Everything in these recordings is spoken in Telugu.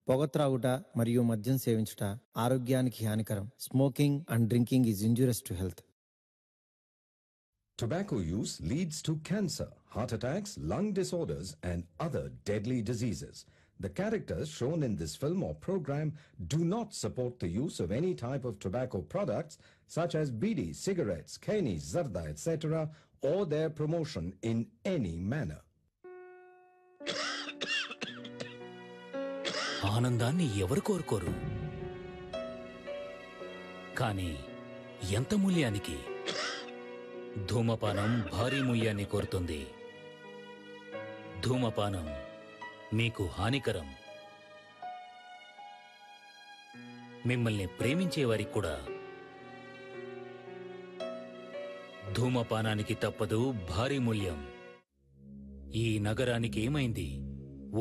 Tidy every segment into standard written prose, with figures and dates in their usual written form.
పొగ త్రాగుట మరియు మద్యం సేవించుట ఆరోగ్యానికి హానికరం. Smoking and drinking is injurious to health. Tobacco use leads to cancer, heart attacks, lung disorders, and other deadly diseases. The characters shown in this film or program do not support the use of any type of tobacco products such as bidi, cigarettes, keni, zarda, etc., or their promotion in any manner. ఆనందాన్ని ఎవరు కోరుకోరు, కానీ ఎంత మూల్యానికి? ధూమపానం భారీ మూల్యాన్ని కోరుతుంది. ధూమపానం మీకు హానికరం. మిమ్మల్ని ప్రేమించేవారికి కూడా. ధూమపానానికి తప్పదు భారీ మూల్యం. ఈ నగరానికి ఏమైంది?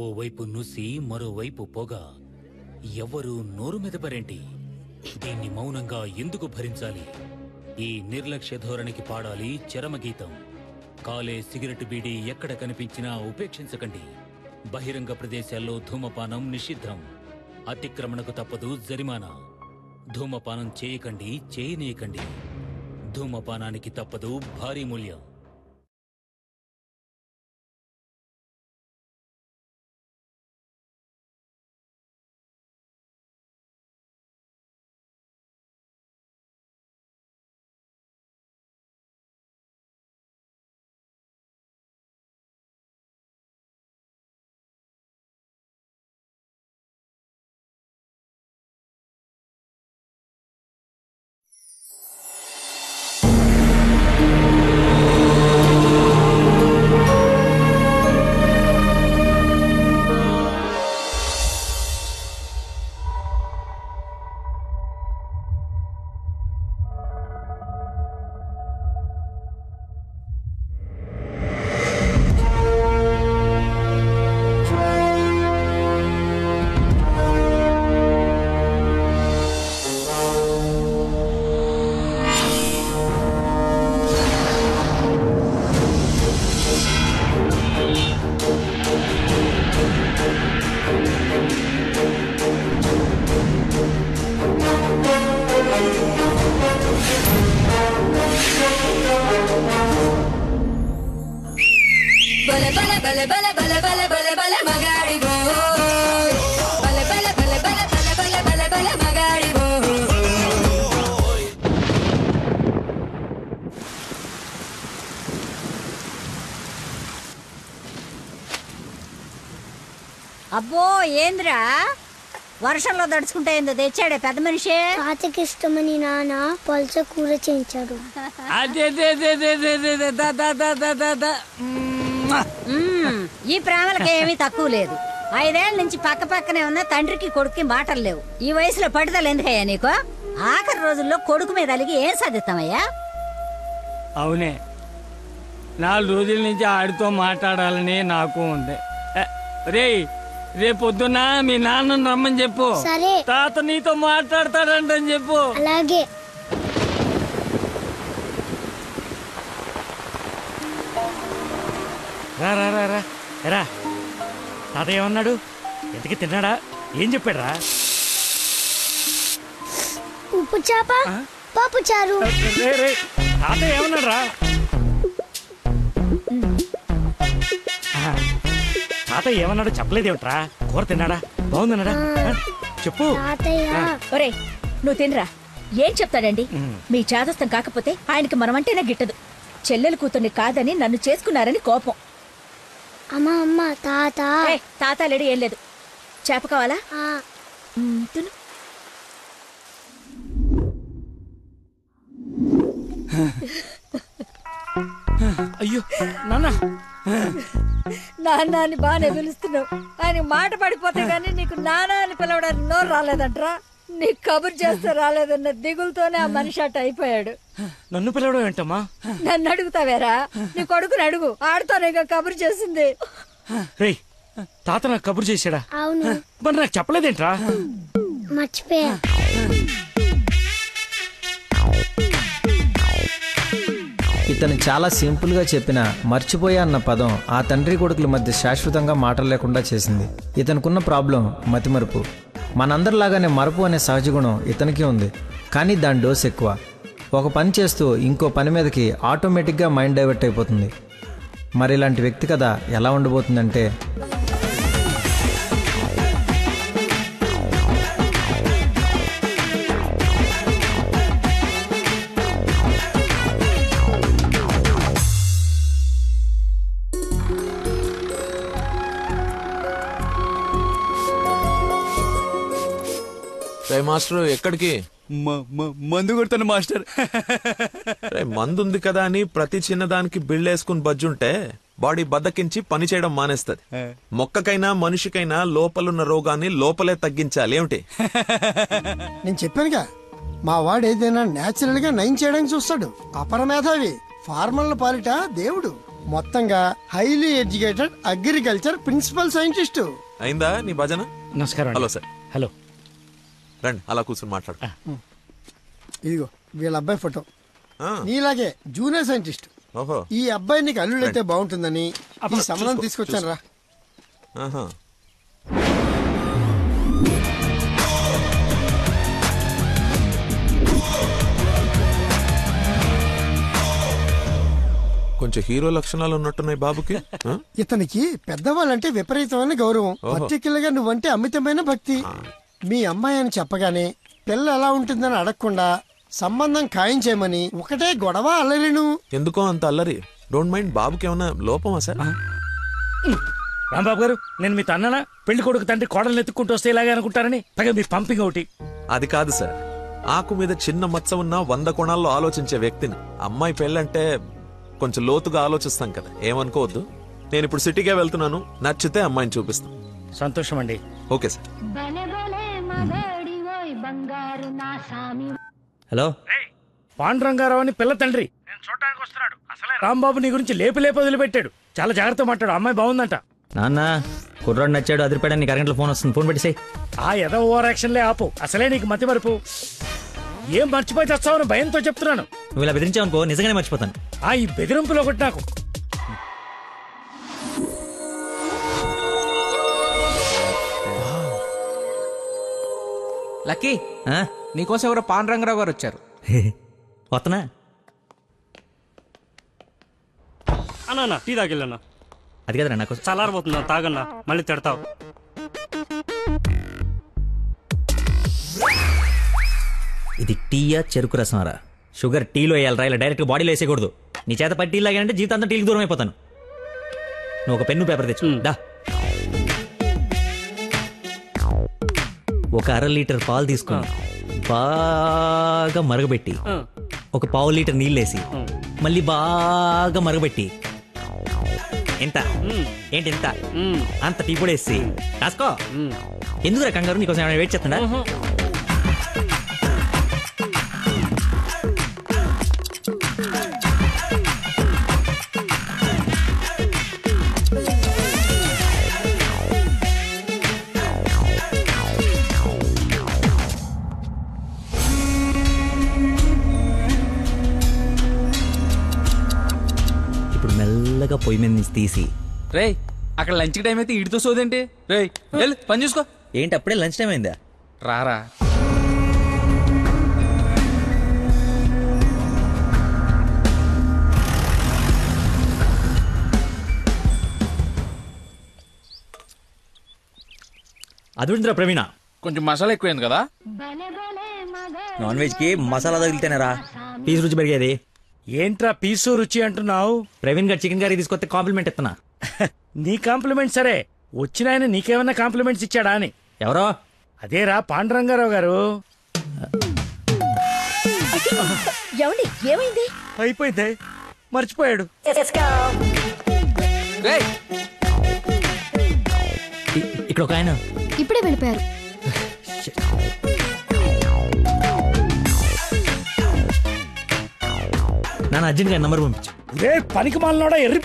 ఓవైపు నుసి, మరోవైపు పొగ. ఎవ్వరూ నోరు మెదపరేంటి? దీన్ని మౌనంగా ఎందుకు భరించాలి? ఈ నిర్లక్ష్య ధోరణికి పాడాలి చరమగీతం. కాలే సిగరెట్ బీడీ ఎక్కడ కనిపించినా ఉపేక్షించకండి. బహిరంగ ప్రదేశాల్లో ధూమపానం నిషిద్ధం. అతిక్రమణకు తప్పదు జరిమానా. ధూమపానం చేయకండి, చేయనీయకండి. ధూమపానానికి తప్పదు భారీ మూల్యం. అబ్బో ఏంద్రా వర్షంలో దడుచుకుంటే ఏందో తెచ్చాడే పెద్ద మనిషి. తాతకి ఇష్టమని నాన్న పల్చ కూర చేయించాడు. ఈ ప్రేమలకి ఏమీ తక్కువ లేదు. 5 ఏళ్ల నుంచి పక్క పక్కనే ఉన్న తండ్రికి కొడుక్కి మాటలు లేవు. ఈ వయసులో పట్టుదల ఎందుకయ్యా నీకు? ఆఖరి రోజుల్లో కొడుకు మీద అలిగి ఏం సాధిస్తామయ్యా? అవునే, 4 రోజుల నుంచి ఆడితో మాట్లాడాలని నాకు ఉంది. రేపొద్దున మీ నాన్నని రమ్మని చెప్పు. సరే. తాత నీతో మాట్లాడతాడంటని చెప్పు. అలాగే. రా రా రా రా రా. తాత ఏమన్నాడు? ఎంతకి తిన్నాడా? ఏం చెప్పాడు రా? ఉప్పు చేప, పప్పు చారు. తాత ఏమన్నాడు రా? తాత ఏమన్నాడు చెప్పలేదేమిట్రా? కూర తిన్నాడా? బాగుందన్నాడా? చెప్పు. ఒరే నువ్వు తినరా. ఏం చెప్తాడండి? మీ చాదస్తం కాకపోతే ఆయనకి మనమంటేనే గిట్టదు. చెల్లెలు కూతుర్ని కాదని నన్ను చేసుకున్నారని కోపం. అమ్మా అమ్మ తాత. తాత లేడు, ఏం లేదు. చేప కావాలా? తిను. అయ్యో నాన్న. నాన్న అని బాగానే పిలుస్తున్నావు. ఆయన మాట పడిపోతే గానీ నీకు నాన్న అని పిలవడానికి నోరు రాలేదంట్రా. నీకు కబురు చేస్తే రాలేదన్న దిగులతోనే ఆ మనిషి అట్ట అయిపోయాడు. నన్ను పిలవడం ఏంటమ్మా? నన్ను అడుగుతావేరా? నీ కొడుకుని అడుగు, ఆడుతోనే కబురు చేసింది. రేయ్, తాత నాకు కబురు చేశాడా? అవును. మరి నాకు చెప్పలేదేంట్రా? మర్చిపోయా. ఇతను చాలా సింపుల్గా చెప్పిన మర్చిపోయా అన్న పదం ఆ తండ్రి కొడుకుల మధ్య శాశ్వతంగా మాటలు లేకుండా చేసింది. ఇతనుకున్న ప్రాబ్లం మతిమరుపు. మనందరిలాగానే మరపు అనే సహజ గుణం ఇతనికి ఉంది, కానీ దాని డోస్ ఎక్కువ. ఒక పని చేస్తూ ఇంకో పని మీదకి ఆటోమేటిక్గా మైండ్ డైవర్ట్ అయిపోతుంది. మరి ఇలాంటి వ్యక్తి కథ ఎలా ఉండబోతుందంటే, మాస్టర్ ఎక్కడికి? మందు కొడతాను మాస్టర్. మందు ఉంది కదా అని ప్రతి చిన్నదానికి బిళ్ళేసుకుని బజ్జుంటే బాడీ బద్దకించి పని చేయడం మానేస్తది. మొక్కకైనా మనిషికైనా లోపలున్న రోగాన్ని లోపలే తగ్గించాలి. ఏమిటి? నేను చెప్పానుగా, మా వాడు ఏదైనా నేచురల్ గా నయం చేయడానికి చూస్తాడు. అపరమేధావి, ఫార్మల్ పాలిట దేవుడు. మొత్తంగా highly educated agriculture principal scientist. అయిందా నీ భజన? నమస్కారం. Hello sir. హలో, రండి అలా కూర్చొని మాట్లాడు. ఇదిగో వీళ్ళ అబ్బాయి ఫోటో. నీలాగే జూనియర్ సైంటిస్ట్. ఓహో, ఈ అబ్బాయి నీకు అల్లుడైతే బాగుంటుందని ఈ సంబంధం తీసుకొచ్చాను రా. కొంచెం హీరో లక్షణాలు ఉన్నట్టున్నాయి బాబుకి. ఇతనికి పెద్దవాళ్ళంటే విపరీతమైన గౌరవం, పర్టికులర్ గా నువ్వంటే అమితమైన భక్తి. మీ అమ్మాయి అని చెప్పగానే పిల్ల ఎలా ఉంటుందని అడగకుండా సంబంధం ఖాయం చేయమని ఒకటే గొడవ అల్లరిను. ఎందుకో అంత అల్లరి? Don't mind. బాబుకి ఏమన్నా లోపమా సార్? రాంబాబు గారు, నేను మీ తన్ననా? పెళ్లి కొడుకు తండ్రి కోడలు ఎత్తుక్కుంటూ వస్తే ఇలాగే అనుకుంటారని పైగా మీ పంపింగ్ ఒకటి. అది కాదు సార్, ఆకు మీద చిన్న మచ్చ ఉన్న 100 కోణాల్లో ఆలోచించే వ్యక్తిని. అమ్మాయి పెళ్ళంటే కొంచెం లోతుగా ఆలోచిస్తాం కదా, ఏమనుకోవద్దు. నేను ఇప్పుడు సిటీకే వెళ్తున్నాను, నచ్చితే అమ్మాయిని చూపిస్తాను. సంతోషం అండి. Okay sir. హలో, పాండురంగారావు అని పిల్ల తండ్రి నేను చూడడానికి వస్తున్నాడు. అసలే రాంబాబు నీ గురించి లేపి వదిలిపెట్టాడు. చాలా జాగ్రత్త మాట్లాడు. అమ్మాయి బాగుందంట. నాన్న కుర్రాడు నచ్చాడు, అదిరిపాడని నీకు అరగంటలో ఫోన్ వస్తుంది. ఫోన్ పెట్టేసాయి. ఆ ఎదో ఓవర్ యాక్షన్లే ఆపు. అసలే నీకు మతి మరుపు. ఏం మర్చిపోయి తెస్తావని భయంతో చెప్తున్నాను. నువ్వు ఇలా బెదిరించావనుకో నిజంగానే మర్చిపోతాను. ఈ బెదిరింపులో ఒకటి నాకు. లక్కీ, నీకోసం ఎవరో పాండురంగరావు గారు వచ్చారు. వస్తనా? అన్నా టీ తాగిల్లన్నా. అది కదరా నాకు చల్లారబోతున్నా, తాగన్నా, మళ్ళీ తిడతావు. ఇది టీయా చెరుకు రసంరా? షుగర్ టీలో వేయాలరా, ఇలా డైరెక్ట్ బాడీలో వేసేయకూడదు. నీ చేత పట్టి టీ లాగానంటే జీవితాంతం టీకి దూరం అయిపోతాను. నువ్వు ఒక పెన్ను పేపర్ తెచ్చు. దా, ఒక 1/2 లీటర్ పాలు తీసుకుని బాగా మరగబెట్టి ఒక 1/4 లీటర్ నీళ్ళేసి మళ్ళీ బాగా మరగబెట్టి ఎంత ఏంటి ఎంత అంత టీ కూడా వేసి రాసుకో. ఎందుకురా కంగారు? నీకోసం ఏమైనా వెయిట్ చేస్తుందా? మెల్లగా పొయ్యి మీద నుంచి తీసి. రే, అక్కడ లంచ్ టైం అయితే ఇడితో సోదేంటి? రే వెళ్ళు, పని చూసుకో. ఏంటి అప్పుడే లంచ్ టైం అయిందా? రారా. అదుందిరా ప్రవీణ, కొంచెం మసాలా ఎక్కువైంది కదా. నాన్ వెజ్ కి మసాలా తగిలితేనేరా పీసు రుచి పెరిగేది. ఏంట్రా పీసు రుచి అంటున్నావు? ప్రవీణ్ గారు చికెన్ కర్రీ తీసుకొస్తే కాంప్లిమెంట్ ఇస్తున్నా. నీ కాంప్లిమెంట్ సరే, వచ్చిన ఆయన నీకేమన్నా కాంప్లిమెంట్స్ ఇచ్చాడా అని. ఎవరో? అదేరా పాండురంగారావు గారు. ఏమైంది? అయిపోయింది, మర్చిపోయాడు. ఇక్కడ ఒక ఆయన ఇప్పుడే వెళ్ళిపోయారు. నాన్న అర్జెంట్ గా నంబర్ పంపించు. పనికి మాలనోడా, ఎర్రి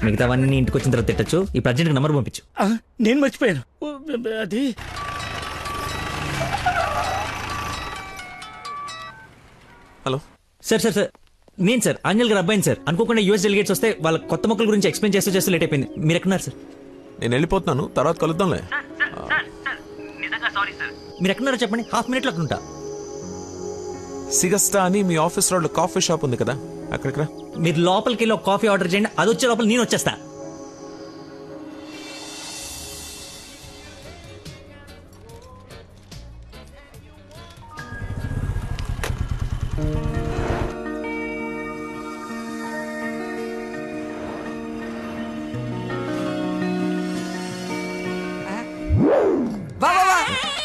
మిగతావన్నీ ఇంటికి వచ్చిన తర్వాత తిట్టచ్చు. ఇప్పుడు అర్జెంట్ గా నంబర్ పంపించు. నేను మర్చిపోయాను. అది హలో సార్ సార్ సార్ నేను సార్ ఆంజల్ గారు అబ్బాయిని సార్. అనుకోకుండా యూఎస్ డెలిగేట్స్ వస్తే వాళ్ళ కొత్త మొక్కల గురించి ఎక్స్ప్లెయిన్ చేస్తూ లేట్ అయిపోయింది. మీరు ఎక్కడున్నారు సార్? నేను వెళ్ళిపోతున్నాను, తర్వాత కలుద్దాంలే. మీరు ఎక్కడున్నారో చెప్పండి, హాఫ్ మినిట్లో అక్కడ ఉంటా. సిగస్టా అని మీ ఆఫీస్ రోడ్ కాఫీ షాప్ ఉంది కదా, అక్కడికి రా. మీరు లోపలికి వెళ్ళి ఒక కాఫీ ఆర్డర్ చేయండి, అది వచ్చే లోపల నేను వచ్చేస్తా. బాబా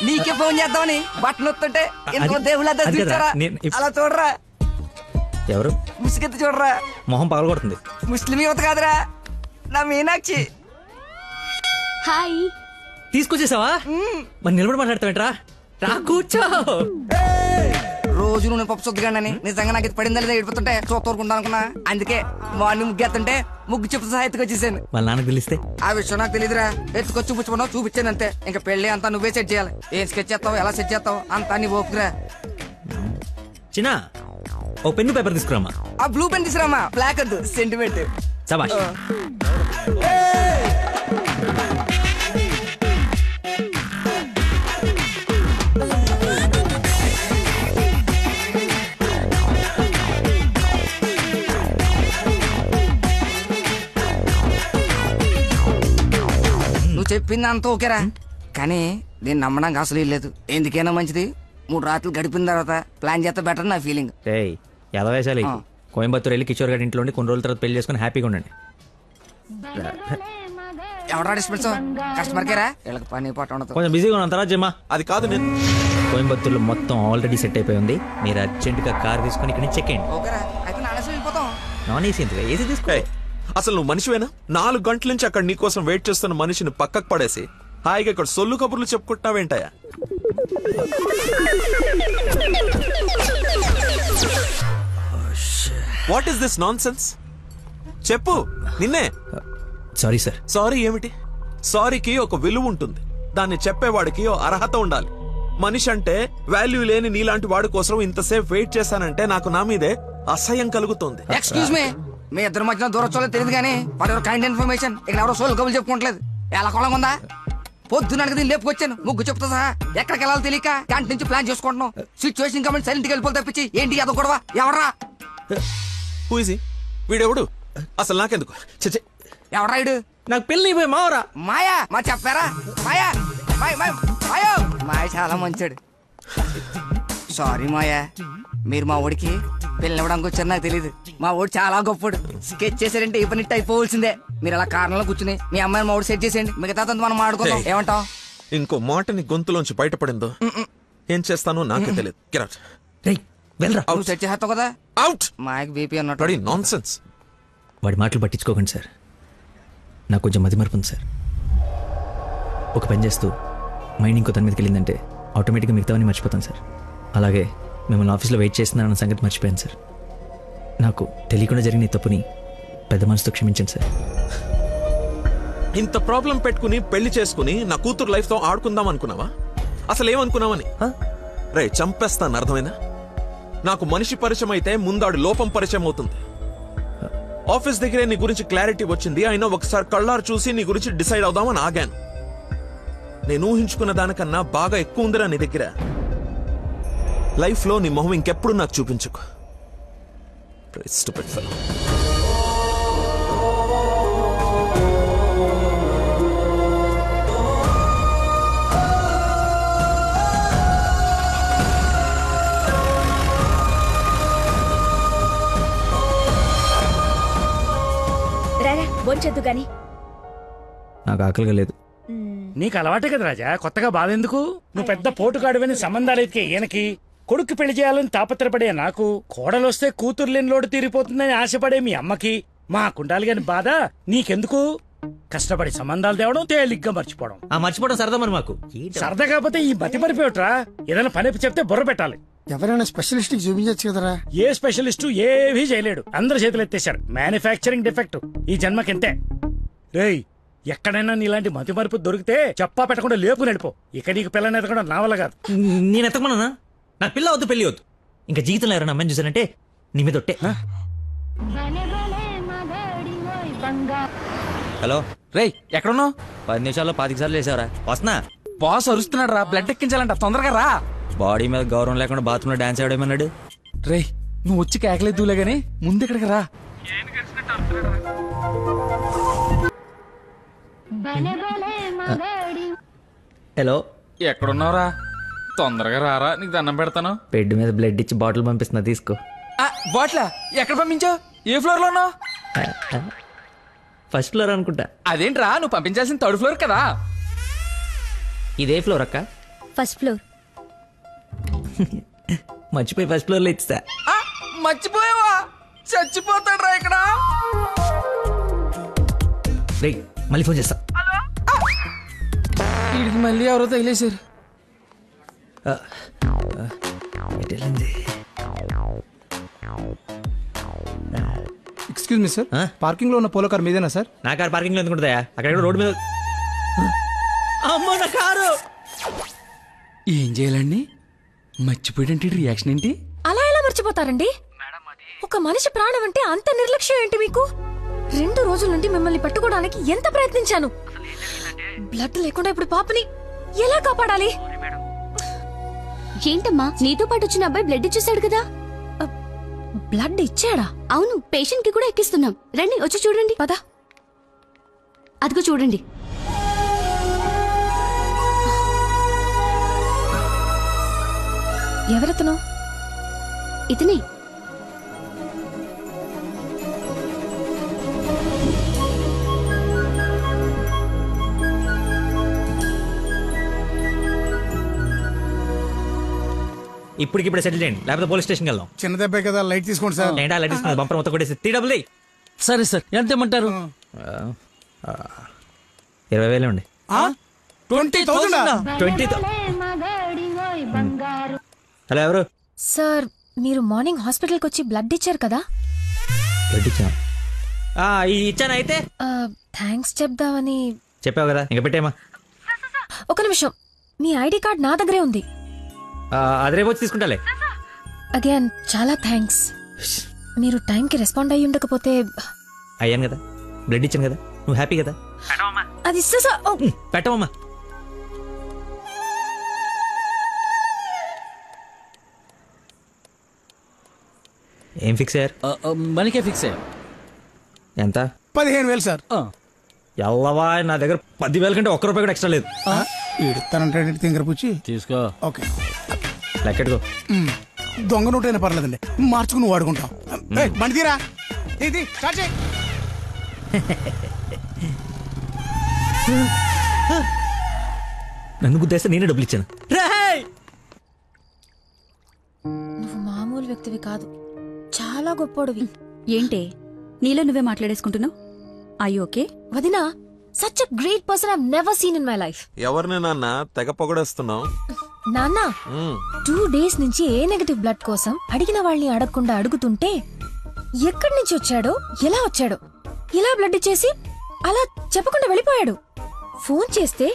నీకే ఫోన్ చేద్దామని బట్టలు వస్తుంటే ఎంతో దేవుళ్ళ చూచారా, అలా చూడరా. ఎవరు? ముసుగెత్తి చూడరా, మొహం పగలగొడుతుంది. ముస్లిం యువత కాదురా, నా మీనాక్షి. హాయ్. తీసుకొచ్చేసావా? మరి నిలబడి మాట్లాడతావేంట్రా? రా కూర్చో. రోజు నువ్వు పప్పు సొద్దుగానని నిజంగా నాకు ఇది పడిందా లేదా ఏడిపోతుంటే చూస్తూరుకుంటా అనుకున్నా. అందుకే మార్నింగ్ ముగ్గు ఎత్తుంటే ముగ్గు చెప్పు సహా ఎత్తుకొచ్చేసాను. వాళ్ళ నాన్నకు తెలిస్తే? ఆ విషయం నాకు తెలియదురా, ఎత్తుకొచ్చి చూపించుకున్నావు, చూపించాను అంతే. ఇంకా పెళ్లి అంతా నువ్వే సెట్ చేయాలి. ఏం స్కెచ్ చేస్తావు, ఎలా సెట్ చేస్తావు అంతా నీ ఓపుకురా. చిన్న ఓ పెన్ను పేపర్ తీసుకురామా. ఆ బ్లూ పెన్ తీసుకురామా, బ్లాక్ వద్దు, సెంటిమెంట్. సబాష్. నువ్వు చెప్పింది అంత ఓకేరా, కానీ నేను నమ్మడానికి అసలు లేదు. ఎందుకైనా మంచిది 3 రాత్రులు గడిపిన తర్వాత ప్లాన్ చేస్తే బెటర్ నా ఫీలింగ్. ఎలా వేసాలి? కోయంబత్తూర్ వెళ్ళి కిషోర్ గారి ఇంట్లో కొన్ని రోజుల తర్వాత పెళ్లి చేసుకుని హ్యాపీగా ఉండండి. ఎవరా డిస్పెన్స్ కస్టమర్ కేరా, వీళ్ళకి పని పాట ఉండదు. కొంచెం బిజీగా ఉన్నాను, తర్వాత జమ్మా. అది కాదు, నేను కోయంబత్తూర్లో మొత్తం ఆల్రెడీ సెట్ అయిపోయి ఉంది. మీరు అర్జెంటుగా కార్ తీసుకుని ఇక్కడ నుంచి చెక్ చేయండి. ఓకేరా, అయితే నానేసి వెళ్ళిపోతాం. నాన్ ఏసీ ఎందుకు, ఏసీ తీసుకో. అసలు నువ్వు మనిషివేనా? 4 గంటల నుంచి అక్కడ నీకోసం వెయిట్ చేస్తున్న మనిషిని పక్కకు పడేసి హాయిగా ఇక్కడ సొల్లు కబుర్లు చెప్పుకుంటున్నావేంటయా? What is this nonsense? చెప్పు, నిన్నే. Sorry sir. సారీ ఏమిటి? సారీకి ఒక విలువ ఉంటుంది, దాన్ని చెప్పేవాడికి ఓ అర్హత ఉండాలి. మనిషి అంటే వాల్యూ లేని నీలాంటి వాడి కోసం ఇంతసేపు వెయిట్ చేశానంటే నాకు నా మీదే అసహ్యం కలుగుతుంది. ఎక్స్క్యూజ్ మీ, మీ ఇద్దరు మధ్యన దూరం చూడలేదు తెలియదు కానీ వాడు ఎవరు కైండ్ ఇన్ఫర్మేషన్ ఇక్కడ ఎవరో సోల్ కబులు చెప్పుకోవట్లేదు. ఎలా కొలం ఉందా? పొద్దున దీన్ని లేపుకొచ్చాను, ముగ్గు చెప్తా సహా ఎక్కడికి వెళ్ళాలో తెలియక క్యాంటీన్ నుంచి ప్లాన్ చేసుకుంటున్నాం. సిచ్యువేషన్ కమెంట్ సైలెంట్కి వెళ్ళిపోతే తప్పించి ఏంటి అదో గొడవ? ఎవరా వీడెవడు? అసలు నాకెందుకు? చచ్చే, ఎవరా ఇడు? నాకు పెళ్లి మావరా. మాయా మా చెప్పారా? మాయా మాయా మాయ చాలా మంచాడు. సారీ మాయా, మీరు మా ఊడికి పెళ్ళి ఇవ్వడానికి వచ్చారు నాకు తెలియదు. మా ఊడు చాలా గొప్పడు, స్కెచ్ చేశారంటే ఈ పని అయిపోవలసిందే. మీరు అలా కారణంలో కూర్చుని మీ అమ్మాయిని మా ఊడు సెట్ చేసేయండి, మిగతా మనం మాడుకుందాం. ఏమంటావు? ఇంకో మాట నీ గొంతులోంచి బయటపడిందో ఏం చేస్తానో నాకే తెలియదు. నువ్వు సెట్ చేస్తావు కదా, అవుట్. మాయకి బీపీ అన్నట్టు నాన్సెన్స్. వాడి మాటలు పట్టించుకోకండి సార్, నాకు కొంచెం మతిమరుపు ఉంది సార్. ఒక పని చేస్తూ మైండ్ ఇంకో తన మీదకి వెళ్ళిందంటే ఆటోమేటిక్గా మిగతావన్నీ మర్చిపోతాను సార్. అలాగే మిమ్మల్ని ఆఫీస్లో వెయిట్ చేస్తున్నానన్న సంగతి మర్చిపోయాను సార్. నాకు తెలియకుండా జరిగిన ఈ తప్పుని పెద్ద మనసుతో క్షమించండి సార్. ఇంత ప్రాబ్లం పెట్టుకుని పెళ్లి చేసుకుని నా కూతురు లైఫ్ తో ఆడుకుందాం అనుకున్నావా? అసలు ఏమనుకున్నావని? రే చంపేస్తాను, అర్థమైనా? నాకు మనిషి పరిచయం అయితే ముందాడు లోపం పరిచయం అవుతుంది. ఆఫీస్ దగ్గరే నీ గురించి క్లారిటీ వచ్చింది, అయినా ఒకసారి కళ్ళారు చూసి నీ గురించి డిసైడ్ అవుదామని ఆగాను. నేను ఊహించుకున్న దానికన్నా బాగా ఎక్కువ ఉందిరా నీ దగ్గర. లైఫ్ లో నీ మొహం ఇంకెప్పుడు నాకు చూపించుకో. Stupid fellow. బొంచొద్దు గాని. నాకు ఆకలిగా లేదు. నీకు అలవాటే కదా రాజా, కొత్తగా బాధ ఎందుకు? నువ్వు పెద్ద పోటుగాడువని సంబంధాలు ఎత్తికే ఈయనకి, కొడుకు పెళ్లి చేయాలని తాపత్రపడే నాకు, కోడలొస్తే కూతురు లేని లోటు తీరిపోతుందని ఆశపడే మీ అమ్మకి, మాకుండాలి గాని బాధ నీకెందుకు? కష్టపడి సంబంధాలు తేవడం, తేలిగ్గా మర్చిపోవడం. మర్చిపోవడం సరదా మరి మాకు. సరదా కాకపోతే ఈ బతి మరిపోయట్రా. ఏదైనా పని చెప్తే బుర్ర పెట్టాలి. ఎవరైనా స్పెషలిస్ట్ కి చూపించచ్చు కదరా. ఏ స్పెషలిస్టు ఏవీ చేయలేడు, అందరు చేతులు ఎత్తేశారు. మ్యానుఫ్యాక్చరింగ్ డిఫెక్ట్ ఈ జన్మకింతే. రేయ్, ఎక్కడైనా నీలాంటి మతి మరుపు దొరికితే చెప్పా పెట్టకుండా లేపు నడిపో. ఇక నీకు పిల్లని ఎతకడం నా వల్ల కాదు. నేను ఎతకమన్నా? నాకు పిల్ల వద్దు, పెళ్లి వద్దు. ఇంకా జీవితంలో ఎవరైనా అమ్మని చూసానంటే నీ మీద ఒట్టే. హలో రేయ్ ఎక్కడున్నావు? 10 నిమిషాల్లో 25 సార్లు వేసావరా? వస్తున్నా. బాస్ అరుస్తున్నాడు రా, బ్లడ్ ఎక్కించాలంట, తొందరగా రా. బాడీ మీద గౌరవం లేకుండా బాత్రూంలో డాన్స్ ఆడేమన్నాడు. రేయ్ నువ్వు వచ్చి కేకలేదులే గానీ ముందు ఇక్కడికి రా. హలో ఎక్కడున్నావురా? తొందరగా రారా, నీకు దండం పెడతాను. బెడ్ మీద బ్లడ్ ఇచ్చి బాటిల్ పంపిస్తున్నా, తీసుకో. బాట్లా ఎక్కడ పంపించావు? ఏ ఫ్లోర్ లో ఉన్నావు? ఫస్ట్ ఫ్లోర్ అనుకుంటా. అదేంట్రా, నువ్వు పంపించాల్సిన 3rd ఫ్లోర్ కదా. ఇదే ఫ్లోర్ అక్క? First floor. మర్చిపోయి ఫస్ట్ ఫ్లోర్ లో ఇచ్చా. మర్చిపోయావా? చచ్చిపోతాడు రా ఇక్కడ. రే మళ్ళీ ఫోన్ చేస్తా. వీడికి మళ్ళీ ఎవరో తగిలేశారు. ఎక్స్క్యూజ్ మీ సార్, పార్కింగ్ లో ఉన్న పోలో కార్ మీదేనా సార్? నా కారు పార్కింగ్ లో ఎందుకుంటుందా? అక్కడ రోడ్డు మీద. అమ్మో నా కారు. ఏం చేయాలండి? మర్చిపోయాడంటే రియాక్షన్ ఏంటి? అలా ఎలా మర్చిపోతారండి? ఒక మనిషి ప్రాణం అంటే అంత నిర్లక్ష్యం ఏంటి మీకు? 2 రోజుల నుండి మిమ్మల్ని పట్టుకోవడానికి ఎంత ప్రయత్నించాను. బ్లడ్ లేకుండా ఇప్పుడు పాపని ఎలా కాపాడాలి? ఏంటమ్మా, నీతో పాటు వచ్చిన అబ్బాయి బ్లడ్ ఇచ్చేసాడు కదా? బ్లడ్ ఇచ్చాడా? అవును, పేషెంట్ కి కూడా ఎక్కిస్తున్నాం. రండి వచ్చి చూడండి. పద. అదిగో చూడండి. ఎవరతను? ఇతనే. ఇప్పటికిప్పుడు సెటిల్ చేయండి, లేకపోతే పోలీస్ స్టేషన్కి వెళ్దాం. చిన్న దెబ్బే కదా, లైట్ తీసుకోండి సార్. ఏంటా లైట్ తీసుకుని బంపర్ మొత్తం కొట్టేసి 3 డబ్బులు. సరే సార్, ఎంత ఇమ్మంటారు? 20,000 ఉండి. 20,000? హలో ఎవరు? సార్, మీరు మార్నింగ్ హాస్పిటల్కి వచ్చి బ్లడ్ ఇచ్చారు కదా? బ్లడ్ ఇచ్చాను. ఇచ్చాను. అయితే థ్యాంక్స్ చెప్దామని. చెప్పావు కదా, ఇంకా పెట్టేమా. ఒక నిమిషం, మీ ఐడి కార్డ్ నా దగ్గరే ఉంది. అది రేపు వచ్చి తీసుకుంటాలే. అగైన్ చాలా థ్యాంక్స్. మీరు టైంకి రెస్పాండ్ అయ్యి ఉండకపోతే. అయ్యాను కదా, బ్లడ్ ఇచ్చాను కదా, నువ్వు హ్యాపీ కదా. అది పెట్టవమ్మా. ఏం ఫిక్స్ అయ్యారు? మనకే ఫిక్స్ అయ్యారు. ఎంత? 15,000 సార్. ఎల్లవా, నా దగ్గర 10,000 కంటే ₹1 కూడా ఎక్స్ట్రా లేదు. ఇడతానంటే తింగర పుచ్చి తీసుకో. ఓకే, లెక్కెట్టుకో. దొంగ నోటైనా పర్లేదండి, మార్చుకుని వాడుకుంటాం. బండి తీరా, ఇది స్టార్ట్ చేయి. నన్ను గుద్దేస్తే నేనే డబ్బులు ఇచ్చాను. నువ్వు మామూలు వ్యక్తివి కాదు, చాలా గొప్పోడివి. ఏంటే నీలో నువ్వే మాట్లాడేసుకుంటున్నావు? I okay? వదినా, such a great person I never seen in my life. ఎవరిని నాన్న తెగ పొగడేస్తున్నావు? నాన్న, 2 days నుంచి ఏ నెగటివ్ బ్లడ్ కోసం అడిగిన వాళ్ళని అడగకుండా అడుగుతుంటే ఎక్కడి నుంచి వచ్చాడో, ఎలా వచ్చాడో, ఇలా బ్లడ్ ఇచ్చేసి అలా చెప్పకుండా వెళ్ళిపోయాడు. ఫోన్ చేస్తే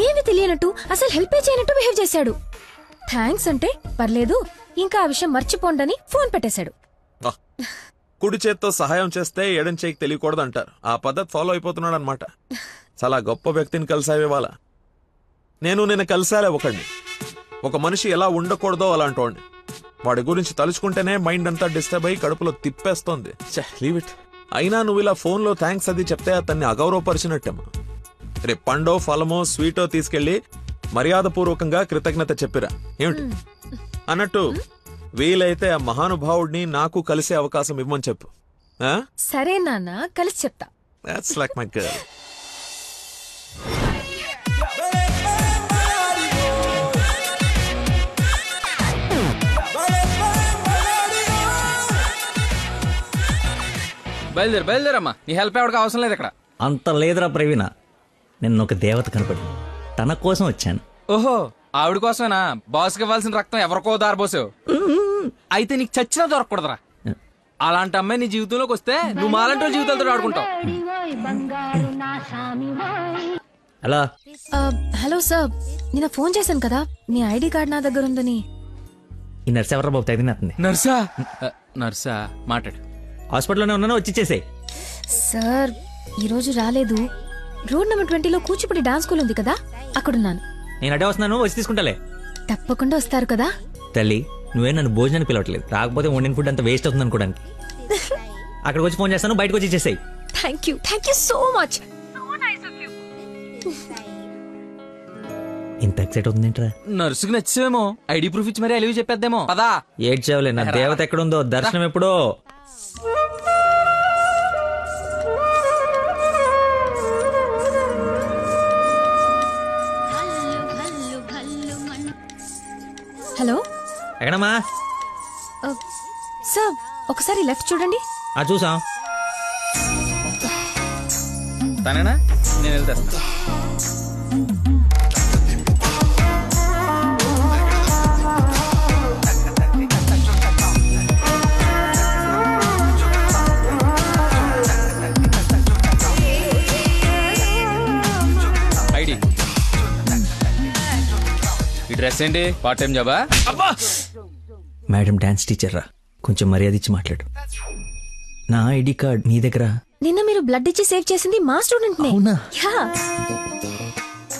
ఏమి తెలియనట్టు, అసలు హెల్ప్ చేయనట్టు బిహేవ్ చేశాడు. థ్యాంక్స్ అంటే పర్లేదు, ఇంకా ఆ విషయం మర్చిపోండని ఫోన్ పెట్టేశాడు. కుడి చేత్తో సహాయం చేస్తే ఎడం చేయికి తెలియకూడదు అంటారు. ఆ పద్ధతి ఫాలో అయిపోతున్నాడు అనమాట. చాలా గొప్ప వ్యక్తిని కలిసావే వాళ్ళ. నేను నిన్న కలిసాలే ఒకడిని. ఒక మనిషి ఎలా ఉండకూడదో అలాంటి వాడిని. వాడి గురించి తలుచుకుంటేనే మైండ్ అంతా డిస్టర్బ్ అయ్యి కడుపులో తిప్పేస్తోంది. Leave it. అయినా నువ్వు ఇలా ఫోన్లో థ్యాంక్స్ అది చెప్తే అతన్ని అగౌరవపరిచినట్టేమో. రేపు పండో ఫలమో స్వీటో తీసుకెళ్లి మర్యాదపూర్వకంగా కృతజ్ఞత చెప్పిరా ఏమిటి అన్నట్టు. వీలైతే ఆ మహానుభావుడిని నాకు కలిసే అవకాశం ఇవ్వమని చెప్పు. సరే నాన్న, కలిసి చెప్తా. That's like my girl. బయలుదేరమ్మా, నీ హెల్ప్ ఎవరికి అవసరం లేదు ఇక్కడ. అంత లేదురా ప్రవీణ, నిన్న ఒక దేవత కనపడి తన కోసం వచ్చాను. ఓహో, ఆవిడ కోసమేనా? బాస్కి ఇవ్వాల్సిన రక్తం ఎవరికో దారిపోసావు. అయితే నీకు చచ్చినా దొరకకూడదురా. అలాంటి అమ్మాయి నీ జీవితంలోకి వస్తే నువ్వు మాలంటి జీవితాలతో ఆడుకుంటావు. హలో సార్, నిన్న ఫోన్ చేశాను కదా, మీ ఐడి కార్డ్ నా దగ్గర ఉందని. ఈ నర్స్ ఎవరా బాబు తగినట్టుంది. నర్సా? నర్సా మాట్లాడు. హాస్పిటల్లోనే ఉన్నాను, వచ్చి ఇచ్చేసేయ్. సార్ ఈరోజు రాలేదు. రోడ్ నెంబర్ 20లో కూచిపూడి డాన్స్ స్కూల్ ఉంది కదా, అక్కడున్నాను. నేను అడే వస్తున్నాను, వచ్చి తీసుకుంటాలే. తప్పకుండా వస్తారు కదా. తల్లి నువ్వే నన్ను భోజనాన్ని పిలవట్లేదు, రాకపోతే వండిన ఫుడ్ అంత వేస్ట్ అవుతుంది అనుకోడానికి. అక్కడికి వచ్చి ఫోన్ చేస్తాను, బయటకు వచ్చి ఇచ్చేసాయి. Thank you so much. ఇంత ఎక్సైట్ అవుతుంది ఏంట్రా? నర్సుకి నచ్చేమో, ఐడి ప్రూఫ్ ఇచ్చి మరీ అలివి చెప్పేద్దేమో. పదా ఏడ్చావులే, నా దేవత ఎక్కడుందో, దర్శనం ఎప్పుడో. హలో, ఎక్కడమ్మా? సార్ ఒకసారి లెఫ్ట్ చూడండి. చూసాం. తనేనా? నేను వెళ్తా. ఐడి. ఈ డ్రెస్ ఏంటి? పార్ట్ టైం జాబా? మేడం డాన్స్ టీచర్ రా, కొంచెం మర్యాద ఇచ్చి మాట్లాడు. నా ఐడి కార్డ్ మీ దగ్గర. నిన్న మీరు బ్లడ్ ఇచ్చి సేవ్ చేసింది మా స్టూడెంట్ నే. అవునా?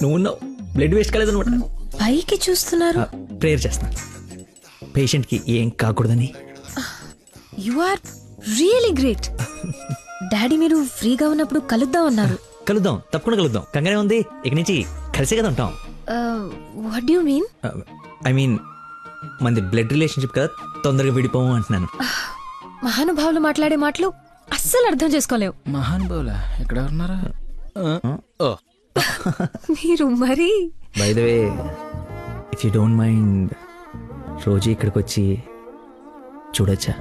నువ్వు బ్లడ్ వేస్ట్ కాలేదన్నమాట. పైకి చూస్తున్నారు. ప్రేయర్ చేస్తా, పేషెంట్ కి ఏం కాకూడదని. You are really great. Daddy మీరు ఫ్రీగా ఉన్నప్పుడు కలుద్దాం అన్నారు. కలుద్దాం, తప్పకుండా కలుద్దాం. కంగానే ఉంది, ఇక నుంచి కలిసే కదా ఉంటాం. What do you mean? I mean మనది బ్లడ్ రిలేషన్షిప్ కదా, తొందరగా విడిపోము అంటున్నాను. మహానుభావులు మాట్లాడే మాటలు అస్సలు అర్థం చేసుకోలేవు. మహానుభావులా? ఎక్కడ ఉన్నారా? మీరు మరి. By the way, if you don't mind, రోజు ఇక్కడికి వచ్చి చూడొచ్చా?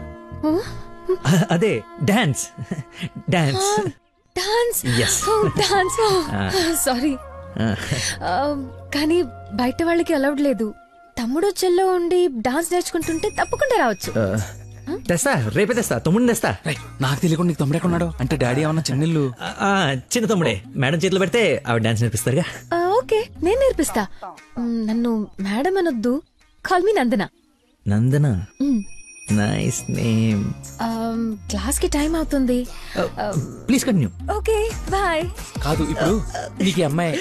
అదే dance. Dance dance. Yes. Dance. Sorry, కానీ బయట వాళ్ళకి అలౌడ్ లేదు. తమ్ముడు చెల్లో ఉండి డాన్స్ నేర్చుకుంటుంటే తప్పకుండా రావచ్చు. తెస్తా, రేపే తెస్తా, తమ్ముడిని తెస్తా. నాకు తెలియకుండా నీకు తమ్ముడు ఎక్కడున్నాడు? అంటే డాడీ ఏమన్నా చిన్నిల్లు? చిన్న తమ్ముడే, మేడం చేతిలో పెడితే ఆవిడ డాన్స్ నేర్పిస్తారుగా. ఓకే, నేను నేర్పిస్తా. నన్ను మేడం అనొద్దు, call me Nandana. Nandana, nice name. Class కి టైం అవుతుంది. Please continue. Okay, bye. కాదు, ఇప్పుడు నీకు ఈ అమ్మాయి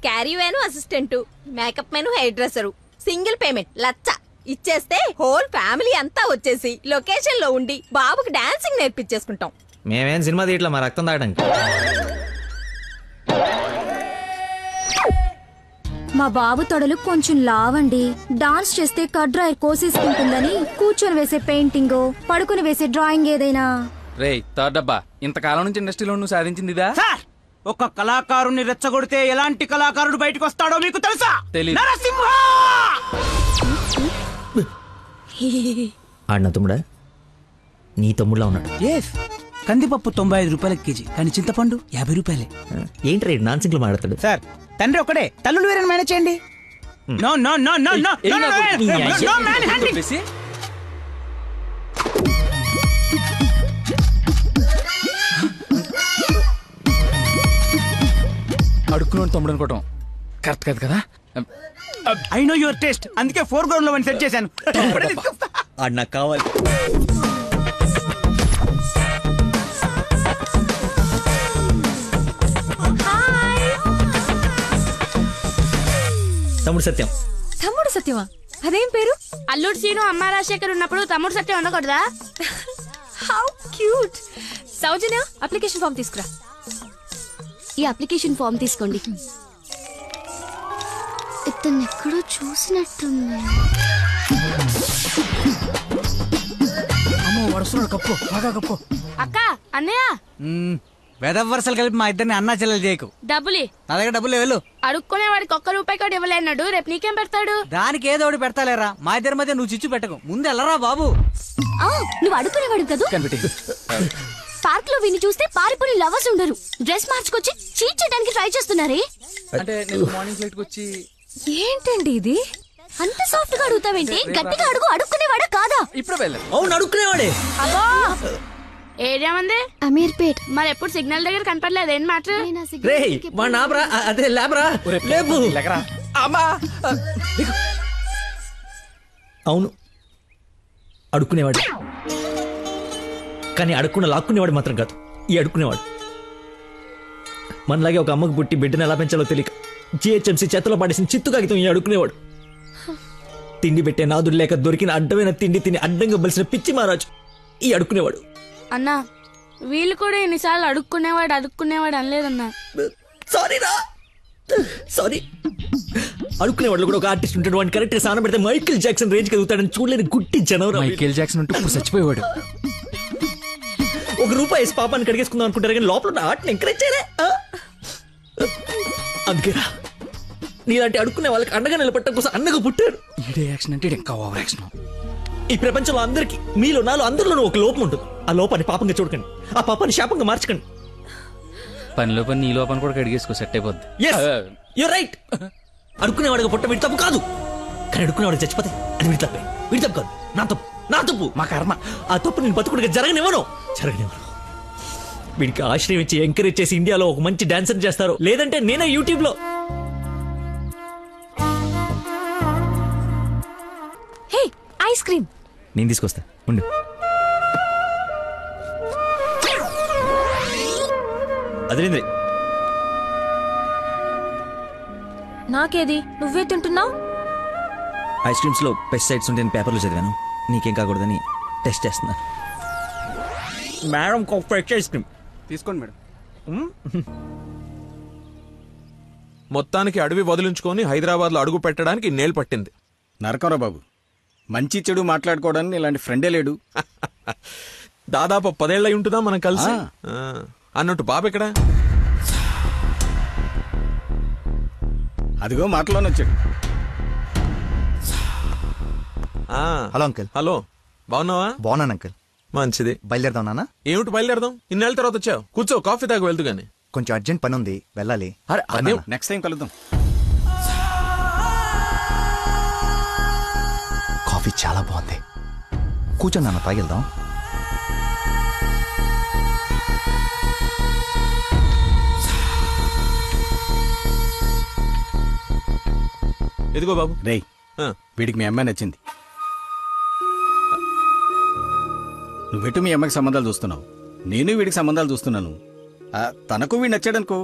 caravan assistant, makeup man hairdresser, single payment 1,00,000 ఇచ్చేస్తే హోల్ ఫ్యామిలీ అంతా వచ్చేసి లొకేషన్ లో ఉండి బాబుకి డాన్సింగ్ నేర్పించేసుకుంటాం. మేమేం సినిమా తీయట్లా, మా రక్తం తాగడానికి. మా బాబు తొడలు కొంచెం లావండి. డాన్స్ చేస్తే కడ్రాయర్ కోసేసుకుంటుందని కూర్చొని వేసే పెయింటింగ్, పడుకుని వేసే డ్రాయింగ్ ఏదైనా. రేయ్ థర్డ్ డబ్బా, ఇంతకాలం నుంచి ఇండస్ట్రీలో నువ్వు సాధించింది ఇదా? ఒక కళాకారుని రెచ్చగొడితే ఎలాంటి కళాకారుడు బయటకు వస్తాడో మీకు తెలుసా? తెలీదు. నరసింహ! ఆడిన తమ్ముడా? నీ తమ్ముడులా ఉన్నాడు. కందిపప్పు 95 రూపాయల కేజీ, కానీ చింతపండు 50 రూపాయలే. ఏంటి రేడు నాన్ సింగ్లు మాట్లాడతాడు? సార్, తండ్రి ఒకడే, తల్లులు వేరే మేనేజ్ చేయండి. No no no no no no manhandling. అడుక్కున్నాడు తమ్ముడు అనుకోవటం కరెక్ట్ కాదు కదా. ఐ నో యువర్ టేస్ట్, అందుకే 4 గ్రౌండ్ లో సెట్ చేశాను. ఆడు నాకు కావాలి. తమ్ముడు సత్యం. తమ్ముడు సత్యమా? అదేం పేరు? అల్లుడు సీను అమ్మ రాజశేఖర్ ఉన్నప్పుడు తమ్ముడు సత్యం ఉండకూడదా? How cute. Soujanya, application form తీసుకురా. ఈ అప్లికేషన్ ఫామ్ తీసుకోండి. ఇతను ఎక్కడో చూసినట్టుంది. అమ్మో, వరుసలో కప్పు, బాగా కప్పు. అక్క, అన్నయ్య, వేదవ వరుసలు కలిపి మా ఇద్దరిని అన్నా చెల్లెలు చేయకు. డబ్బులి నా దగ్గర డబ్బులు వెళ్ళు. అడుక్కునే వాడికి 1 రూపాయి కూడా ఇవ్వలేన్నాడు, రేపు నీకేం పెడతాడు? దానికి ఏదో ఒకటి పెడతాలేరా, మా ఇద్దరి మధ్య నువ్వు చిచ్చు పెట్టకు. ముందు వెళ్ళరా బాబు. నువ్వు అడుక్కునేవాడు కదా. పార్క్ లో విని చూస్తే పారిపోయి లవర్స్ ఉండరు. డ్రెస్ మార్చుకొచ్చి చీట్ చేయడానికి ట్రై చేస్తున్నారే. అంటే నేను మార్నింగ్ ఫ్లైట్ వచ్చి. ఏంటండి ఇది? అంత సాఫ్ట్ గా అడుగుతావేంటి? గట్టిగా అడుగు. అడుక్కునేవాడా కాదా? ఇప్పుడు వెళ్ళ. అవును, అడుక్కునేవాడే. అబ్బా, ఏరియా మంది అమీర్పేట్. మరి ఎప్పుడు సిగ్నల్ దగ్గర కనపడలేదు ఏం మాట రే వాడు ఆపరా, అదే లేబరా, లేపు. అమ్మా అవును, అడుక్కునేవాడు. కానీ అడుక్కున్న లాక్కునేవాడు మాత్రం కాదు, ఈ అడుక్కునేవాడు. మనలాగే ఒక అమ్మకు పుట్టి బిడ్డను ఎలా పెంచాలో తెలియక జిహెచ్ఎంసీ చేతిలో పడేసిన చిత్తు కాగితం ఈ అడుక్కునేవాడు. తిండి పెట్టే నాదుడు లేక దొరికిన అడ్డమైన తిండి తిని అడ్డంగా బలిసిన పిచ్చి మహారాజు ఈ అడుక్కునేవాడు. అన్నా వీళ్ళు కూడా ఎన్నిసార్లు అడుక్కునేవాడు అనలేదన్నా. సారీ. అడుక్కునేవాళ్ళు కూడా ఒక ఆర్టిస్ట్ ఉంటాడు, వాడిని కరెక్ట్ గా సాన పెడితే మైకేల్ జాక్సన్ రేంజ్ ఎదుగుతాడని చూడలేని గుట్టి జనవరం. మైకేల్ జాక్సన్ ఉంటూ ఇప్పుడు చచ్చిపోయేవాడు. ₹1 వేసి పాపాన్ని కడిగేసుకుందాం అనుకుంటారు కానీ లోపల ఆర్ట్ని ఎంకరేజ్ చేయలే. అందుకేరా నీలాంటి అడుక్కునే వాళ్ళకి అండగా నిలబట్టడం కోసం అన్నగా పుట్టారు. ఈడే యాక్షన్ అంటే ఇంకా ఓవర్ యాక్షన్. ఈ ప్రపంచంలో అందరికి మీలో నాలో అందరిలోనూ ఒక లోపం ఉంటుంది. ఆ లోపాన్ని పాపంగా చూడకండి, ఆ పాపాన్ని శాపంగా మార్చకండి. పనిలో పని నీ లోపల కూడా కడిగేసుకో, సెట్ అయిపోద్ది. You're right. అడుక్కునేవాడిగా పుట్ట వీడి తప్పు కాదు, కానీ అడుక్కునేవాడికి చచ్చిపోతే అది వీడి తప్పే. వీడి తప్పు కాదు, నా తప్పు, మా కర్మ. ఆ తప్పు నేను బతుకుడిగా జరగనివ్వను. వీడికి ఆశ్రయం ఇచ్చి ఎంకరేజ్ చేసి ఇండియాలో ఒక మంచి డాన్సర్ చేస్తారు, లేదంటే నేనే యూట్యూబ్ లో. హే ఐస్ క్రీమ్ నేను తీసుకొస్తా ఉండు. అదేంద్రి నాకేది, నువ్వే తింటున్నావు? ఐస్ క్రీమ్స్ లో పెస్టిసైడ్స్ ఉంటే పేపర్లో చదివాను, నీకేం కాకూడదని టెస్ట్ చేస్తున్నా. మేడం ఫ్రెష్ ఐస్ క్రీమ్ తీసుకోండి మేడం. మొత్తానికి అడవి వదిలించుకొని హైదరాబాద్ లో అడుగు పెట్టడానికి నేలు పట్టింది. నరకరా బాబు, మంచి చెడు మాట్లాడుకోవడానికి ఇలాంటి ఫ్రెండే లేడు. దాదాపు 10 ఏళ్ళై ఉంటుందా మనం కలిసి. అన్నట్టు బాబు ఎక్కడా? అదిగో మాటలోనే వచ్చాడు. Hello uncle. హలో, బాగున్నావా? బాగున్నాను అంకుల్. మంచిది. బయలుదేరదాం నాన్న? ఏమిటి బయలుదేరదాం? ఇన్నేళ్ళ తర్వాత వచ్చావు, కూర్చో, కాఫీ తాగు వెళ్తూ గాని. కొంచెం అర్జెంట్ పని ఉంది, వెళ్ళాలి. అదే నెక్స్ట్ టైం కలుద్దాం. కాఫీ చాలా బాగుంది, కూర్చొని నాన్న తాగిద్దాం. ఎదిగో బాబు. రేయ్, వీడికి మీ అమ్మాయి నచ్చింది. నువ్వెటు మీ అమ్మకి సంబంధాలు చూస్తున్నావు, నేను వీడికి సంబంధాలు చూస్తున్నాను. తనకు వీడు నచ్చాడనుకో,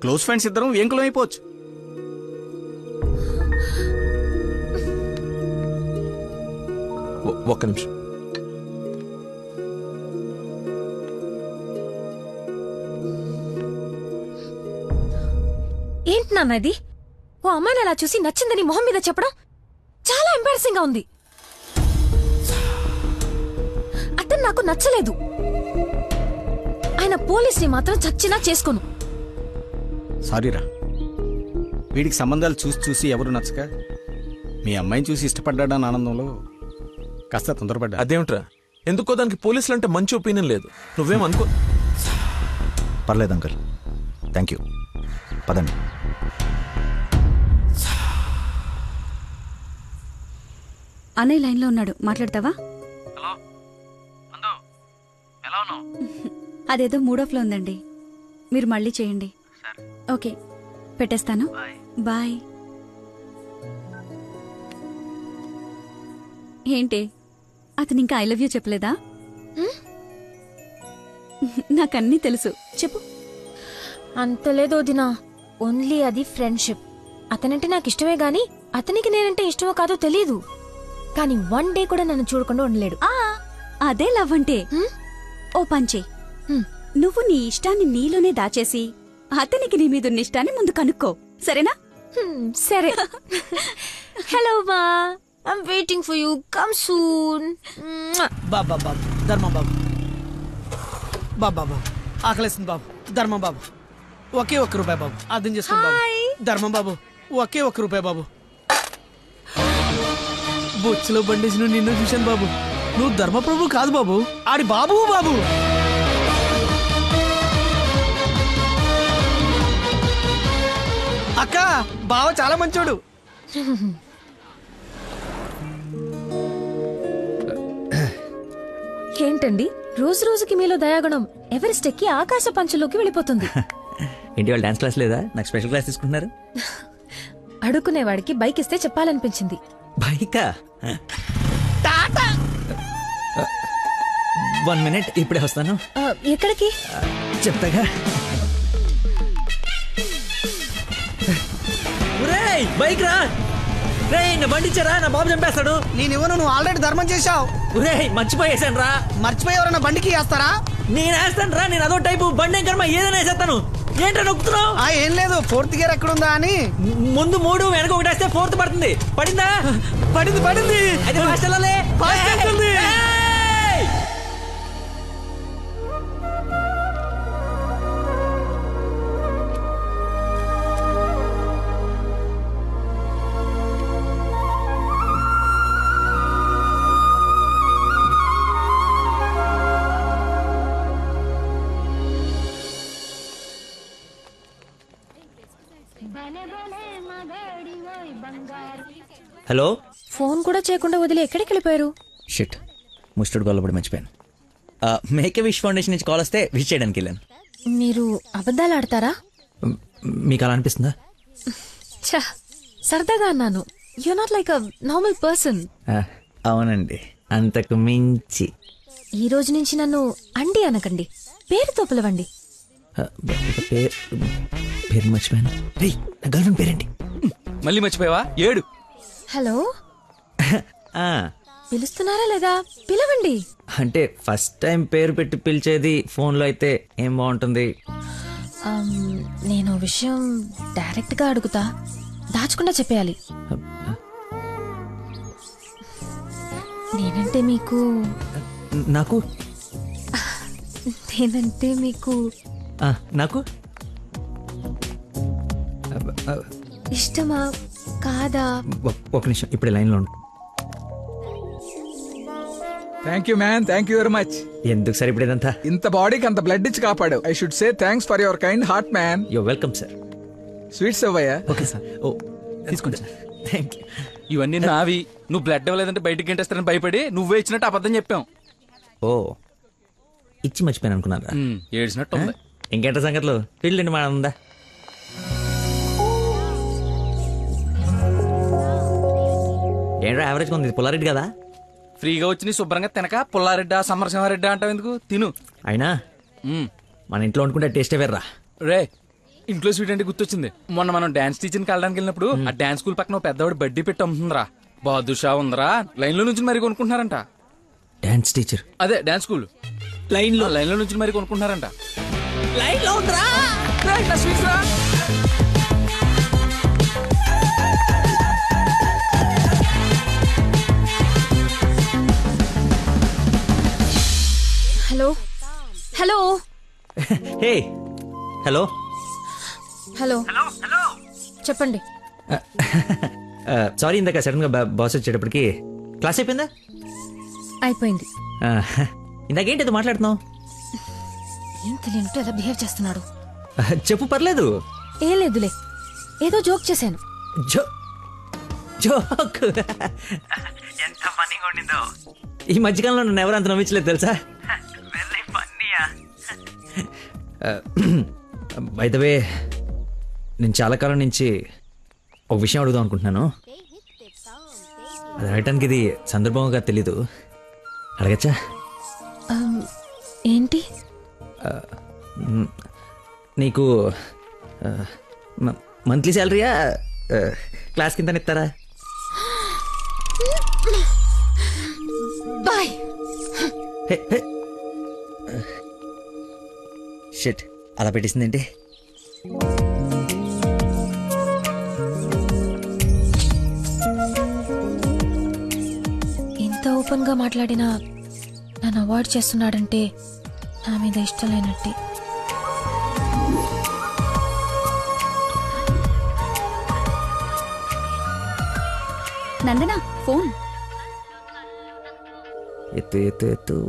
క్లోజ్ ఫ్రెండ్స్ ఇద్దరం ఏంకులం అయిపోవచ్చు. ఒక్క నిమిషం. ఏంటి నాన్న ఇది? ఓ అమ్మాయిని అలా చూసి నచ్చిందని మొహం మీద చెప్పడం చాలా ఎంబారసింగ్ గా ఉంది. అతను నాకు నచ్చలేదు. ఆయన పోలీస్ని మాత్రం చచ్చినా చేసుకోను. సారీరా, వీడికి సంబంధాలు చూసి చూసి ఎవరు నచ్చక మీ అమ్మాయిని చూసి ఇష్టపడ్డాడని ఆనందంలో కాస్త తొందరపడ్డా. అదేమిట్రా, ఎందుకో దానికి పోలీసులు అంటే మంచి ఒపీనియన్ లేదు. నువ్వేమనుకో. పర్లేదు అంకుల్, థ్యాంక్ యూ. పదండి. అన్నయ్య లైన్లో ఉన్నాడు, మాట్లాడతావా? అదేదో మూడోఫ్లో ఉందండి, మీరు మళ్ళీ చేయండి. ఓకే, పెట్టేస్తాను. బాయ్. ఏంటి, అతను ఇంకా ఐ లవ్ యూ చెప్పలేదా? నాకన్నీ తెలుసు, చెప్పు. అంత లేదు వదినా, ఓన్లీ అది ఫ్రెండ్షిప్. అతనంటే నాకు ఇష్టమే గాని అతనికి నేనంటే ఇష్టమో కాదో తెలీదు. కానీ 1 డే కూడా నన్ను చూడకుండా ఉండలేడు. అదే లవ్ అంటే. ఓ పంచే, నువ్వు నీ ఇష్టాన్ని నీలోనే దాచేసి అతనికి నీ మీదున్న ఇష్టాన్ని ముందు కనుక్కో, సరేనా? సరే. హలో మా, I'm waiting for you, come soon. బాబా బాబు, ధర్మం బాబు. బాబా బాబు, ఆకలేస్తుంది బాబు. ధర్మం బాబు, ఒకే ₹1 బాబు, అర్థం చేసుకోండి బాబు. ధర్మం బాబు, ఒకే ₹1 బాబు. బొచ్చులో బండేసి నిన్ను చూశాను బాబు. నువ్వు ధర్మప్రభు కాదు బాబు, ఆడి బాబు బాబు. అక్క, బావ చాలా మంచోడు. ఏంటండి రోజు రోజుకి మీలో దయాగుణం ఎవరెస్ట్ ఎక్కి ఆకాశ పంచులోకి వెళ్ళిపోతుంది. ఏంటి వాళ్ళు డాన్స్ క్లాస్ లేదా? నాకు స్పెషల్ క్లాస్ తీసుకుంటున్నారు. అడుక్కునేవాడికి బైక్ ఇస్తే చెప్పాలనిపించింది. బైకా? 1 minute, ఇప్పుడే వస్తాను. ఎక్కడికి? చెప్తాగా. బైక్ రా రే, నా బండిచ్చారా? నా బాబు చంపేస్తాడు. నేనివ్వను, నువ్వు ఆల్రెడీ ధర్మం చేశావు. మర్చిపోయేసాను రా. మర్చిపోయి ఎవరైనా బండికి వేస్తారా? నేను వేస్తాను రా, నేను అదో టైపు బండి ఏం కర్మ, ఏదైనా వేసేస్తాను. ఏంటో నొక్కుతున్నావు? ఏం లేదు, 4th గేర్ ఎక్కడుందా అని. ముందు 3 వెనక 1 వేస్తే 4th పడుతుంది. పడిందా? పడింది. అయితే ఫాస్ట్ వెళ్ళాలి. హలో. ఫోన్ కూడా చేయకుండా వదిలి ఎక్కడికి వెళ్ళిపోయారు? షిట్, ముస్టర్డ్ గొల్లపడి మర్చిపోయాను. మేకే విష్ ఫౌండేషన్ నుంచి కాల్ వస్తే విష్ చేయడానికి వెళ్ళాను. మీరు అబద్ధాలు ఆడతారా? మీకు అలా అనిపిస్తుందా? సరదాగా అన్నాను. You not like a normal person. అవునండి, అంతకు మించి. ఈ రోజు నుంచి నన్ను అండి అనకండి, పేరుతో పిలవండి. పేరు మర్చిపోయాను. నా గర్ల్ ఫ్రెండ్ పేరేంటి? మళ్ళీ మర్చిపోయావా? 7. హలో. పిలుస్తున్నారా లేదా? పిలవండి. అంటే ఫస్ట్ టైం పేరు పెట్టి పిలిచేది ఫోన్లో అయితే ఏం బాగుంటుంది? నేను విషయం డైరెక్ట్ గా అడుగుతా, దాచకుండా చెప్పేయాలి. నేనంటే మీకు నాకు నేనంటే మీకు నాకు ఇష్టమా కాదా? ఒక నిమిషం, ఇప్పుడు లైన్లో ఉండు. Thank you man, thank you very much. ఎందుకు సార్ ఇప్పుడు ఇదంతా? ఇంత బాడీకి అంత బ్లడ్ ఇచ్చి కాపాడు. I should say thanks for your kind heart man. You welcome sir. Sweets అవ్వయ్యా. Okay sir. ఓ తీసుకోండి సార్. Thank you. ఇవన్నీ నావి. నువ్వు బ్లడ్ ఇవ్వలేదంటే బయటికి గంటేస్తారని భయపడి నువ్వే ఇచ్చినట్టు అబద్ధం చెప్పాం. ఓ, ఇచ్చి మర్చిపోయాను అనుకున్నారా? ఏడ్చినట్టు ఉంది. ఇంకేంట సంగతులు? పెళ్ళండి మా ఉందా? ఏంట్రా యావరేజ్ ఉంది? పుల్లారెడ్డి కదా? ఫ్రీగా వచ్చి శుభ్రంగా తినక పుల్లారెడ్డా సమరసింహారెడ్డా అంటావు ఎందుకు? తిను. అయినా మన ఇంట్లో వండుకుంటే టేస్టే వేర్రా. రే, ఇంట్లో స్వీట్ అంటే గుర్తొచ్చింది. మొన్న మనం డాన్స్ టీచర్కి వెళ్ళడానికి వెళ్ళినప్పుడు ఆ డాన్స్ స్కూల్ పక్కన పెద్దవాడు బడ్డీ పెట్టి అమ్ముతుందిరా. బాదుషా ఉందరా. లైన్ లో నుంచి మరి కొనుక్కుంటున్నారంట. Dance teacher? అదే డాన్స్ స్కూల్. లైన్ లో నుంచి మరి కొనుక్కుంటున్నారంట. లైన్ లో ఉందిరా. Hello. Hello. Hey. Hello. Hello. చెప్పండి. సారీ, ఇందాక సడన్ గా బాస్ వచ్చేటప్పటికి క్లాస్ అయిపోయిందా? అయిపోయింది. ఇందాకేంటి మాట్లాడుతున్నావు? ఏం తెలియనట్టు ఎలా బిహేవ్ చేస్తున్నాడు. చెప్పు, పర్లేదు. ఏం లేదులే, ఏదో జోక్ చేశాను. జోక్? ఎంత ఫన్నీగా ఉండిందో. ఈ మధ్యకాలంలో నన్ను ఎవరు అంత నమ్మించలేదు తెలుసా? బై ద వే, నేను చాలా కాలం నుంచి ఒక విషయం అడుగుదాం అనుకుంటున్నాను. అది అడగటానికి ఇది సందర్భంగా తెలీదు. అడగచ్చా? ఏంటి? నీకు మంత్లీ శాలరీయా, క్లాస్ కింద ఇస్తారా? బాయ్. షిట్, అలా పెట్టేసిందేంటి? ఇంత ఓపెన్ గా మాట్లాడినా నన్ను అవాయిడ్ చేస్తున్నాడంటే నా మీద ఇష్టం లేనట్టే. నందనా ఫోన్. ఎత్తు.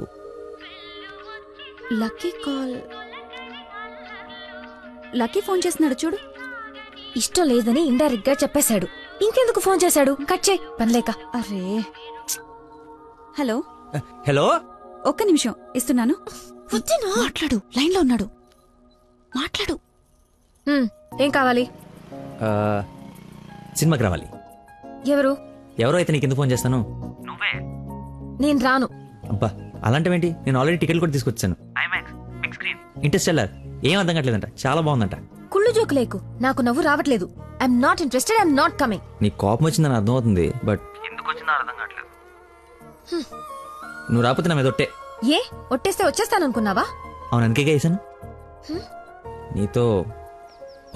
Lucky call. లక్కీ ఫోన్ చేస్తున్నాడు చూడు. ఇష్టం లేదని ఇండైరెక్ట్ గా చెప్పేశాడు. ఇంకెందుకు ఫోన్ చేశాడు? కట్ చేయి, పనిలేక. అరే. హలో. హలో. ఒక్క నిమిషం ఇస్తున్నాను. మాట్లాడు, లైన్ లో ఉన్నాడు. మాట్లాడు. ఏం కావాలి? సినిమాకి రావాలి. ఎవరో అయితే నీకు ఎందుకు ఫోన్ చేస్తాను? నేను రాను. అబ్బా అలాంటివేంటి, నేను ఆల్రెడీ టికెట్ కూడా తీసుకొచ్చాను. ఇంటర్స్టెల్లార్ ఏం అర్థం కావట్లేదంట, చాలా బాగుందంట. కుళ్ళు జోకు లేకు, నాకు నవ్వు రావట్లేదు. I'm not interested, I'm not coming. నీకు కోపం వచ్చిందని అర్థం అవుతుంది, బట్ ఎందుకు వచ్చిందో అర్థం కావట్లేదు. నువ్వు రాకపోతే నా మీద ఒట్టే. ఏ ఒట్టేస్తే వచ్చేస్తాననుకున్నావా? అవును, అందుకే వేసాను. నీతో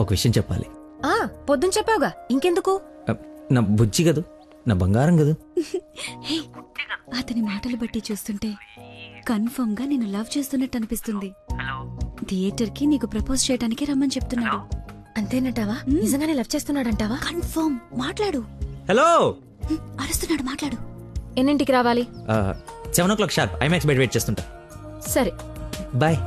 ఒక విషయం చెప్పాలి. పొద్దున చెప్పావుగా, ఇంకెందుకు? నా బుజ్జి కదూ, నా బంగారం కదూ. అతని మాటలు బట్టి చూస్తుంటే కన్ఫర్మ్ గా నేను లవ్ చేస్తున్నట్టు అనిపిస్తుంది. థియేటర్ కి నీకు ప్రపోజ్ చేయడానికి రమ్మని చెప్తున్నాడు. అంతేనంటావా? నిజంగానే లవ్ చేస్తున్నాడంటావా? కన్ఫర్మ్. మాట్లాడు. హలో, అరుస్తున్నాడు, మాట్లాడు. ఎన్నింటికి రావాలి? 7 o'clock షార్ప్ ఐమాక్స్ బయట వెయిట్ చేస్తుంటా. సరే bye.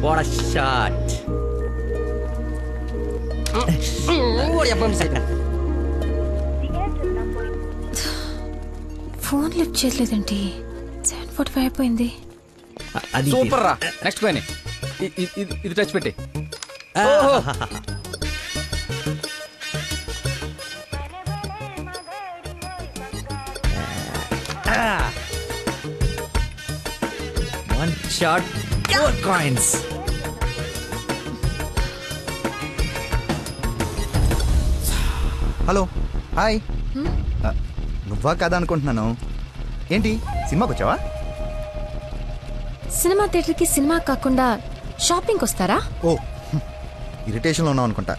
What a shot. Phone lift చేయలేదేంటి? 7:45 అయిపోయింది. సూపర్ రా. నెక్స్ట్ పోయి ఇది టచ్ పెట్టి. One shot, 4 coins. Hello, hi. నువ్వా కదా అనుకుంటున్నాను. ఏంటి సినిమాకి వచ్చావా? సినిమా థియేటర్కి సినిమా కాకుండా షాపింగ్కి వస్తారా? ఓ, ఇరిటేషన్లో ఉన్నావు అనుకుంటా.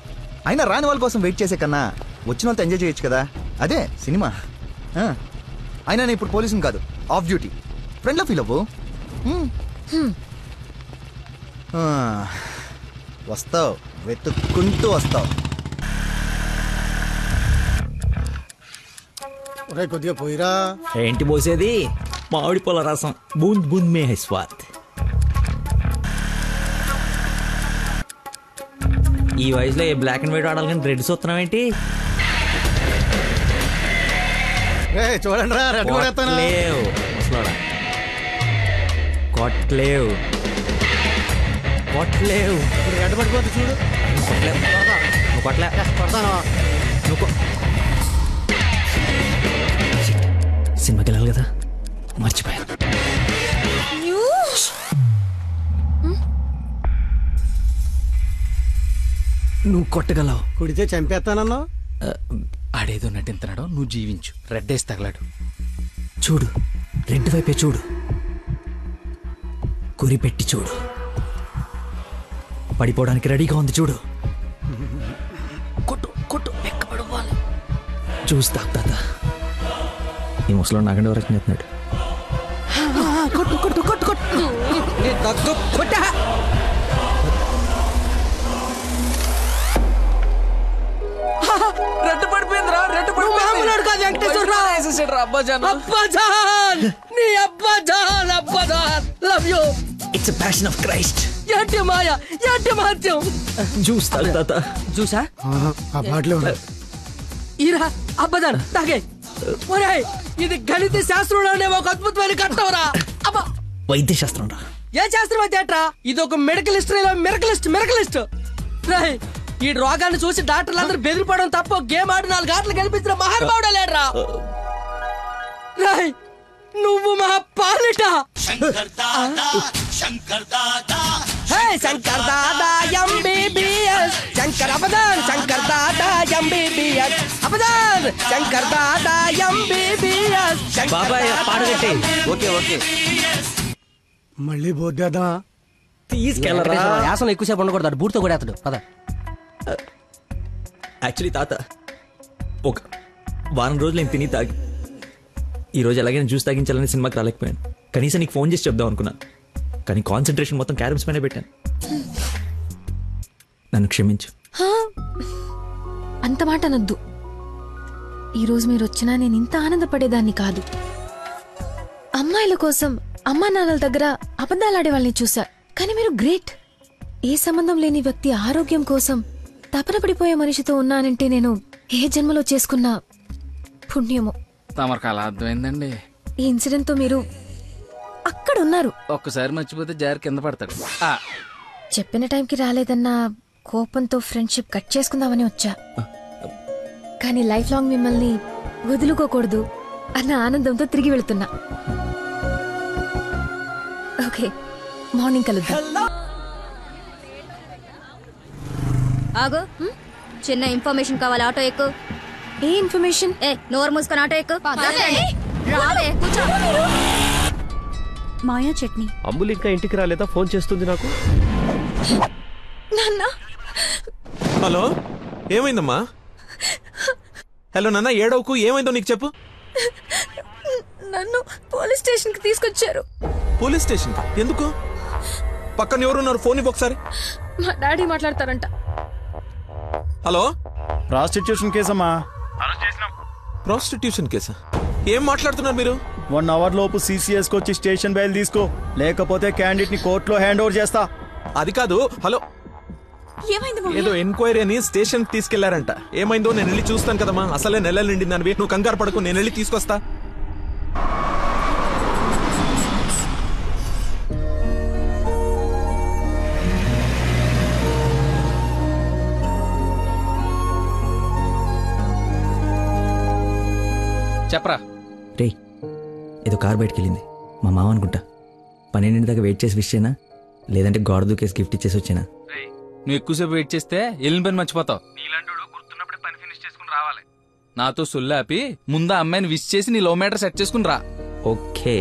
అయినా రాని వాళ్ళ కోసం వెయిట్ చేసే కన్నా వచ్చిన వాళ్ళతో ఎంజాయ్ చేయొచ్చు కదా, అదే సినిమా. అయినా నేను ఇప్పుడు పోలీసుని కాదు, ఆఫ్ డ్యూటీ. ఫ్రెండ్లో ఫీల్ అవ్వు. వస్తావు, వెతుక్కుంటూ వస్తావు. కొద్దిగా పోయిరా. ఏంటి పోసేది? మామిడి పొల రసం. బూంద్ బూంద్ మే హై స్వాద్. ఈ వయసులో ఏ బ్లాక్ అండ్ వైట్ ఆడాలి కానీ రెడ్ చూస్తున్నావు ఏంటి? చూడండి రా, రెడ్ కూడా ఎత్తాను. కొట్లేవు కొట్లేవు. రెడ్ పట్టుకోవద్దు చూడు. కొట్లేవు, నువ్వు కొట్లే. నువ్వు సినిమాకి వెళ్ళాలి కదా, మర్చిపోయాను. నువ్వు కొట్టగలవు. కుడితే చంపేస్తానన్నా. ఆడేదో నటింతనాడో, నువ్వు జీవించు. రెడ్ వేసి తగలాడు. చూడు, రెడ్ వైపే చూడు, గురి పెట్టి చూడు. పడిపోవడానికి రెడీగా ఉంది చూడు. కొట్టు కొట్టు, ఎక్కబడవాలి. చూస్తా తాత. ఈ ముసలో నాగండి వరకు చేస్తున్నాడు. కొట్టు కొట్టు కొట్టు కొట్టు. కొట్టా. రెడ్ పడిపోయిందిరా, red it's a passion of Christ. ఏంటి మాయ, ఏంటి మహత్యం. చూస్తా తాత. చూసా ఆ బాటలో ఈరా అబ్బదాన్ తాగే. ఒరేయ్, ఇది గణిత శాస్త్రంలో అనే ఒక అద్భుతమైన కట్టవరా. అబ్బా, వైద్య శాస్త్రం రా. ఏ శాస్త్రం అయితే అట్రా, ఇది ఒక మెడికల్ హిస్టరీలో మెరకలిస్ట్. రేయ్, ఈ రోగాన్ని చూసి డాక్టర్లు అందరూ బెదిరిపోవడం తప్ప గేమ్ ఆడి 4 గంటలు గెలిపించిన మహానుభావుడు లేడ్రా. రేయ్, నువ్వు మా పాలిట Shankar Dada MBBS. Shankar అబదాన్, Shankar Dada MBBS. అబదాన్, Shankar Dada MBBS. బాబాయ్ పాడగట్టి. ఓకే ఓకే, మళ్ళీ పోద్దేదా? తీసుకెళ్ళరా. యాసన ఎక్కువసేపు ఉండకూడదు, బూట్తో కూడా అతడు పద. యాక్చువల్లీ తాత, ఒక వారం రోజులు నేను తిని తాగి ఈరోజు ఎలాగైనా జ్యూస్ తాగించాలని సినిమాకి రాలేకపోయాను. కనీసం నీకు ఫోన్ చేసి చెప్దాం అనుకున్నాను, కానీ కాన్సన్ట్రేషన్ మొత్తం క్యారమ్స్ పైన పెట్టాను. నన్ను క్షమించు. అంత మాట అనొద్దు. ఈరోజు మీరు వచ్చినా నేను ఇంత ఆనందపడేదాన్ని కాదు. అమ్మాయిల కోసం అమ్మా నాన్నల దగ్గర అబద్ధాలాడే వాళ్ళని చూసా. కానీ మీరు గ్రేట్. ఏ సంబంధం లేని వ్యక్తి ఆరోగ్యం కోసం తపన పడిపోయే మనిషితో ఉన్నానంటే నేను ఏ జన్మలో చేసుకున్న పుణ్యమో. తమరికి అలా అర్థమైందండి. ఈ ఇన్సిడెంట్ తో మీరు అక్కడ ఉన్నారు. ఒక్కసారి మర్చిపోతే జారి కింద పడతాడు. చెప్పిన టైంకి రాలేదన్న కోపంతో ఫ్రెండ్షిప్ కట్ చేసుకుందామని వచ్చా. కానీ లైఫ్ లాంగ్ మిమ్మల్ని వదులుకోకూడదు అన్న ఆనందంతో తిరిగి వెళుతున్నా. ఓకే, మార్నింగ్ కలుద్దాం. ఆగు, చిన్న ఇన్ఫర్మేషన్ కావాలి. ఆటో ఎక్కు. ఏ ఇన్ఫర్మేషన్? నోరు మూసుకొని ఆటో ఎక్కు. మాయా చట్నీ. అంబులు ఇంకా ఇంటికి రాలేదా? ఫోన్ చేస్తుంది నాకు. హలో, ఏమైందమ్మా? హలో నాన్న, ఏడవకు. ఏమైందో నీకు చెప్పు. నన్ను పోలీస్ స్టేషన్ కి తీసుకొచ్చారు. Police station? ఎందుకు? పక్కన ఎవరున్నారు? ఫోన్ ఇవ్వు ఒకసారి. మా డాడీ మాట్లాడతారంట. హలో, ప్రాస్టిట్యూషన్ కేసమ్మా. ప్రాస్టిట్యూషన్ కేసా? ఏం మాట్లాడుతున్నారు మీరు? 1 అవర్ లోపు CCS కి వచ్చి స్టేషన్ బయలు తీసుకో, లేకపోతే క్యాండిడేట్ ని కోర్టులో హ్యాండ్ ఓవర్ చేస్తా. అది కాదు. హలో, ఏదో ఎంక్వైరీ అని స్టేషన్ తీసుకెళ్లారంట. ఏమైందో నేను వెళ్ళి చూస్తాను కదమ్మా. అసలే నెలలు నిండిందని. నువ్వు కంగారు పడకు, నేను వెళ్ళి తీసుకొస్తా. చెప్పరా. రే, ఏదో కార్ బయటకు వెళ్ళింది. మా మామ అనుకుంటా. 12 దాకా వెయిట్ చేసి విష్ చేయనా, లేదంటే గోడ దూకేసి గిఫ్ట్ ఇచ్చేసి వచ్చేనా? నువ్వు ఎక్కువసేపు వెయిట్ చేస్తే వెళ్ళిన పని మర్చిపోతావు. నీలాంటి గుర్తున్నప్పుడే పని ఫినిష్ చేసుకుని రావాలి. నాతో సొల్లాపి ముందు అమ్మాయిని విష్ చేసి నీ లవ్ మ్యాటర్ సెట్ చేసుకుని రా. ఓకే.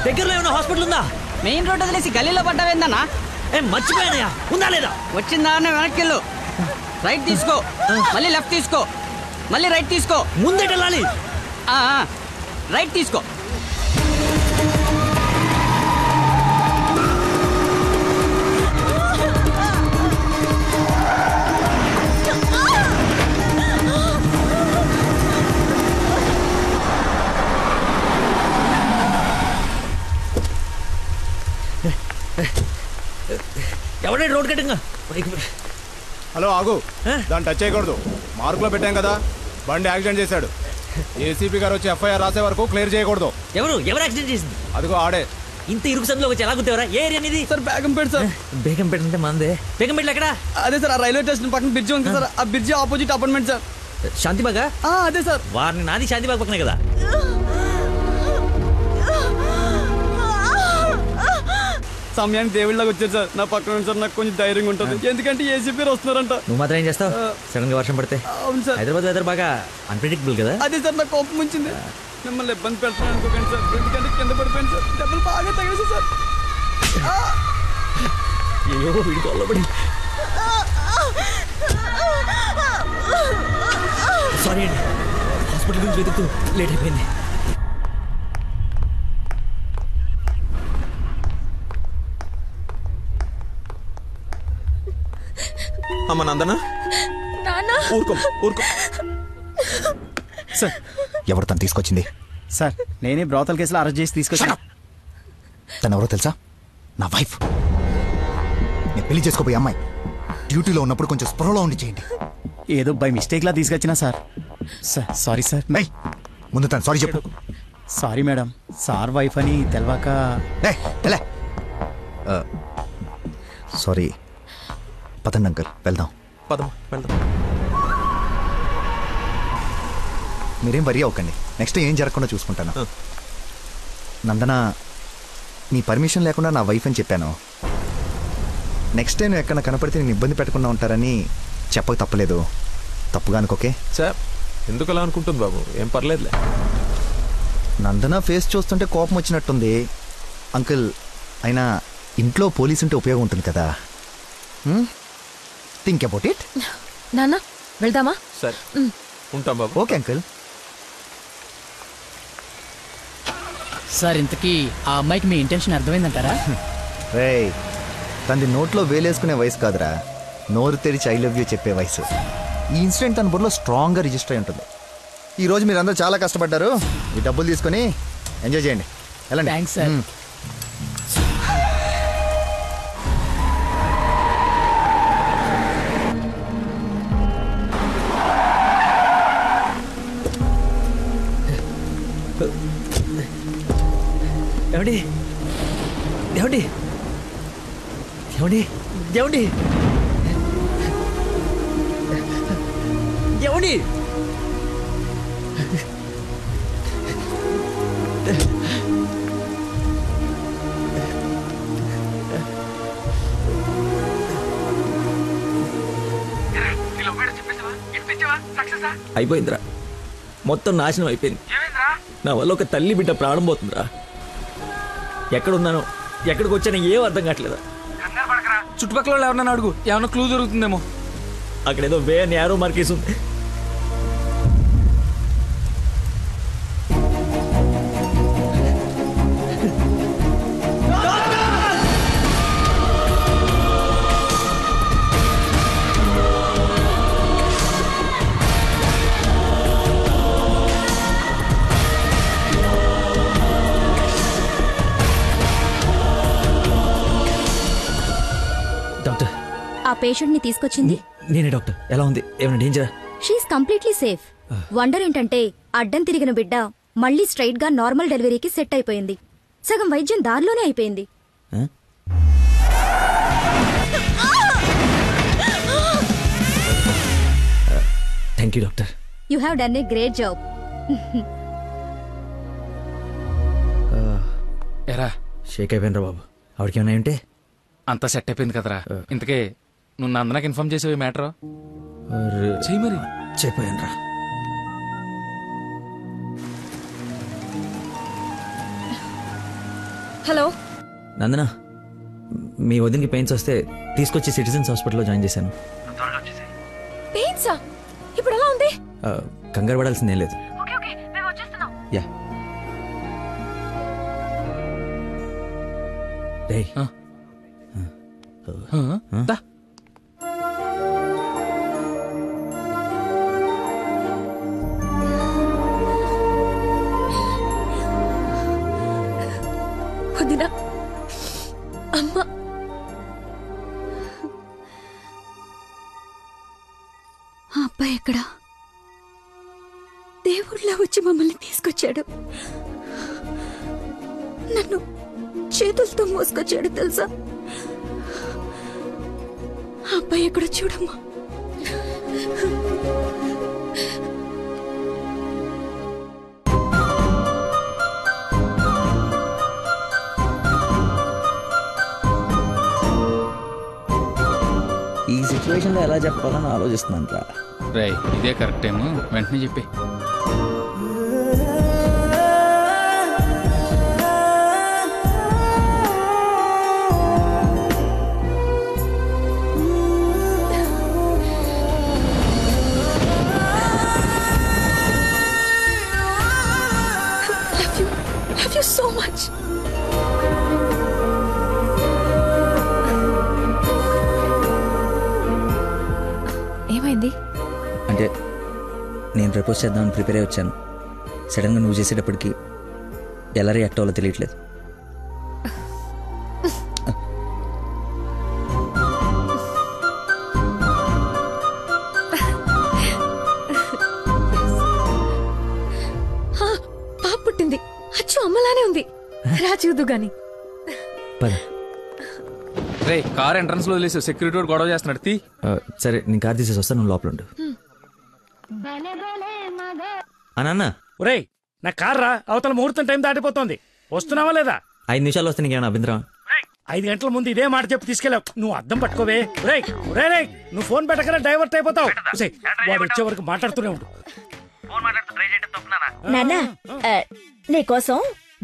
దగ్గరలో ఏమైనా హాస్పిటల్ ఉందా? మెయిన్ రోడ్ వదిలేసి గల్లీలో పడ్డావేందన్నా? మర్చిపోయానయా, ఉందా లేదా? వచ్చిందా వెనక్కి వెళ్ళు. రైట్ తీసుకో, మళ్ళీ లెఫ్ట్ తీసుకో, మళ్ళీ రైట్ తీసుకో. ముందెటెళ్ళాలి. రైట్ తీసుకో. ఎవడే రోడ్ కట్టింగా? హలో, ఆగు. దాన్ని టచ్ చేయకూడదు. మార్కులో పెట్టాం కదా, బండి యాక్సిడెంట్ చేశాడు. ఏసీపీ గారు వచ్చి ఎఫ్ఐఆర్ రాసే వరకు క్లియర్ చేయకూడదు. ఎవరు యాక్సిడెంట్ చేసింది? అదిగో ఆడే. ఇంత ఇరుకు సందులో వచ్చి ఎలా గుర్తేవరా? ఏ ఏరియా అనేది? Sir Begumpet sir. బేగంపేట అంటే మందే. బేగంపేట ఎక్కడ? అదే సార్, ఆ రైల్వే స్టేషన్ పక్కన బ్రిడ్జ్ ఉంది సార్, ఆ బ్రిడ్జ్ ఆపోజిట్ అపార్ట్మెంట్ సార్. శాంతిబాగా? అదే సార్. వారిని నాది శాంతిబాగ్ పక్కనే కదా. సమయానికి దేవుళ్ళగా వచ్చారు సార్. నా పక్కన సార్ నాకు కొంచెం ధైర్యంగా ఉంటుంది, ఎందుకంటే ఏసీపీ వస్తున్నారంట. నువ్వు మాత్రం ఏం చేస్తావు? సడన్ గా వర్షం పడితే? అవును సార్. హైదరాబాద్ వెదర్ బాగా అన్ప్రెడిక్టబుల్ కదా. అదే సార్ నాకు కోపం వచ్చింది. మిమ్మల్ని ఇబ్బంది పెడతాను అనుకోకండి సార్, ఎందుకంటే కింద పడిపోయింది సార్, దెబ్బలు బాగా తగిలేసి సార్. అయ్యో వీడి కొల్లబడి. సారీ అండి, హాస్పిటల్ గురించి వెతుకుతూ లేట్ అయిపోయింది. అమ్మ నందనా, ఊరుకో ఊరుకో. సార్ ఎవరు తను తీసుకొచ్చింది? సార్ నేనే బ్రోతల్ కేసులో అరెస్ట్ చేసి తీసుకొచ్చాను. తను ఎవరో తెలుసా? నా వైఫ్. నేను పెళ్లి చేసుకోబోయే అమ్మాయి. డ్యూటీలో ఉన్నప్పుడు కొంచెం స్పృహలో ఉండి చేయండి. ఏదో బై మిస్టేక్ లా తీసుకొచ్చినా సార్. Sir sorry sir. ముందు తను సారీ చెప్పు. సారీ మేడం, సార్ వైఫ్ అని తెలవాక. సారీ. పదండి అంకుల్, వెళ్దాం. పదమ్మా వెళ్దాం. మీరేం వరి అవ్వకండి, నెక్స్ట్ ఏం జరగకుండా చూసుకుంటాను. నందన, నీ పర్మిషన్ లేకుండా నా వైఫ్ అని చెప్పాను. నెక్స్ట్ టైం ఎక్కడ కనపడితే నేను ఇబ్బంది పెట్టకుండా ఉంటారని చెప్పక తప్పలేదు. తప్పుగా అనుకోకే. సార్ ఎందుకు అలా అనుకుంటుంది బాబు? ఏం పర్లేదులే. నందన ఫేస్ చూస్తుంటే కోపం వచ్చినట్టుంది అంకుల్. అయినా ఇంట్లో పోలీస్ ఉంటే ఉపయోగం ఉంటుంది కదా. Think about it. నాన్న వెళ్దామా? సరే ఉంటాం బాబు. Okay uncle. సార్ ఇంతకీ ఆ అమ్మాయికి మీ ఇంటెన్షన్ అర్థమైందంటారా? రేయ్, తనది నోట్లో వేలేసుకునే వయసు కాదురా, నోరు తెరిచి ఐ లవ్ యూ చెప్పే వయసు. ఈ ఇన్సిడెంట్ తన బుర్రలో స్ట్రాంగ్గా రిజిస్టర్ అయి ఉంటుంది. ఈరోజు మీరు అందరూ చాలా కష్టపడ్డారు. ఈ డబ్బులు తీసుకొని ఎంజాయ్ చేయండి. వెళ్ళండి. Thanks sir. ఏమండి ఏమండి ఏమండి ఏమండి ఏమండి అయిపోయిందిరా, మొత్తం నాశనం అయిపోయింది. నా వల్ల ఒక తల్లి బిడ్డ ప్రాణం పోతుందిరా. ఎక్కడున్నాను, ఎక్కడికి వచ్చానో ఏం అర్థం కావట్లేదు. చుట్టుపక్కల ఎవరన్నా అడుగు, ఏమన్నా క్లూ దొరుకుతుందేమో. అక్కడేదో వే అని యారో మార్కేసి ఉంది. డాక్టర్, ఆ పేషెంట్ ని తీసుకొచ్చింది నేనే డాక్టర్. ఎలా ఉంది? ఏమైనా డేంజరా? She is completely safe. వండర్ ఏంటంటే అడ్డం తిరిగిన బిడ్డ మళ్ళీ స్ట్రైట్ గా నార్మల్ డెలివరీకి సెట్ అయిపోయింది. సగం వైద్యం దారిలోనే అయిపోయింది. Thank you doctor. You have done a great job. ఎరా షేక్ అయిపోయినరా బాబు. ఆవిడకి ఏమైనా ఉంటే అంతా సెట్ అయిపోయింది కదరా. ఇంతకే నువ్వు నందనకి ఇన్ఫార్మ్ చేసేవి మ్యాటర్ చెయ్యి మరి. చెప్పాను రా. హలో నందన, మీ వదినకి పెయిన్స్ వస్తే తీసుకొచ్చి సిటిజన్స్ హాస్పిటల్లో జాయిన్ చేశాను. పెయిన్సా? ఇప్పుడు ఎలా ఉంది? కంగారు పడాల్సిందేం లేదు. యా. రేయ్, దా. వదినా, అమ్మ, ఆ అబ్బాయి అబ్బాయి ఎక్కడా? దేవుళ్ళ వచ్చి మమ్మల్ని తీసుకొచ్చాడు. నన్ను చేతులతో మోసుకొచ్చాడు తెలుసా? ఆ అబ్బాయి ఎక్కడ చూడమ్మా. ఈ సిచ్యువేషన్లో ఎలా చెప్పాలని ఆలోచిస్తున్నాను రా. రే ఇదే కరెక్ట్ టైం, వెంటనే చెప్పి. Love you so much. ఏమైంది? అంటే నేను ప్రపోజ్ చేద్దామని ప్రిపేర్ అయి వచ్చాను. సడన్గా నువ్వు చేసేటప్పటికి ఎలా రియాక్ట్ అవ్వాలో తెలియట్లేదు. పాప పుట్టింది. అచ్చు అమ్మలానే ఉంది. రా చూద్దు గాని. రే కార్ ఎంట్రన్స్ లో వదిలేసి సెక్యూరిటీ వాడు గొడవ చేస్తున్నాడు. తీ. సరే నేను కార్ తీసేసి వస్తాను, నువ్వు లోపల ఉండు. అన్న ఒరేయ్ నా కార్ రా, అవతల ముహూర్తం టైం దాటిపోతుంది. వస్తున్నావా లేదా? 5 నిమిషాలు వస్తే నీకేమైనా అభ్యంతరం? 5 గంటల ముందు ఇదే మాట చెప్పి తీసుకెళ్ళావు. నువ్వు అద్దం పట్టుకోవే. రేయ్ రేయ్ నువ్వు ఫోన్ పెట్టకనే డైవర్ట్ అయిపోతావు. వాడు వచ్చే వరకు మాట్లాడుతూనే ఉండు. నాన్న నీకోసం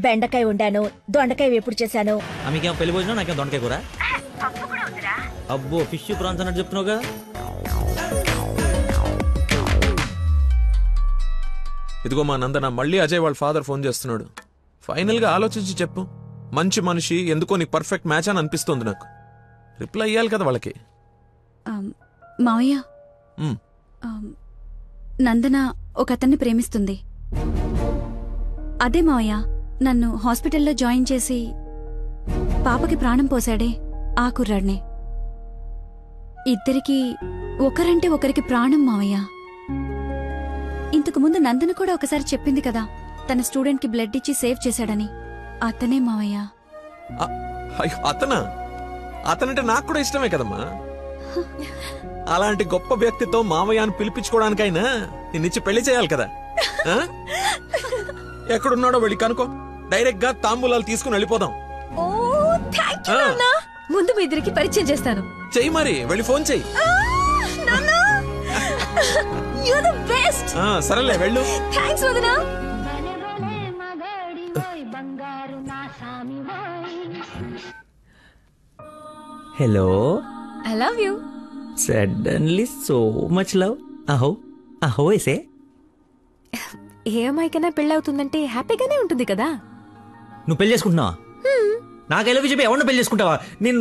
బెండకాయ వండాను, దొండకాయ వేపుడు చేశాను. మీకేమో పెళ్లి భోజనం, నాకేమో దొండకాయ కూర. అబ్బో ఫిష్ ప్రాన్స్ అన్నట్టు చెప్తున్నావుగా. ఇదిగో మా నందన, మళ్ళీ అజయ్ వాళ్ళ ఫాదర్ ఫోన్ చేస్తున్నాడు. ఫైనల్ గా ఆలోచించి చెప్పు. మంచి మనిషి, ఎందుకో నీకు పర్ఫెక్ట్ మ్యాచ్ అని అనిపిస్తుంది నాకు. రిప్లై ఇయ్యాలి కదా వాళ్ళకి. మావయ్య, నందన ఒక అతన్ని ప్రేమిస్తుంది. అదే మావయ్య నన్ను హాస్పిటల్లో జాయిన్ చేసి పాపకి ప్రాణం పోసాడే ఆ కుర్రాడినే. ఇద్దరికి ఒకరంటే ఒకరికి ప్రాణం మావయ్య. ఇంతకు ముందు నందన కూడా ఒకసారి చెప్పింది కదా, తన స్టూడెంట్ కి బ్లడ్ ఇచ్చి సేవ్ చేశాడని. అతనే మావయ్య. అతనా? అతనంటే నాకు కూడా ఇష్టమే కదమ్మా. అలాంటి గొప్ప వ్యక్తితో మామయ్య అని పిలిపించుకోవడానికైనా నిన్నిచ్చి పెళ్లి చేయాలి కదా. ఎక్కడున్నాడో వెళ్ళి కనుకో, డైరెక్ట్ గా తాంబూలాలు తీసుకుని వెళ్ళిపోదాం. ముందు మీ ఇద్దరికి పరిచయం చేస్తాను. చెయ్యి మరి, వెళ్ళి ఫోన్ చెయ్యి. సరేలే వెళ్ళు. Hello, I love you. Suddenly so much love. అహో అహో ఏసే. ఏ అమ్మాయికైనా పెళ్ళవుతుందంటే హ్యాపీగానే ఉంటుంది కదా. నువ్వు పెళ్లి చేసుకుంటున్నావా? నాకు ఐ లవ్ యూ చెప్పి ఎవరిని పెళ్లి చేసుకుంటావా? నేను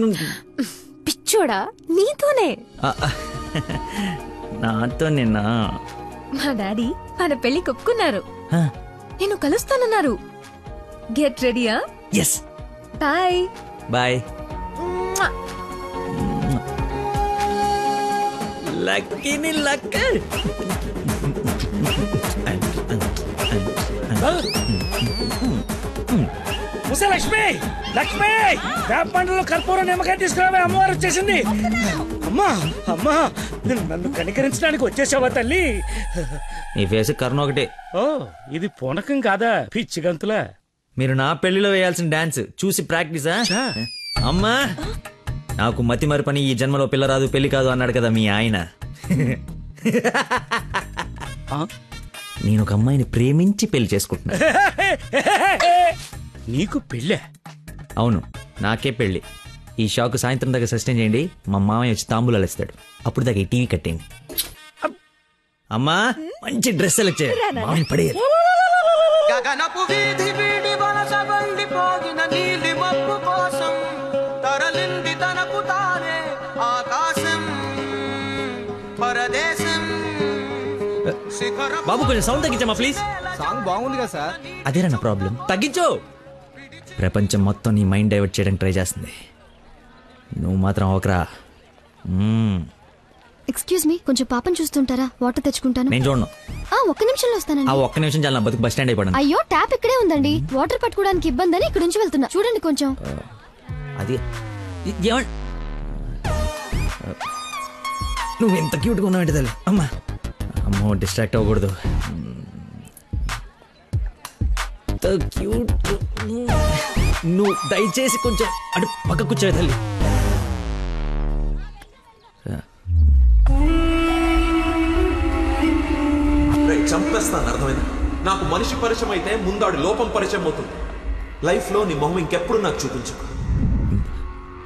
పిచ్చోడా, నీతోనే. నాతో నిన్నా? మా డాడీ మన పెళ్లి ఒప్పుకున్నారు. నేను కలుస్తానన్నారు. గెట్ రెడీయా? ఎస్. Bye bye. లక్కీని లక్క. లక్ష్మి లక్ష్మి వేపండ్లలో కర్పూరం నిమ్మకాయ తీసుకురావే, అమ్మవారు వచ్చేసింది. అమ్మా అమ్మా నన్ను కనికరించడానికి వచ్చేసావా తల్లి? నీ ఫేస్ కర్ణ ఒకటే. ఓ ఇది పూనకం కాదా పిచ్చి గంతులా? మీరు నా పెళ్లిలో వేయాల్సిన డాన్స్ చూసి ప్రాక్టీసా? అమ్మా నాకు మతి మరి పని, ఈ జన్మలో పిల్ల రాదు పెళ్లి కాదు అన్నాడు కదా మీ ఆయన. నేను ఒక అమ్మాయిని ప్రేమించి పెళ్లి చేసుకుంటున్నా. నీకు పెళ్ళే? అవును, నాకే పెళ్లి. ఈ షాక్ సాయంత్రం దాకా సస్టైన్ చేయండి. మా మామయ్య వచ్చి తాంబూలాలు ఇస్తాడు. అప్పుడు దాకా ఈ టీవీ కట్టేయండి. అమ్మా మంచి డ్రెస్ సెలెక్ట్ చేయాలి. మామయ్య పడేయాలి. గగనపు వీధి వీడి వలస వండిపోగిన నీలి మబ్బు కోసం తరలింది తనకు తానే ఆకాశం పరదేశం. బాబు కొంచెం సౌండ్ తగ్గించమ్మా ప్లీజ్. సాంగ్ బాగుంది కదా సార్. అదేరా నా ప్రాబ్లం. తగ్గించు. ప్రపంచం మొత్తం నీ మైండ్ డైవర్ట్ చేయడానికి ట్రై చేస్తుంది. నువ్వు మాత్రం ఒకరా. ఎక్స్క్యూజ్ మీ, కొంచెం పాపం చూస్తుంటారా? వాటర్ తెచ్చుకుంటాను. నేను చూడను. ఒక్క నిమిషంలో వస్తానండి. ఆ ఒక్క నిమిషం చాలా నా బతుకు బస్ స్టాండ్ అయిపోయింది. అయ్యో, ట్యాప్ ఇక్కడే ఉందండి. వాటర్ పట్టుకోవడానికి ఇబ్బంది అని ఇక్కడ నుంచి వెళ్తున్నా. చూడండి కొంచెం. అది నువ్వు ఎంత క్యూట్గా ఉన్నావు తల్లి. అమ్మా అమ్మో, డిస్ట్రాక్ట్ అవ్వకూడదు. క్యూట్. నువ్వు దయచేసి కొంచెం అటు పక్క కూర్చోవే తల్లి. చంపేస్తాను, అర్థమైంది? నాకు మనిషి పరిచయం అయితే ముందాడు లోపం పరిచయం అవుతుంది. లైఫ్లో నీ మొహం ఇంకెప్పుడు నాకు చూపించు.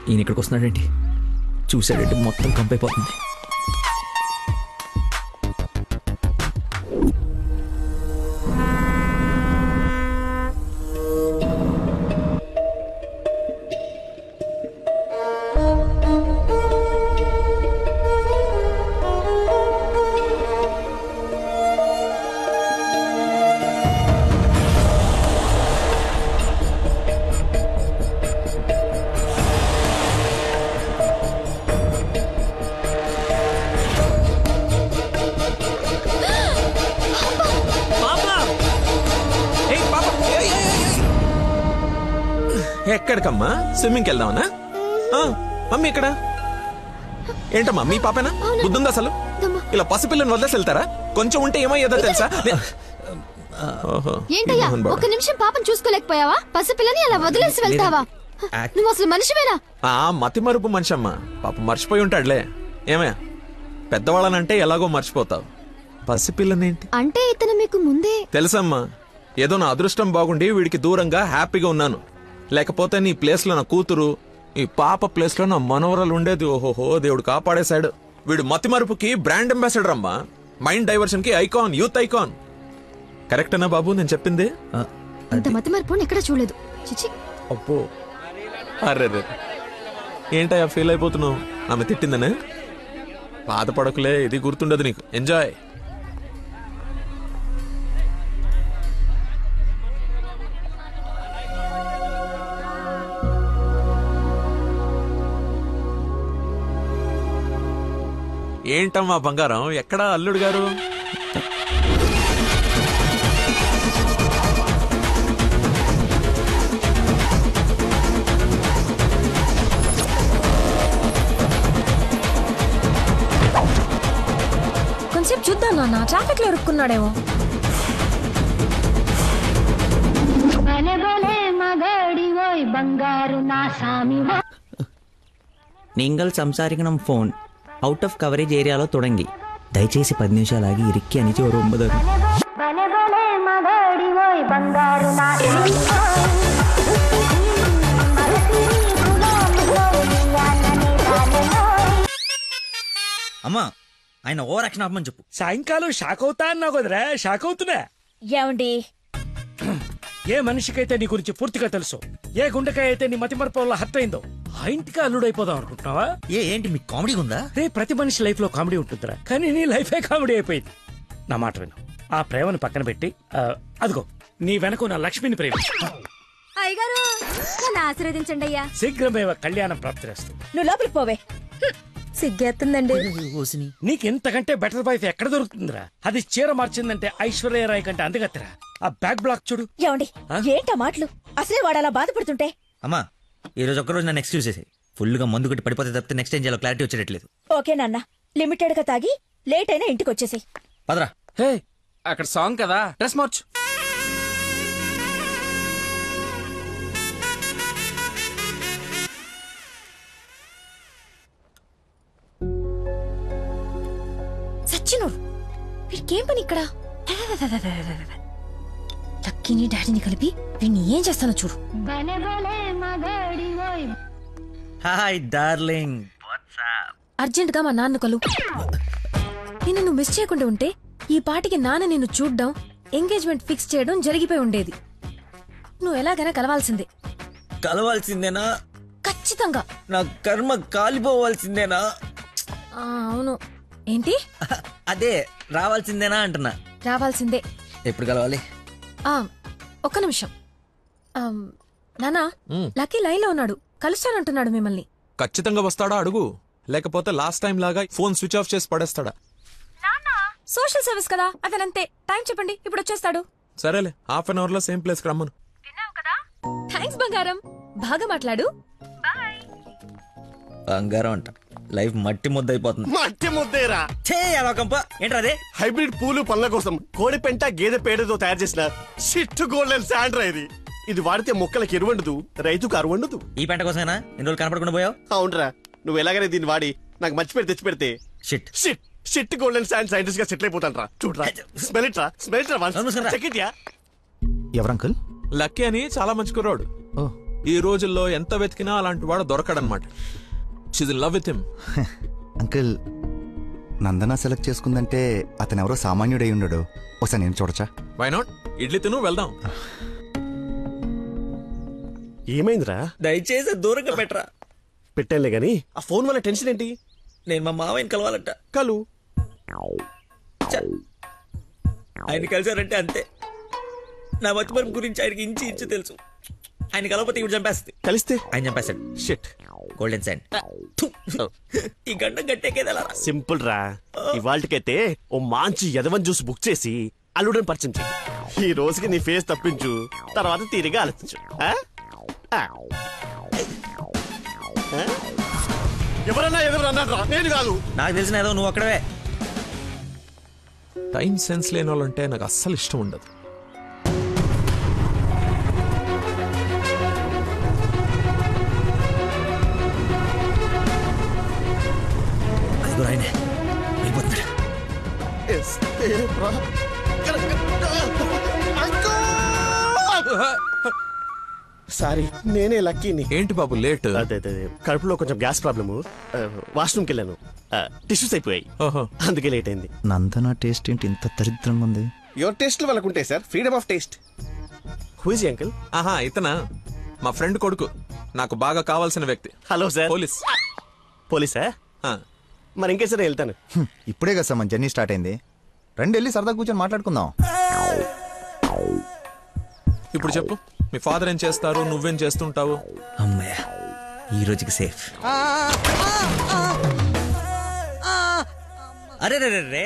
ఈయన ఇక్కడికి వస్తున్నాడేంటి? చూసాడంటే మొత్తం కంపైపోతుంది. ఎక్కడికమ్మా? స్విమ్మింగ్కి వెళ్దామనా? మమ్మీ ఇక్కడ ఏంటమ్మా? మీ పాపేనా? బుద్ధుందా అసలు? ఇలా పసిపిల్లని వదిలేసి వెళ్తారా? కొంచెం ఉంటే ఏమయ్యేదో తెలుసా? ఏంటయ్యా, ఒక్క నిమిషం పాపం చూసుకోలేకపోయావా? పసిపిల్లని అలా వదిలేసి వెళ్తావా? నువ్వు అసలు మనిషివేనా? మతి మరుపు మనిషి అమ్మా. పాప మర్చిపోయి ఉంటాడులే. ఏమయ్యా, పెద్దవాళ్ళనంటే ఎలాగో మర్చిపోతావు. పసిపిల్లనేంటి అంటే ఇతను మీకు ముందే తెలుసమ్మా. ఏదో నా అదృష్టం బాగుండి వీడికి దూరంగా హ్యాపీగా ఉన్నాను. లేకపోతే నీ ప్లేస్ లో నా కూతురు, ఈ పాప ప్లేస్ లో నా మనవరాలు ఉండేది. ఓహోహో, దేవుడు కాపాడేశాడు. వీడు మతి మరుపుకి బ్రాండ్ అంబాసిడర్ అమ్మా. మైండ్ డైవర్షన్ కి ఐకాన్, యూత్ ఐకాన్. కరెక్టేనా బాబు నేను చెప్పింది? ఇంత మతి మరుపు ఎక్కడ చూడలేదు. చిచి. అబ్బో, అర్రే ఏంటయ్యా ఫీల్ అయిపోతున్నావు? ఆమె తిట్టిందనే? బాధపడకులే, ఇది గుర్తుండదు నీకు. ఎంజాయ్. ఏంటమ్మా బంగారం, ఎక్కడా అల్లుడు గారు? కొంచెం చూద్దాం నాన్న, ట్రాఫిక్ లో ఇరుక్కున్నాడేమో. നിങ്ങൾ സംസാരിക്കണം ഫോൺ ഔട്ട് ഓഫ് കവറേജ് ഏരിയలో തുടങ്ങി. దయచేసి 10 నిమిషాలు ఆగి ఇరిక్కి అని ఒక 9. అమ్మా, ఆయన ఓవర్ యాక్షన్ ఆపమని చెప్పు. సాయంకాలం షాక్ అవుతా అన్నావు కదరా, షాక్ అవుతున్నా. ఏమండి, ఏ మనిషికైతే నీ గురించి పూర్తిగా తెలుసు, ఏ గుండెకాయ అయితే నీ మతి మరపు వల్ల హర్ట్ అయిందో, ఆ ఇంటికి అల్లుడైపోదాం అనుకుంటున్నావా? ఏంటి మీకు కామెడీ ఉందా? ప్రతి మనిషి లైఫ్ లో కామెడీ ఉంటుందిరా, కానీ నీ లైఫే కామెడీ అయిపోయింది. నా మాట విను, ఆ ప్రేమను పక్కన పెట్టి అదిగో నీ వెనక నా లక్ష్మిని ప్రేమించు. అయ్యగారు, నన్ను ఆశీర్వదించండి అయ్యా. శీఘ్రమేవ కళ్యాణం ప్రాప్తిరేస్తుంది. నువ్వు లోపలికి పోవే. సిగ్గేస్తుందండి. నీకు ఇంతకంటే బెటర్ వైఫ్ ఎక్కడ దొరుకుతుందిరా? అది చీర మార్చిందంటే ఐశ్వర్యరాయ్ కంటే అందుగత్తరా. ఆ బ్యాక్ బ్లాక్ చూడు. ఏమండి, ఏంటా మాటలు? అసలే వాడు అలా బాధపడుతుంటే. అమ్మా, ఈ రోజు ఒక్కరోజు నన్ను ఎక్స్క్యూజ్ చేసి ఫుల్ గా మందు కొట్టి పడిపోతే తప్పితే నెక్స్ట్ ఏం చేయాలో క్లారిటీ వచ్చేటట్లేదు. ఓకే నాన్న, లిమిటెడ్ గా తాగి లేట్ అయినా ఇంటికి వచ్చేసాయి. పదరా. హే, అక్కడ సాంగ్ కదా, డ్రెస్ మార్చు. సచ్చినోడు, వీడికేం పని ఇక్కడ? లక్కీని డాడీని కలిపి వీడిని ఏం చేస్తానో చూడు. Hi darling. అర్జెంట్ గా మా నాన్న కలు. నిన్ను నువ్వు మిస్ చేయకుండా ఉంటే ఈ పాటికి నాన్న నిన్ను చూడ్డం, ఎంగేజ్మెంట్ ఫిక్స్ చేయడం జరిగిపోయి ఉండేది. నువ్వు ఎలాగైనా కలవాల్సిందే. కలవాల్సిందేనా? ఖచ్చితంగా. నా కర్మ కాలిపోవాల్సిందేనా? అవును. ఏంటి? అదే రావాల్సిందేనా అంటున్నా. రావాల్సిందే. ఎప్పుడు కలవాలి? ఒక్క నిమిషం. నానా, లక్కీ లైన్ లో ఉన్నాడు, కలుస్తానంటున్నాడు మిమ్మల్ని. ఖచ్చితంగా వస్తాడా అడుగు. లేకపోతే లాస్ట్ టైం లాగా ఫోన్ స్విచ్ ఆఫ్ చేసి పడేస్తాడా? సోషల్ సర్వీస్ కదా అతనంతే. టైం చెప్పండి, ఇప్పుడు వచ్చేస్తాడు. సరేలే, హాఫ్ అన్ అవర్ లో సేమ్ ప్లేస్ కి రమ్మను. థ్యాంక్స్ బంగారం, బాగా మాట్లాడు. బంగారం అంట, లైఫ్ మట్టి ముద్ద అయిపోతుంది. మట్టి ముద్దేరా ఏంట్రా అదే? హైబ్రిడ్ పూలు పళ్ళ కోసం కోడి పెంట గేదె పేడతో తయారు చేసిన షిట్ గోల్డెన్ శాండ్రా ఇది. ఇది వాడితే మొక్కలకు ఎరువండదు, రైతుకు అరువండదు. ఈ పెంట కోసమేనా ఎన్ని రోజులు కనపడకుండా పోయావు? అవునరా, నువ్వు ఎలాగైనా దీన్ని వాడి నాకు మంచి పేరు తెచ్చి పెడితే shit shit shit golden sand scientist గా సెటిల్ అయిపోతాను రా. చూడరా, స్మెల్ ఇట్ రా, స్మెల్ ఇట్ రా, చెక్ ఇట్ యా. ఎవరంకుల్? లక్కీ అని చాలా మంచి కుర్రాడు. ఈ రోజుల్లో ఎంత వెతికినా అలాంటి వాడు దొరకడనమాట. She's in love with him. Uncle, Nandana select చేసుకుందంటే అతను ఎవరో సామాన్యుడై ఉండడు. ఒకసారి నేను చూడచ్చా? Why not? ఇడ్లీ తిను, వెళ్దాం. ఏమైందిరా? దయచేసి దూరంగా పెట్టరా. పెట్టానులే గాని ఆ ఫోన్ వల్ల టెన్షన్ ఏంటి? నేను మా మావయ్యని కలవాలంట. కలు. ఆయన కలిసారంటే అంతే. నా మతిమరుపు గురించి ఆయనకి ఇంచి ఇంచు తెలుసు. ఆయన కలవకపోతే ఇవి చంపేస్తుంది. కలిస్తే ఆయన చంపేస్తాడు. Shit golden sand. ఈ గంట గట్టేకేదలా సింపుల్ రా. ఇవాళకైతే ఓ మంచి యదవన్ జ్యూస్ బుక్ చేసి అల్లుడని పరిచయం చెయ్యి. ఈ రోజుకి నీ ఫేస్ తప్పించు, తర్వాత తీరిగా ఆలోచించు. ఎవరన్నా ఎదురన్నా, నేను కాదు. నాకు తెలిసిన ఏదో నువ్వు అక్కడవే. టైం సెన్స్ లేని వాళ్ళంటే నాకు అస్సలు ఇష్టం ఉండదు. సారీ, నేనే లక్కీని. ఏంటి బాబు లేట్? అదే కడుపులో కొంచెం గ్యాస్ ప్రాబ్లము. వాష్రూమ్కి వెళ్ళాను, టిష్యూస్ అయిపోయాయి, అందుకే లేట్ అయింది. నందన టేస్ట్ ఏంటి ఇంత దరిద్రంగా ఉంది? యువర్ టేస్ట్ వాళ్ళకు ఉంటాయి sir, freedom of taste. Who is uncle? ఆహా, ఇతనా మా ఫ్రెండ్ కొడుకు, నాకు బాగా కావాల్సిన వ్యక్తి. Hello sir. పోలీస్. పోలీసా? మరి ఇంకే సరే వెళ్తాను. ఇప్పుడే కదా సార్ మన జర్నీ స్టార్ట్ అయింది. రండి వెళ్ళి సరదా కూర్చొని మాట్లాడుకుందాం. ఇప్పుడు చెప్పు, మీ ఫాదర్ ఏం చేస్తారు, నువ్వేం చేస్తుంటావు? అమ్మయ్య, ఈ రోజుకి సేఫ్. అరే రే రే,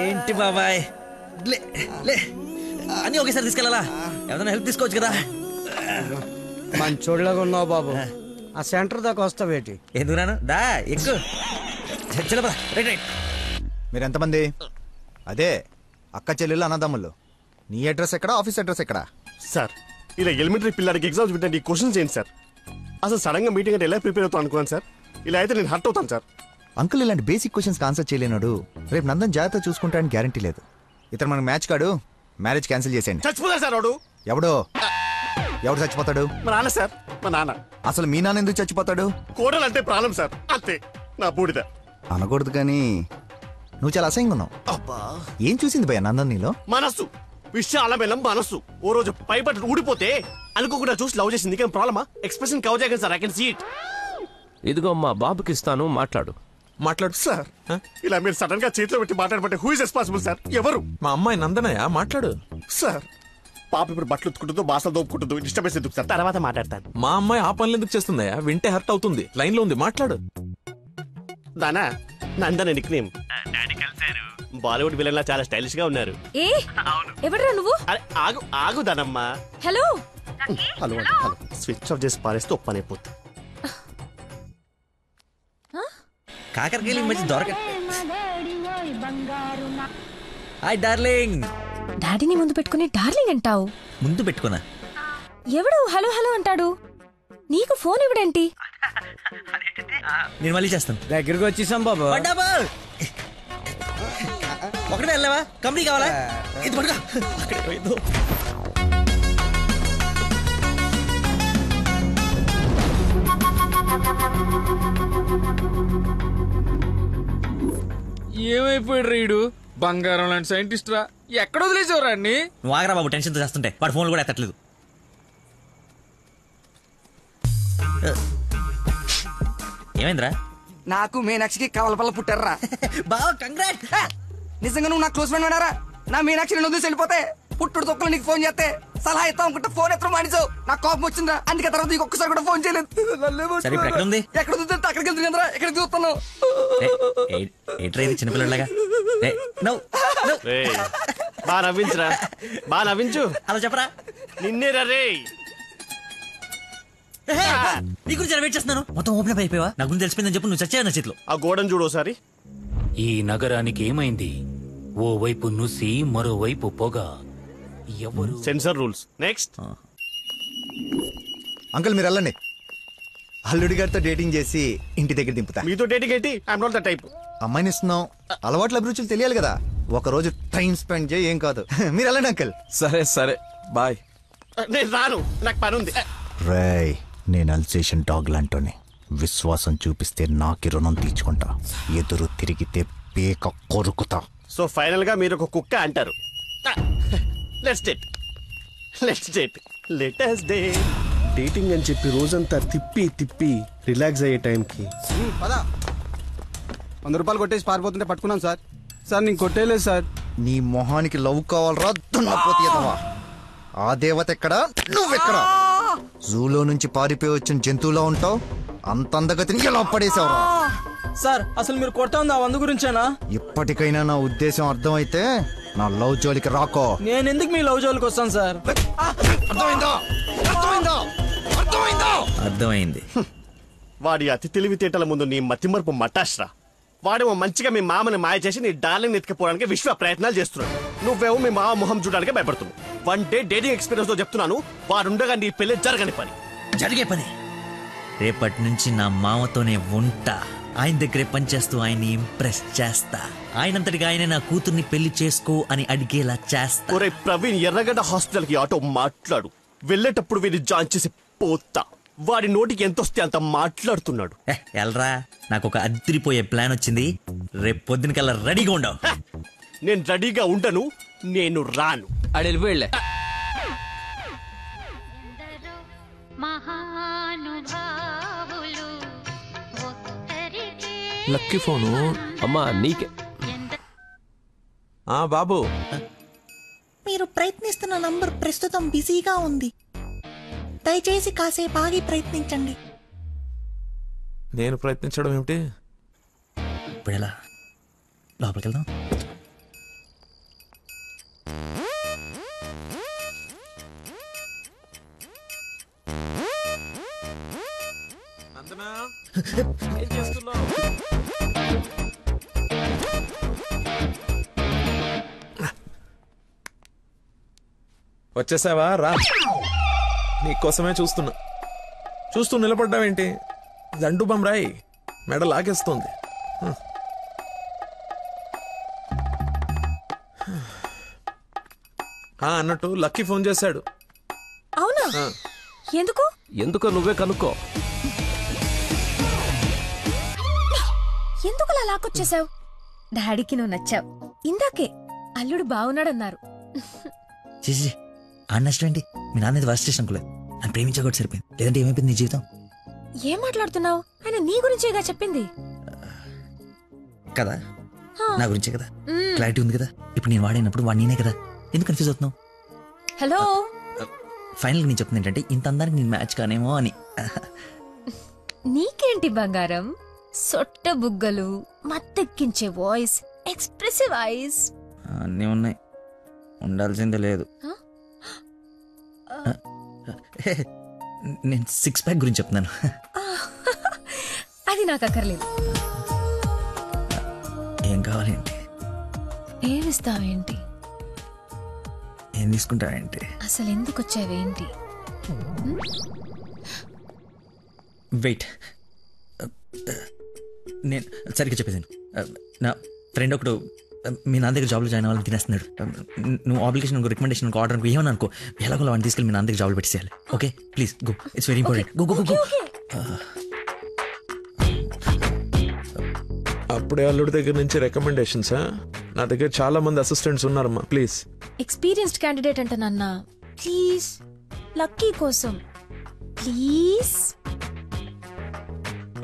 ఏంటి బాబాయ్, లే అని ఒకేసారి తీసుకెళ్ళాలా? ఏదైనా హెల్ప్ తీసుకోవచ్చు కదా. మంచోళ్ళగా ఉన్నావు బాబు. ఆ సెంటర్ దాకా వస్తావేటి? ఎందుకు రాను, దా ఎక్కువ. మీరు ఎంతమంది? అదే అక్క చెల్లెళ్ళు అన్నదమ్ముళ్ళు. నీ అడ్రస్ ఎక్కడ, ఆఫీస్ అడ్రస్ ఎక్కడ? సార్, ఇలా ఎలిమెంటరీ పిల్లలకి ఎగ్జామ్స్ పెట్టండి, క్వశ్చన్స్ ఏంటి సార్? అసలు సడన్ గా మీటింగ్ అంటే ఎలా ప్రిపేర్ అవుతాను అనుకున్నాను సార్. ఇలా అయితే నేను హర్ట్ అవుతాను సార్. అంకుల్ ఇలాంటి బేసిక్ క్వశ్చన్స్ ఆన్సర్ చేయలేనాడు. రేపు నందన్ జాగ్రత్త చూసుకుంటాడని గ్యారంటీ లేదు. ఇతను మనకు మ్యాచ్ కాడు, మ్యారేజ్ క్యాన్సిల్ చేసేయండి. చచ్చిపోతాడు సార్ వాడు. ఎవడు చచ్చిపోతాడు? మా నాన్న సార్, మా నాన్న. అసలు మీ నాన్న ఎందుకు చచ్చిపోతాడు? కోడలు అంటే ప్రాణం సార్, అంతే. నా బూడిద అనకూడదు కానీ నువ్వు చాలా అసహ్యంగా ఉన్నావు. ఏం చూసింది భయ నందన్ నీలో? మనస్సు, విశాలమైన మనస్సు. ఓ రోజు పైపట్టు ఊడిపోతే అనుకోకుండా చూసి లవ్ చేసింది. ఏం ప్రాబ్లమా? ఎక్స్ప్రెషన్ కవర్ చేయగలను sir, I can see it. ఇదిగో మా బాబుకి ఇస్తాను, మాట్లాడు. మాట్లాడు సార్. ఇలా మీరు సడన్ గా చేతిలో పెట్టి మాట్లాడబట్టే హూ ఇస్ రెస్పాన్సిబుల్ సార్? ఎవరు? మా అమ్మాయి నందనయ్య, మాట్లాడు. సార్, పాప ఇప్పుడు బట్టలు ఉత్తుకుంటుందో, బాసలు దోపుకుంటుందో, డిస్టర్బెన్స్ ఎందుకు సార్? తర్వాత మాట్లాడతాను. మా అమ్మాయి ఆ పనులు ఎందుకు చేస్తుందయ్యా? వింటే హర్ట్ అవుతుంది. లైన్ లో ఉంది, మాట్లాడు. Dana Nandana nickname. Bollywood villain లా చాలా స్టైలిష్ గా ఉన్నారు. ఏ ఎవడరా నువ్వు? ఆగు ఆగు దానమ్మా. Hello hello hello. Switch off చేసి పారేస్తే ఒప్పనైపోతుంది. కాకరకాయలు మంచి దొరక. Hi darling. డాడీని ముందు పెట్టుకుని డార్లింగ్ అంటావు? ముందు పెట్టుకున్నా. ఎవడు హలో హలో అంటాడు? నీకు ఫోన్ ఇవ్వడేంటి? నేను మళ్ళీ చేస్తాను. దగ్గరికి వచ్చేసాం బాబు. ఒకటే వెళ్ళావా? కంపెనీ కావాలా? ఇది పడుకో. అక్కడే పోయిందో. ఏమైపోయాడు రీడు? బంగారం లాంటి సైంటిస్ట్ రా. ఎక్కడ వదిలేసేవారా అన్ని? నువ్వు ఆగరా బాబు, టెన్షన్ చేస్తుంటే. వాడు ఫోన్లు కూడా ఎత్తట్లేదు. ఏమైందిరా? నాకు మీనాక్షికి కవలపల్ల పుట్టారా. బావ కంగ్రాట్. నిజంగా నువ్వు నా క్లోజ్ ఫ్రెండ్ వినారా? నా మీనాక్షి నేను వదిలేసి వెళ్ళిపోతే పుట్టుడు తొక్కలు నీకు ఫోన్ చేస్తే సలహా ఇస్తాం అనుకుంటే ఫోన్ ఎత్తడం మానేసావు. నాకు కోపం వచ్చిందా, అందుకే తర్వాత నీకు ఒక్కసారి కూడా ఫోన్ చేయలేదు. సరే, ఇప్పుడు ఎక్కడ ఉంది? ఎక్కడ చూస్తే అక్కడికి వెళ్తుంది కదరా, ఎక్కడ చూస్తున్నావు? ఏంట్రా ఇది చిన్నపిల్లలాగా? బా నవ్వించురా, బా నవ్వించు. అలా చెప్పరా. నిన్నే రే నీ గురించి వెయిట్ చేస్తున్నాను. మొత్తం ఓపెన్ అప్ అయిపోయావా? నా గురించి తెలిసిపోయిందని చెప్పు. నువ్వు చచ్చావు నా చేతిలో. ఆ గోడను చూడు ఒకసారి. ఈ నగరానికి ఏమైంది? ఓవైపు నుసి, మరోవైపు పొగ. ఎవరు? Sensor rules. నెక్స్ట్. అంకుల్ మీరు వెళ్ళండి. అల్లుడి గారితో డేటింగ్ చేసి ఇంటి దగ్గర దింపుతా. మీతో డేటింగ్ ఏంటి? I'm not the type. అమ్మాయిని ఇస్తున్నాం, అలవాట్ల అభిరుచులు తెలియాలి కదా. ఒక రోజు టైం స్పెండ్ చేయి, ఏం కాదు. మీరు వెళ్ళండి అంకుల్. సరే సరే బాయ్. నేను రాను, నాకు పని ఉంది. రేయ్, నేను అల్సేషన్ డాగ్ లాంటోని. విశ్వాసం చూపిస్తే నాకి రుణం తీర్చుకుంటా, ఎదురు తిరిగితే పేక కొరుకుతా. సో ఫైనల్ గా మీరు ఒక కుక్క అంటారు. Let's date, let's date, let us date. Dating అని చెప్పి రోజంతా తిప్పి తిప్పి రిలాక్స్ అయ్యే టైంకి పదా 100 రూపాయలు కొట్టేసి పారిపోతుంటే పట్టుకున్నాం సార్. సార్ నేను కొట్టేయలేదు సార్. నీ మొహానికి లవ్ కావాలరా దున్నపోతీయదవా? ఆ దేవత ఎక్కడ, నువ్వెక్కడ? జూలో నుంచి పారిపోయి వచ్చిన జంతువులా ఉంటావు. అంత అందగతిని ఎలా పడేసావురా? సార్ అసలు మీరు కొడతా ఉంది ఆ 100 గురించేనా? ఇప్పటికైనా నా ఉద్దేశం అర్థమైతే నా లవ్ జోలికి రాకో. నేను ఎందుకు మీ లవ్ జోలికి వస్తాను సార్? అర్థమైంది. వాడి అతి తెలివితేటల ముందు నీ మతిమరుపు మటాష్రా. వాడేమో మంచిగా మీ మామని మాయ చేసి నీ డార్లింగ్ ఎత్తుకుపోవడానికి విశ్వ ప్రయత్నాలు చేస్తున్నాడు. నువ్వేమో మీ మామ మొహం చూడడానికి భయపడుతున్నావు. 1 డే డేటింగ్ ఎక్స్పీరియన్స్ తో చెప్తున్నాను, వాడుండగా నీ పెళ్లి జరగని పని. జరిగే పని. రేపటి నుంచి నా మామతోనే ఉంటా. ఆయన దగ్గరే పనిచేస్తూ ఆయన్ని ఇంప్రెస్ చేస్తా. ఆయనంతటిగా ఆయన నా కూతుర్ని పెళ్లి చేసుకో అని అడిగేలా చేస్తా. ఒరే ప్రవీణ్, ఎర్రగడ్డ హాస్పిటల్ కి ఆటో మాట్లాడు. వెళ్ళేటప్పుడు వీడిని జాయిన్ చేసి పోతా. వాడి నోటికి ఎంతొస్తే అంత మాట్లాడుతున్నాడు. ఎల్రా, నాకు ఒక అదిరిపోయే ప్లాన్ వచ్చింది. రేపు పొద్దునకల్లా రెడీగా ఉండవు. నేను రెడీగా ఉండను, నేను రాను. ఆడు వెళ్ళిపోయిలే. Lucky phone. అమ్మా నీకే. బాబు, మీరు ప్రయత్నిస్తున్న నంబర్ ప్రస్తుతం బిజీగా ఉంది. దయచేసి కాసేపు ఆగి ప్రయత్నించండి. నేను ప్రయత్నించడం ఏమిటి? ఇప్పుడు ఎలా? లోపలికి వెళ్దాం. ఏం చేస్తున్నావు? వచ్చేసావా? రా, నీకోసమే చూస్తూ నిలబడ్డావేంటి? జండు బమ్రాయి మెడ లాగేస్తుంది. అన్నట్టు లక్కీ ఫోన్ చేశాడు. అవునా? ఎందుకు? ఎందుకో నువ్వే కనుక్కో. ఎందుకు అలా లాక్కొచ్చేసావు? డాడీకి నువ్వు నచ్చావు. ఇందాకే అల్లుడు బాగున్నాడన్నారు. చేసి ఆ నష్టం ఏంటి? మీ నాన్నది వర్స్ట్ స్టేషన్ అనుకోలేదు. అని ప్రేమించకూడదు సరిపోయింది. లేదంటే ఏమైపోయింది నీ జీవితం? ఏం మాట్లాడుతున్నావు? ఆయన నీ గురించేగా చెప్పింది కదా, నా గురించే కదా. క్లారిటీ ఉంది కదా. ఇప్పుడు నేను వాడినప్పుడు వాడు నేనే కదా. ఎందుకు కన్ఫ్యూజ్ అవుతున్నావు? హలో, ఫైనల్ నేను చెప్తుంది ఏంటంటే ఇంత అందానికి నేను మ్యాచ్ కానేమో అని. నీకేంటి బంగారం? సొట్ట బుగ్గలు, మత్తెక్కించే వాయిస్, ఎక్స్ప్రెసివ్ ఐస్ అన్నీ ఉన్నాయి. ఉండాల్సిందే లేదు. నేను 6 ప్యాక్ గురించి చెప్తున్నాను. అది నాకు అక్కర్లేదు. ఏం కావాలేంటి? ఏమిస్తావేంటి? ఏం తీసుకుంటావేంటి? అసలు ఎందుకు వచ్చావేంటి? వెయిట్, నేను సరిగ్గా చెప్పేసాను. నా ఫ్రెండ్ ఒకడు మీ నాన్న దగ్గర జాబ్లో జాయిన్ అవ్వాలని తినేస్తున్నాడు. నువ్వు అప్లికేషన్ రికమెండేషన్ ఆర్డర్ అనుకో, ఏమని అనుకో, ఎలాగో వాడిని తీసుకెళ్ళి మీ నాన్న దగ్గర జాబ్లో పెట్టేయాలి. Okay please go, it's very important. Go go go. అప్పుడే అల్లుడి దగ్గర నుంచి రికమెండేషన్స్? నా దగ్గర చాలా మంది అసిస్టెంట్స్ ఉన్నారమ్మా, ప్లీజ్. ఎక్స్పీరియన్స్డ్ క్యాండిడేట్ అంట నాన్న. ప్లీజ్, లక్కీ కోసం ప్లీజ్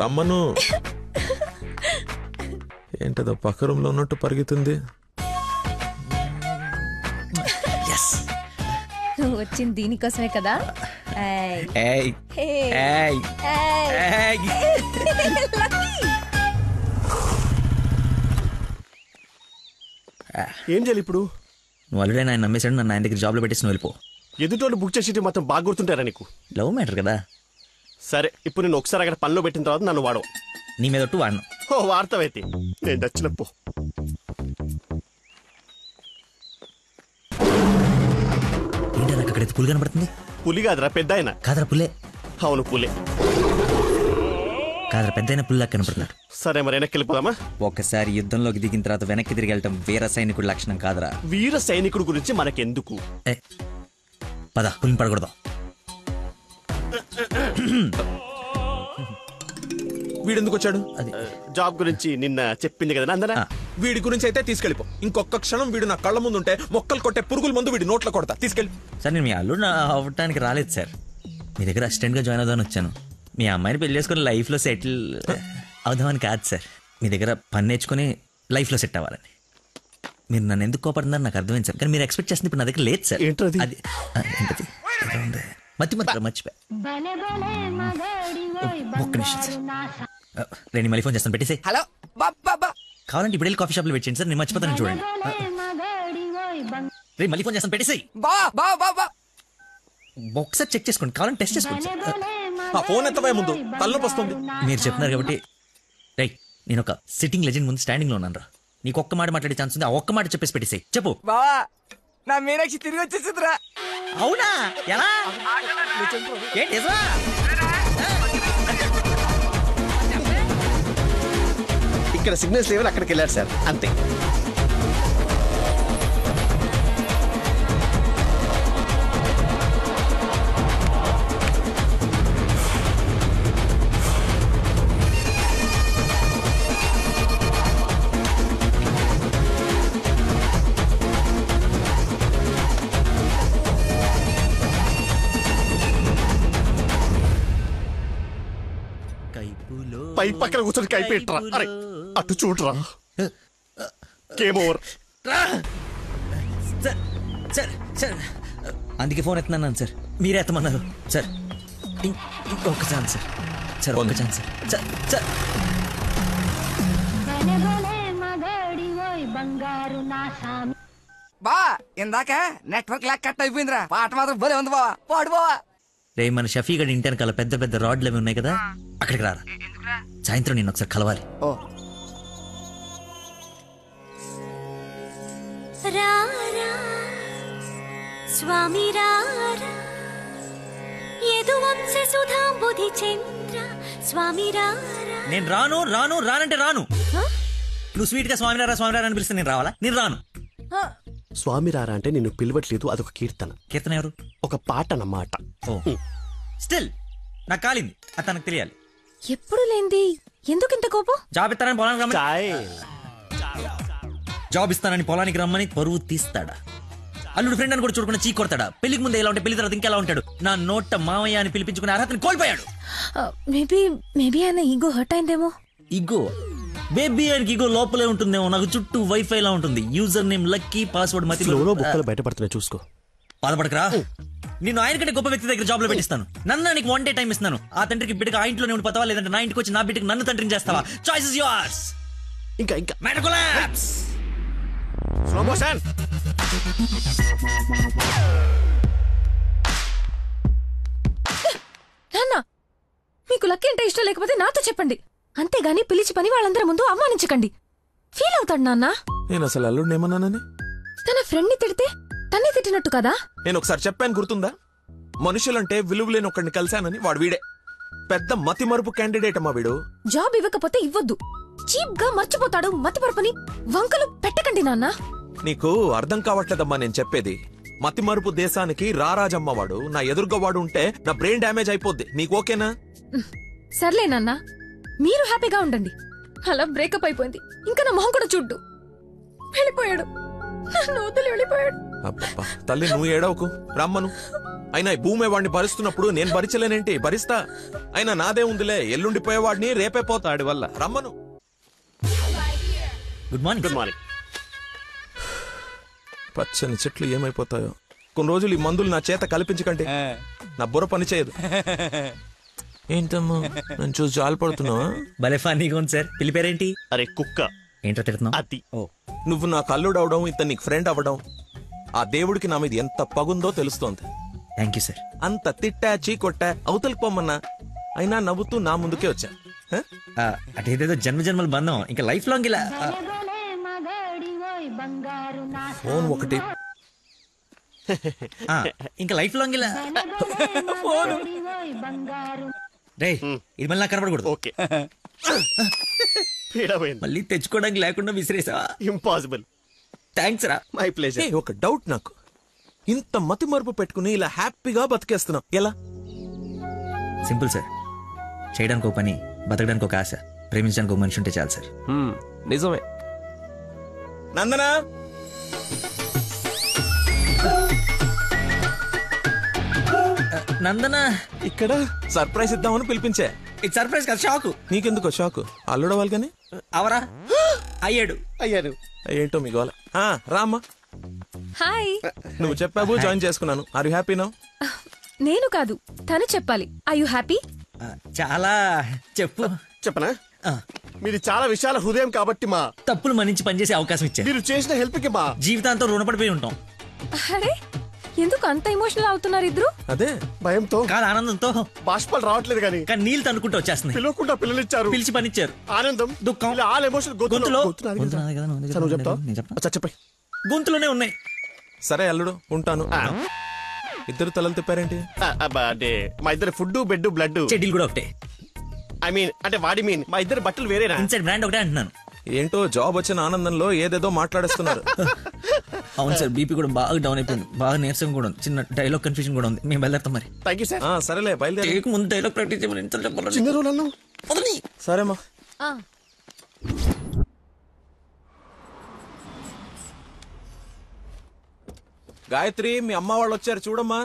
రమ్మను. ఏంటదో పక్క రూమ్ లో ఉన్నట్టు పరిగెత్తుంది. నువ్వు వచ్చింది దీనికోసమే కదా. ఏయ్ ఏయ్ ఏయ్. ఏం చేయాలి ఇప్పుడు? నువ్వు ఆల్రెడీ ఆయన నమ్మేశాడు, నన్ను ఆయన దగ్గర జాబ్లో పెట్టేసి నువ్వు వెళ్ళిపో. ఎదుటోళ్ళు బుక్ చేసి మొత్తం బాగా గుర్తుంటారా నీకు? లవ్ మ్యాటర్ కదా. సరే, ఇప్పుడు నేను ఒకసారి అక్కడ పనిలో పెట్టిన తర్వాత నన్ను వాడవు. నీ మీద ఒట్టు వాడను. ఓ వార్తవైతే నేను నచ్చినప్పు. ఏంటి నాకు అక్కడ పులి కనపడుతుంది? పులి కాదురా, పెద్ద ఆయన. కాదరా పుల్లే. అవును పులే. కాదరా పెద్ద అయిన పుల్లా కనపడుతున్నాడు. సరే మరి వెనక్కి వెళ్ళిపోదామా? ఒకసారి యుద్ధంలోకి దిగిన తర్వాత వెనక్కి తిరిగి వెళ్ళటం వీర సైనికుడి లక్షణం కాదరా. వీర సైనికుడి గురించి మనకెందుకు? పద, పులిని పడకూడదాం. వీడెందుకు వచ్చాడు? జాబ్ గురించి నిన్న చెప్పింది కదా నందన. వీడి గురించి అయితే తీసుకెళ్ళిపో. ఇంకొక క్షణం వీడు నా కళ్ళ ముందు ఉంటే మొక్కలు కొట్టే పురుగుల ముందు వీడి నోట్లో కొడతా. తీసుకెళ్ళి. సార్ నేను మీ అల్లుడు అవ్వటానికి రాలేదు సార్, మీ దగ్గర అసిస్టెంట్గా జాయిన్ అవుదామని వచ్చాను. మీ అమ్మాయిని పెళ్లి చేసుకుని లైఫ్లో సెటిల్ అవుదామని కాదు సార్, మీ దగ్గర పని నేర్చుకుని లైఫ్లో సెట్ అవ్వాలని. మీరు నన్ను ఎందుకు కోపడుతున్నారు నాకు అర్థమైంది సార్, కానీ మీరు ఎక్స్పెక్ట్ చేస్తుంది ఇప్పుడు నా దగ్గర లేదు సార్. ఏంటది? అది ఏంటది? మర్చిపోయి ఒక్క నిమిషం సార్, నేను మళ్ళీ ఫోన్ చేస్తాను, పెట్టేసి. హలో కావాలంటే ఇప్పుడు వెళ్ళి కాఫీ షాప్లో పెట్టేయండి సార్, నేను మర్చిపోతాను చూడండి. రేపు మళ్ళీ ఫోన్ చేస్తాను, పెట్టేసి. ఒకసారి చెక్ చేసుకోండి, కావాలంటే టెస్ట్ చేసుకోండి సార్. ఫోన్ ఎత్తవే ముందు, తలనొప్పి వస్తుంది. మీరు చెప్తున్నారు కాబట్టి రైట్, నేను ఒక సిట్టింగ్ లెజెండ్ ముందు స్టాండింగ్ లో ఉన్నాను రా. నీకు ఒక్క మాట మాట్లాడే ఛాన్స్ ఉంది, ఆ ఒక్క మాట చెప్పేసి పెట్టేసి. చెప్పు బావా, నా మీనాక్షి తిరిగి వచ్చేసిందిరా. అవునా? ఎలా? ఏంటి నిజమా? ఇక్కడ సిగ్నల్స్ లేవని అక్కడికి వెళ్ళారు సార్, అంతే. పై పక్కన కూర్చొని కైపెట్టరా. అరే అటు చూడరా. Game over. సార్ సార్ అందుకే ఫోన్ ఎత్తున్నాను సార్, మీరే ఎత్తమన్నారు సార్. ఇంకొక ఛాన్స్ సార్, సార్ ఒక్క ఛాన్స్ సార్. సార్ బా ఇందాక నెట్వర్క్ లాక్ కట్ అయిపోయిందిరా. పాట మాత్రం భలే ఉంది బావా, పాడు బావా. రే మన షఫీ గడి ఇంటి వెనకాల పెద్ద పెద్ద రాడ్లు అవి ఉన్నాయి కదా, అక్కడికి రారా. సాయంత్రం నేను ఒకసారి కలవాలి. ఓ రారా స్వామి రారా యదువంశ సుధాంబుధి చంద్ర స్వామి రారా. నేను రాను రాను రానంటే రాను. నువ్వు స్వీట్ గా స్వామినారా స్వామినారా అని పిలిస్తే నేను రావాలా? నేను రాను. స్వామి రారా అంటే నిన్ను పిలవట్లేదు, అదొక కీర్తన. కీర్తన ఎవరు? ఒక పాట అన్నమాట. స్టిల్ నాకు కాలింది, అది తనకు తెలియాలి. ఎప్పుడు లేంది ఎందుకు ఇంత కోపం? జాబ్ ఇస్తానని పొలానికి రమ్మని, జాబ్ ఇస్తానని పొలానికి రమ్మని పరువు తీస్తాడా? అల్లుడు ఫ్రెండ్ అని కూడా చూడకుండా చీ కొడతాడా? పెళ్లికి ముందు ఎలా ఉంటే పెళ్లి తర్వాత ఇంకెలా ఉంటాడు? నా నోట మామయ్య అని పిలిపించుకునే అర్హతని కోల్పోయాడు. మేబీ ఆయన ఈగో హర్ట్ అయిందేమో. ఈగో బేబీ ఆయనకి ఈగో లోపలే ఉంటుందేమో. నాకు చుట్టూ వైఫై లా ఉంటుంది. యూజర్ నేమ్ లక్కీ, పాస్వర్డ్ మతి. బుక్కలు బయటపడుతున్నాయి చూసుకో. బాధపడకరా, నేను ఆయన కంటే గొప్ప వ్యక్తి దగ్గర జాబ్ లో పెట్టిస్తాను. నన్ను నీకు 1 day టైం ఇస్తున్నాను. ఆ తండ్రికి బిడ్డగా ఆ ఇంట్లోనే ఉండిపోతావా, లేదంటే నా ఇంటికి వచ్చి నా బిడ్డకి నన్ను తండ్రిని చేస్తావా? Choice is yours. ఇంకా మ్యాటర్ కొలాప్స్. Slow motion. నాన్న, మీకు లక్కీ అంటే ఇష్టం లేకపోతే నాతో చెప్పండి, అంతేగాని పిలిచి పని వాళ్ళందరి ముందు అవమానించకండి. ఫీల్ అవుతాడు నాన్న. నేను అసలు అల్లుడిని ఏమన్నానని? తన ఫ్రెండ్ ని తిడితే తన్నే తిట్టినట్టు కదా. నేను ఒకసారి చెప్పాను, గుర్తుందా? మనుషులంటే విలువలేని ఒకడిని కలిశానని. వాడు వీడే పెద్ద మతి మరుపు క్యాండిడేట్ అమ్మా వీడు. జాబ్ ఇవ్వకపోతే ఇవ్వద్దు, చీప్ గా మర్చిపోతాడు. మతి మరపని వంకలు పెట్టకండి నాన్న. నీకు అర్థం కావట్లేదమ్మా నేను చెప్పేది. మతి మరుపు దేశానికి రారాజమ్మ వాడు. నా ఎదురుగా వాడు ఉంటే నా బ్రెయిన్ డ్యామేజ్ అయిపోద్ది. నీకు ఓకేనా? సర్లే నాన్న, మీరు హ్యాపీగా ఉండండి. అలా బ్రేకప్ అయిపోయింది, ఇంకా నా మొహం కూడా చూడ్డు. వెళ్ళిపోయాడు, నన్ను వదిలి వెళ్ళిపోయాడు. అబ్బబ్బా తల్లి, నువ్వు ఏడవకు, రమ్మను. అయినా ఈ భూమి వాడిని భరిస్తున్నప్పుడు నేను భరించలేనేంటి? భరిస్తా. అయినా నాదే ఉందిలే, ఎల్లుండిపోయేవాడిని రేపే పోతాడి వల్ల. రమ్మను. Good morning. Good morning. పచ్చని చెట్లు ఏమైపోతాయో. కొన్ని రోజులు ఈ మందులు నా చేత కల్పించకండి, నా బుర్ర పని చేయదు. ఏంటమ్మా నన్ను చూసి జాలిపడుతున్నావా? భలే ఫన్నీగా ఉంది సార్. పిల్లి పేరేంటి? అరే కుక్క. ఏంటో తిడుతున్నావు? అది నువ్వు నాకు అల్లుడు అవడం, ఇతను నీకు ఫ్రెండ్ అవ్వడం, ఆ దేవుడికి నా మీద ఎంత పగుందో తెలుస్తోంది. Thank you sir. అంత తిట్టా చీకొట్టా అవతలికి పొమ్మన్నా అయినా నవ్వుతూ నా ముందుకే వచ్చా. అటేదేదో జన్మ జన్మల బంధం ఇంకా లైఫ్ లాంగ్ ఇలా. ఫోన్ ఒకటి ఇంకా లైఫ్ లాంగ్ ఇలా. రే ఇది మళ్ళీ నాకు కనపడకూడదు. ఓకే మళ్ళీ తెచ్చుకోవడానికి లేకుండా విసిరేసావా? ఇంపాసిబుల్. థ్యాంక్స్ రా. My pleasure. ఒక డౌట్ నాకు, ఇంత మతి మరుపు పెట్టుకుని ఇలా హ్యాపీగా బతికేస్తున్నావు ఎలా? Simple sir. చేయడానికి ఒక పని, బతకడానికి ఒక ఆశ, ప్రేమించడానికి ఒక మనిషి ఉంటే చాలు సార్. నిజమే. నందనా నందనా ఇక్కడ సర్ప్రైజ్ ఇద్దామని పిలిపించే. ఇది సర్ప్రైజ్ కదా, షాకు. నీకెందుకో షాకు? అల్లుడవాలి కానీ అవరా అయ్యాడు. ఏంటో మీ గోల. రామ్మా. హాయ్. నువ్వు చెప్పావు, జాయిన్ చేసుకున్నాను. Are you happy now? నేను కాదు, తను చెప్పాలి. Are you happy? చాలా. చెప్పు. చెప్పనా? మీరు చాలా విశాల హృదయం కాబట్టి మా తప్పులు మన్నించి పనిచేసే అవకాశం ఇచ్చారు. మీరు చేసిన హెల్ప్ కి మా జీవితాంతం రుణపడిపోయి ఉంటాం. అరే ఎందుకు అంత ఎమోషనల్ అవుతున్నారు ఇద్దరు? అదే భయంతో కాదు, ఆనందంతో. బాష్పాలు రావట్లేదు కానీ నీళ్ళు తనుకుంటూ వచ్చేస్తున్నాయి. పిలవకుండా పిల్లలిచ్చారు, పిలిచి పనిచ్చారు. ఆనందం, దుఃఖం, ఆల్ ఎమోషన్ గొంతులో చెప్పండి. గొంతులోనే ఉన్నాయి. సరే అల్లుడు ఉంటాను. ఇద్దరు తలలు తిప్పారేంటి? అంటే మా ఇద్దరు ఫుడ్ బెడ్ బ్లడ్ చెడ్డీలు కూడా ఒకటే. ఐ మీన్ అంటే వాడి మీన్ మా ఇద్దరు బట్టలు వేరేనా? ఇన్సైడ్ బ్రాండ్ ఒకటే అంటున్నాను. ఏంటో జాబ్ వచ్చిన ఆనందంలో ఏదేదో మాట్లాడేస్తున్నారు. అవును సార్, బీపీ కూడా బాగా డౌన్ అయిపోయింది. బాగా నీరసం కూడా ఉంది. చిన్న డైలాగ్ కన్ఫ్యూజన్ కూడా ఉంది. మేము బయలుదేరుతాం మరి. Thank you sir. సరేలే బయలుదేరి. ముందు డైలాగ్ ప్రాక్టీస్ చేయమని ఎంత చెప్పాలి? చిన్న రోల్ అన్నా. సరేమ్మా. గాయత్రి, మీ అమ్మ వాళ్ళు వచ్చారు చూడమ్మా.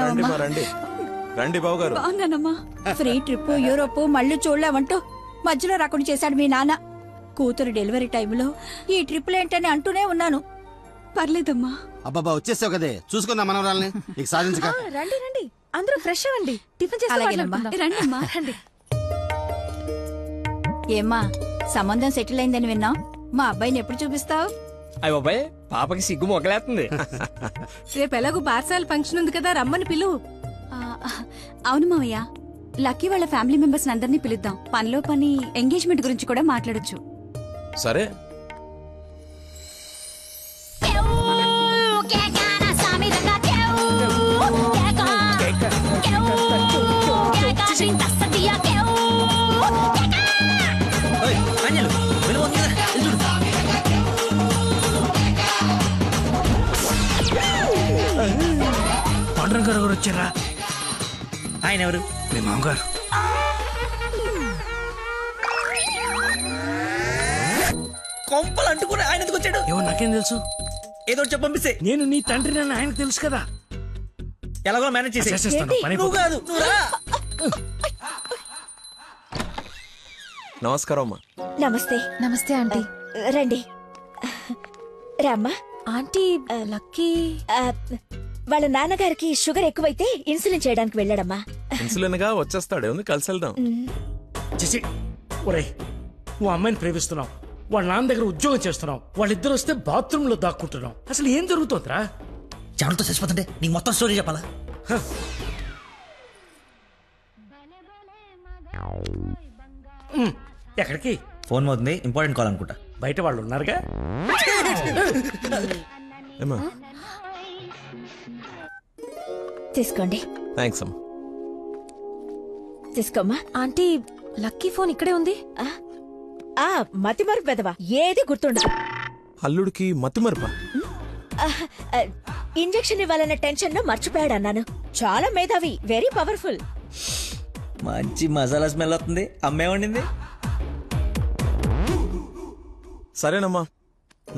రండి రండి రండి బాబు గారు. బాగున్నానమ్మా. ఫ్రీ ట్రిప్ యూరోప్ మళ్ళీ చూడలేమంటూ మధ్యలో రాకుండా చేశాడు మీ నాన్న. కూతురు డెలివరీ టైంలో ఈ ట్రిప్లు ఏంటని అంటూనే ఉన్నాను. పర్లేదమ్మా. అబ్బాబా వచ్చేసావు కదే, చూసుకుందా మనవరాల్ని. ఇక సాధించక. రండి రండి, అందరూ ఫ్రెష్ అవ్వండి. టిఫిన్ చేసి రండమ్మా. రండి. ఏమ్మా సంబంధం సెటిల్ అయిందని విన్నా, మా అబ్బాయిని ఎప్పుడు చూపిస్తావు? అయ్య బాబాయ్, పాపకి సిగ్గు మొగలేస్తుంది. రేపు ఎలాగో బార్సాల ఫంక్షన్ ఉంది కదా, రమ్మని పిలువు. అవును మావయ్య, లక్కీ వాళ్ళ ఫ్యామిలీ మెంబర్స్ అందరినీ పిలుద్దాం. పనిలో పని ఎంగేజ్మెంట్ గురించి కూడా మాట్లాడొచ్చు. సరే. పాండురంగ గారు వచ్చారా? ఆయన ఎవరు? మీ మామగారు. కొంపలు అంటుకుని ఆయన ఎందుకు వచ్చాడు? ఏమో నాకేం తెలుసు. ఏదో చెప్పి పంపిస్తే. నేను నీ తండ్రి నన్ను ఆయనకు తెలుసు కదా. ఎలాగో మేనేజ్ చేసేస్తాను. నువ్వు కాదు. నమస్కారం అమ్మా. నమస్తే. నమస్తే ఆంటీ. రండి రామ్మా. ఆంటీ లక్కీ వాళ్ళ నాన్నగారికి షుగర్ ఎక్కువైతే ఇన్సులిన్ చేయడానికి వెళ్ళాడమ్మా. ఇన్సులిన్ గా వచ్చేస్తాడు, ఉంది కలిసి వెళ్దాం. చేసి ఒరేయ్, నువ్వు అమ్మాయిని ప్రేమిస్తున్నావు, వాళ్ళ నాన్న దగ్గర ఉద్యోగం చేస్తున్నావు, వాళ్ళిద్దరు వస్తే బాత్రూమ్ లో దాక్కుంటున్నావు. అసలు ఏం జరుగుతుందిరా? చెమటతో చచ్చిపోతుంటే నీకు మొత్తం స్టోరీ చెప్పాలా? ఎక్కడికి? ఫోన్ అవుతుంది, ఇంపార్టెంట్ కాల్ అనుకుంటా. బయట వాళ్ళు ఉన్నారుగా. తీసుకోండి. థ్యాంక్స్ అమ్మా. తీసుకోమ్మా. ఆంటీ లక్కీ ఫోన్ ఇక్కడే ఉంది. మతిమరు పెదవా, ఏది గుర్తుండదు. అల్లుడికి మతిమరుపా? ఇంజెక్షన్ ఇవ్వాలన్న టెన్షన్ లో మర్చిపోయాడు అన్నాను. చాలా మేధావి, వెరీ పవర్ఫుల్. మంచి మసాలా స్మెల్ వస్తుంది. అమ్మే వండింది. సరేనమ్మా,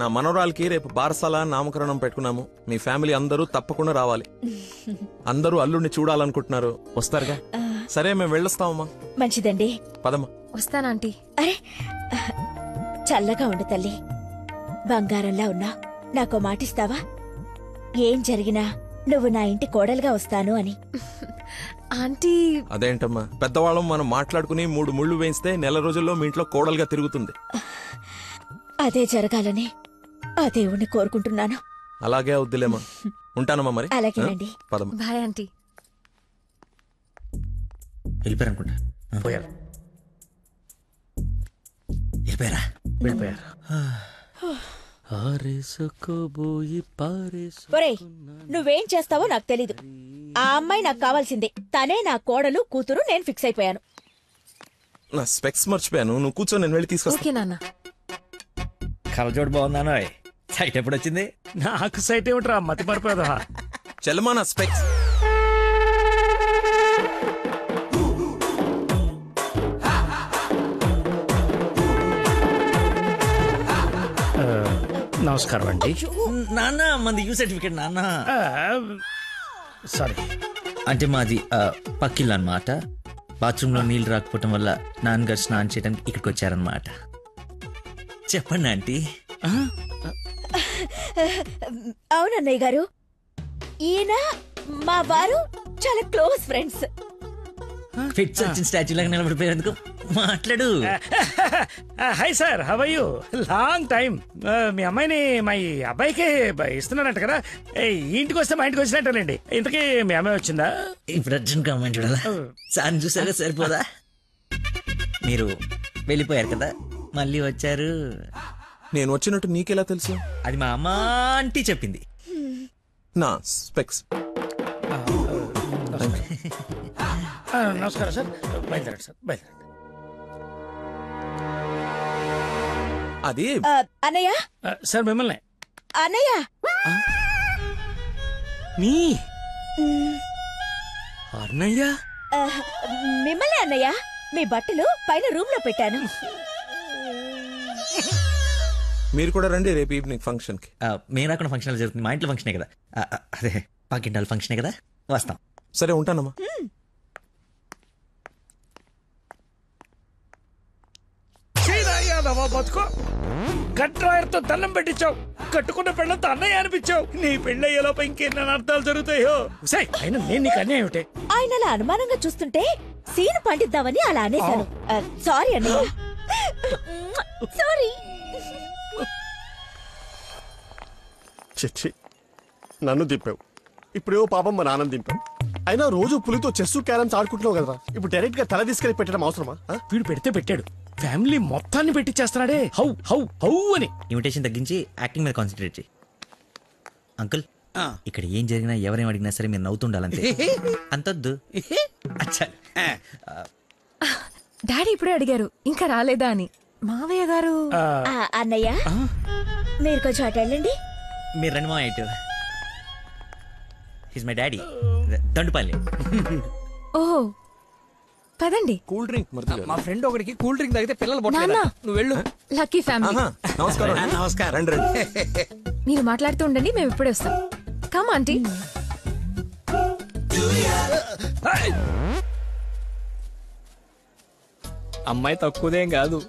నా మనవరాలకి రేపు బారసాల నామకరణం పెట్టుకున్నాము. మీ ఫ్యామిలీ అందరూ తప్పకుండా రావాలి. అందరూ అల్లుడిని చూడాలనుకుంటున్నారు, వస్తారుగా? సరే, మేము వెళ్ళొస్తామమ్మా. మంచిదండి, పదమ్మా. వస్తానంటీ. అరే చల్లగా ఉండు తల్లి, బంగారంలా ఉన్నా. నాకో మాటిస్తావా? ఏం జరిగినా నువ్వు నా ఇంటి కోడలుగా వస్తాను అని. ఆంటీ అదేంటమ్మా, పెద్దవాళ్ళం మనం మాట్లాడుకుని 3 ముళ్ళు వేయిస్తే నెల రోజుల్లో మీ ఇంట్లో కోడలుగా తిరుగుతుంది. అదే జరగాలని ఆ దేవుణ్ణి కోరుకుంటున్నాను. అలాగే అవుద్దిలేమా. ఉంటానమ్మా మరి. అలాగేనండి. పదమ్మా. Bye aunty. వెళ్ళిపోయారు అనుకుంటా. పోయారు వెళ్ళిపోయారా? వెళ్ళిపోయారు. ఒరేయ్, నువ్వేం చేస్తావో నాకు తెలీదు. ఆ అమ్మాయి నాకు కావాల్సిందే. తనే నా కోడలు కూతురు. నేను ఫిక్స్ అయిపోయాను. నా స్పెక్స్ మర్చిపోయాను. నువ్వు కూర్చో, నేను వెళ్ళి తీసుకొస్తా. ఓకే నాన్న. కలజోడు బాగుందానో. సైట్ ఎప్పుడు వచ్చింది? నాకు సైట్ ఏమిట్రా, మతి మరిపోదా. చెల్లమా నా స్పెక్స్. నమస్కారం అండి. నాన్న మంది యూ సర్టిఫికేట్ నాన్న. సారీ అంటే మాది పక్కిల్లు అన్నమాట. బాత్రూమ్ లో నీళ్లు రాకపోవటం వల్ల నాన్నగారు స్నానం చేయడానికి ఇక్కడికి వచ్చారనమాట. చెప్పండి ఆంటీ. అవునన్నయ్య గారు, ఈయన మా వారు చాలా క్లోజ్ ఫ్రెండ్స్. ఫిట్స్ వచ్చిన స్టాచ్యూ లాగా నిలబడిపోయేందుకు మాట్లాడు. Hi sir, how are you? Long time. మీ అమ్మాయిని మా అబ్బాయికి ఇస్తున్నానంట కదా. ఈ ఇంటికి వస్తే మా ఇంటికి వచ్చినట్టేనండి. ఇంతకీ మీ అమ్మాయి వచ్చిందా? ఇప్పుడు అర్జున్ అమ్మాయిని చూడాలా? సార్ని చూసారా సరిపోదా? మీరు వెళ్ళిపోయారు కదా, మళ్ళీ వచ్చారు. నేను వచ్చినట్టు నీకెలా తెలుసు? అది మా అమ్మ ఆంటీ చెప్పింది. నా స్పెక్స్. నమస్కారం సార్. బయలుదేరండి సార్, బయలుదేరండి. అది అన్నయ్య. సార్ మిమ్మల్ని. అన్నయ్య. మీ అన్నయ్య? మిమ్మల్ని అన్నయ్య. మీ బట్టలు పైన రూమ్ లో పెట్టాను. మీరు కూడా రండి రేపు ఈవినింగ్ ఫంక్షన్ కి. మేము రాకుండా ఫంక్షన్ జరుగుతుంది. మా ఇంట్లో ఫంక్షనే కదా. అదే పాకింటాల ఫంక్షనే కదా. వస్తాం. సరే ఉంటానమ్మా. బతుకో, కట్రాయర్తో దండం పెట్టించావు. కట్టుకున్న పెళ్ళంతా అన్నయ్య అనిపించావు. నీ పెళ్ళయ్యేలోపు ఇంకెన్ని అర్థాలు జరుగుతాయో. అయినా నేను నీకు అన్యాయం ఏమిటి? ఆయన అలా అనుమానంగా చూస్తుంటే సీన్ పండిద్దామని అలా అనేశాను. సారీ అన్నయ్య. సారీ. చిచ్చి, నన్ను దింపావు. ఇప్పుడేవో పాపం మా నాన్న దింపావు. అయినా రోజు పులితో చెస్ క్యారమ్స్ ఆడుకుంటున్నావు కదా. ఇప్పుడు డైరెక్ట్ గా తల తీసుకెళ్లి పెట్టడం అవసరమా? వీడు పెడితే పెట్టాడు, ఫ్యామిలీ మొత్తాన్ని పెట్టిచ్చేస్తున్నాడే. హౌ హౌ హౌ అని. ఇమిటేషన్ తగ్గించి యాక్టింగ్ మీద కాన్సన్ట్రేట్ చేయి. అంకుల్, ఇక్కడ ఏం జరిగినా ఎవరేం అడిగినా సరే మీరు నవ్వుతుండాలంతే. అంతొద్దు. అచ్చా. డాడీ ఇప్పుడే అడిగారు ఇంకా రాలేదా అని. మావయ్య గారు. అన్నయ్య, మీరు కొంచెం అటు వెళ్ళండి. మీరు రండి మా ఇటు. He's my daddy. దండుపల్లి. ఓహో, పదండి. Cool drink. మా ఫ్రెండ్ ఒకడికి కూల్ డ్రింక్ తాగితే పిల్లలు నాన్న. పొట్టలేదు. నువ్వు వెళ్ళు. Lucky family. నమస్కారం. నమస్కారం. రండి రండి. మీరు మాట్లాడుతూ ఉండండి, మేము ఇప్పుడే వస్తాం. Come aunty. అమ్మాయి తక్కువదేం కాదు.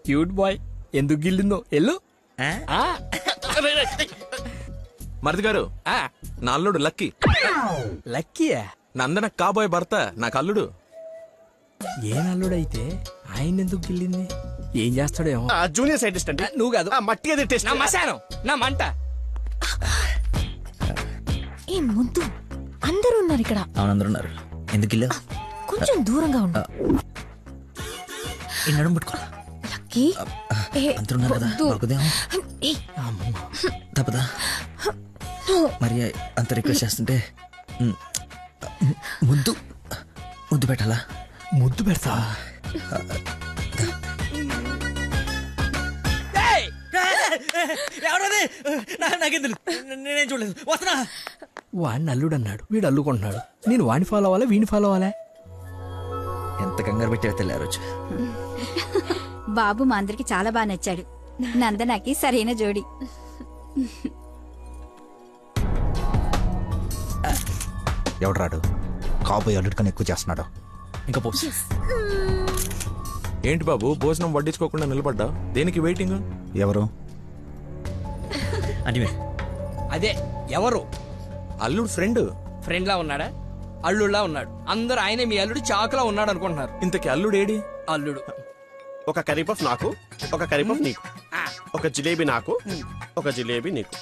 Cute boy. ఎందుకు గిల్లిందో ఎల్లు. మరిది గారు, నా అల్లుడు లక్కీ. లక్కీయా? నందన కాబోయే భర్త, నాకు అల్లుడు. ఏం అల్లుడైతే ఆయన ఎందుకు గిల్లింది? ఏం చేస్తాడేమో. జూనియర్ సైంటిస్ట్ అంటే నువ్వు కాదు. మట్టి అది టెస్ట్. నా మశానం, నా మంట. ఏ ముద్దు, అందరూ ఉన్నారు ఇక్కడ. అవునందరూ ఉన్నారు. ఎందుకు గిల్లా? కొంచెం దూరంగా ఉండు. ఈ నడుము పట్టుకో. లక్కీ. అందరూ ఉన్నారు కదా, దొరకదేమో. తప్పదా? మరి అంత రిక్వెస్ట్ చేస్తుంటే ముద్దు ముద్దు పెట్టాలా? ముద్దు పెడతా. నాకెందుకు? నేనేం చూడలేదు. వస్తున్నా. వాడిని అల్లుడు అన్నాడు, వీడు అల్లుకుంటున్నాడు. నేను వాడిని ఫాలో అవ్వాలా, వీడిని ఫాలో అవ్వాలా? ఎంత కంగారు పెట్టావో తెల్ల రోజు. బాబు మా అందరికి చాలా బాగా నచ్చాడు. నందనకి సరైన జోడి. ఎవడు రాడు? కాబోయే అల్లుడు కన్నా ఎక్కువ చేస్తున్నాడు. ఇంకా పో. ఏంటి బాబు, భోజనం వడ్డించుకోకుండా నిలబడ్డా? దేనికి వెయిటింగ్? ఎవరు? అంటే అదే ఎవరు? అల్లుడు ఫ్రెండ్. ఫ్రెండ్ లా ఉన్నాడా? అల్లుడులా ఉన్నాడు. అందరూ ఆయనే మీ అల్లుడు చాకులా ఉన్నాడు అనుకుంటున్నారు. ఇంతకీ అల్లుడు ఏడి? అల్లుడు ఒక కరీపఫ్ నాకు, ఒక కరీపఫ్ నీకు, ఒక జిలేబీ నాకు, ఒక జిలేబీ నీకు.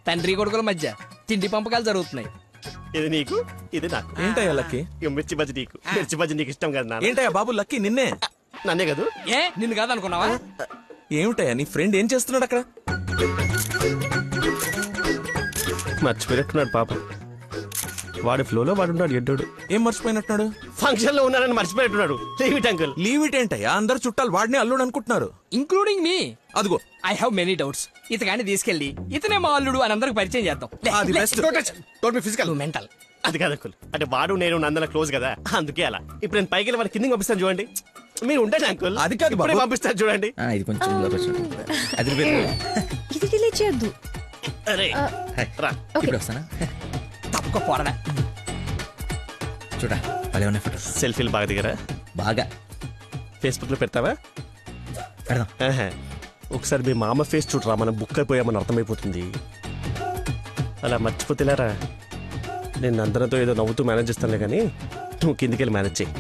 తండ్రి కొడుకుల మధ్య తిండి పంపకాలు జరుగుతున్నాయి. ఇది నీకు, ఇది నాకు. ఏంటయ్యా లక్కీ? మిర్చి బజ్జి నీకు, మిర్చి బజ్జి నీకు ఇష్టం కదా. ఏంటయ్యా బాబు లక్కీ నిన్నే? నన్నే కదా. ఏ నిన్ను కాదనుకున్నావా? ఏమిటయ్యా నీ ఫ్రెండ్ ఏం చేస్తున్నాడు అక్కడ? మర్చిపోయినట్టున్నాడు పాప. వాడి ఫ్లోలో వాడున్నాడు ఎడ్డోడు. ఏం మర్చిపోయినట్టున్నాడు? ఫంక్షన్ లో ఉన్నాడని మర్చిపోయినట్టున్నాడు. Leave it uncle. Leave it ఏంటయ్యా? అందరు చుట్టాలు వాడిని అల్లుడు అనుకుంటున్నారు, ఇంక్లూడింగ్ మీ. అదిగో ఐ హావ్ మెనీ డౌట్స్. ఇతగాని తీసుకెళ్లి ఇతనే మా అల్లుడు అని అందరికి పరిచయం చేద్దాం. అది బెస్ట్. Physical mental. అది కాదు అంకుల్. అంటే వాడు నేను నందన క్లోజ్ కదా, అందుకే అలా. ఇప్పుడు నేను పైకి వెళ్ళి వాడి కిందకి పంపిస్తాను చూడండి. మీరు ఉండండి అంకుల్. అది కాదు ఇప్పుడే పంపిస్తాను చూడండి. ఇది కొంచెం అది ఇది డిలీట్ చేయొద్దు. అరే రా. ఇప్పుడు వస్తానా? తప్పక పోరడా. చూడా భలే ఉన్నాయి ఫోటో. సెల్ఫీలు బాగా దిగరా? బాగా. ఫేస్బుక్ లో పెడతావా? పెడదాం. ఒకసారి మీ మామ ఫేస్ చూడరా, మనం బుక్ అయిపోయామని అర్థమైపోతుంది. అలా మర్చిపోతేలారా. నేను అందరితో ఏదో నవ్వుతూ మేనేజ్ చేస్తానులే కానీ నువ్వు కిందికి వెళ్ళి మేనేజ్ చేయి.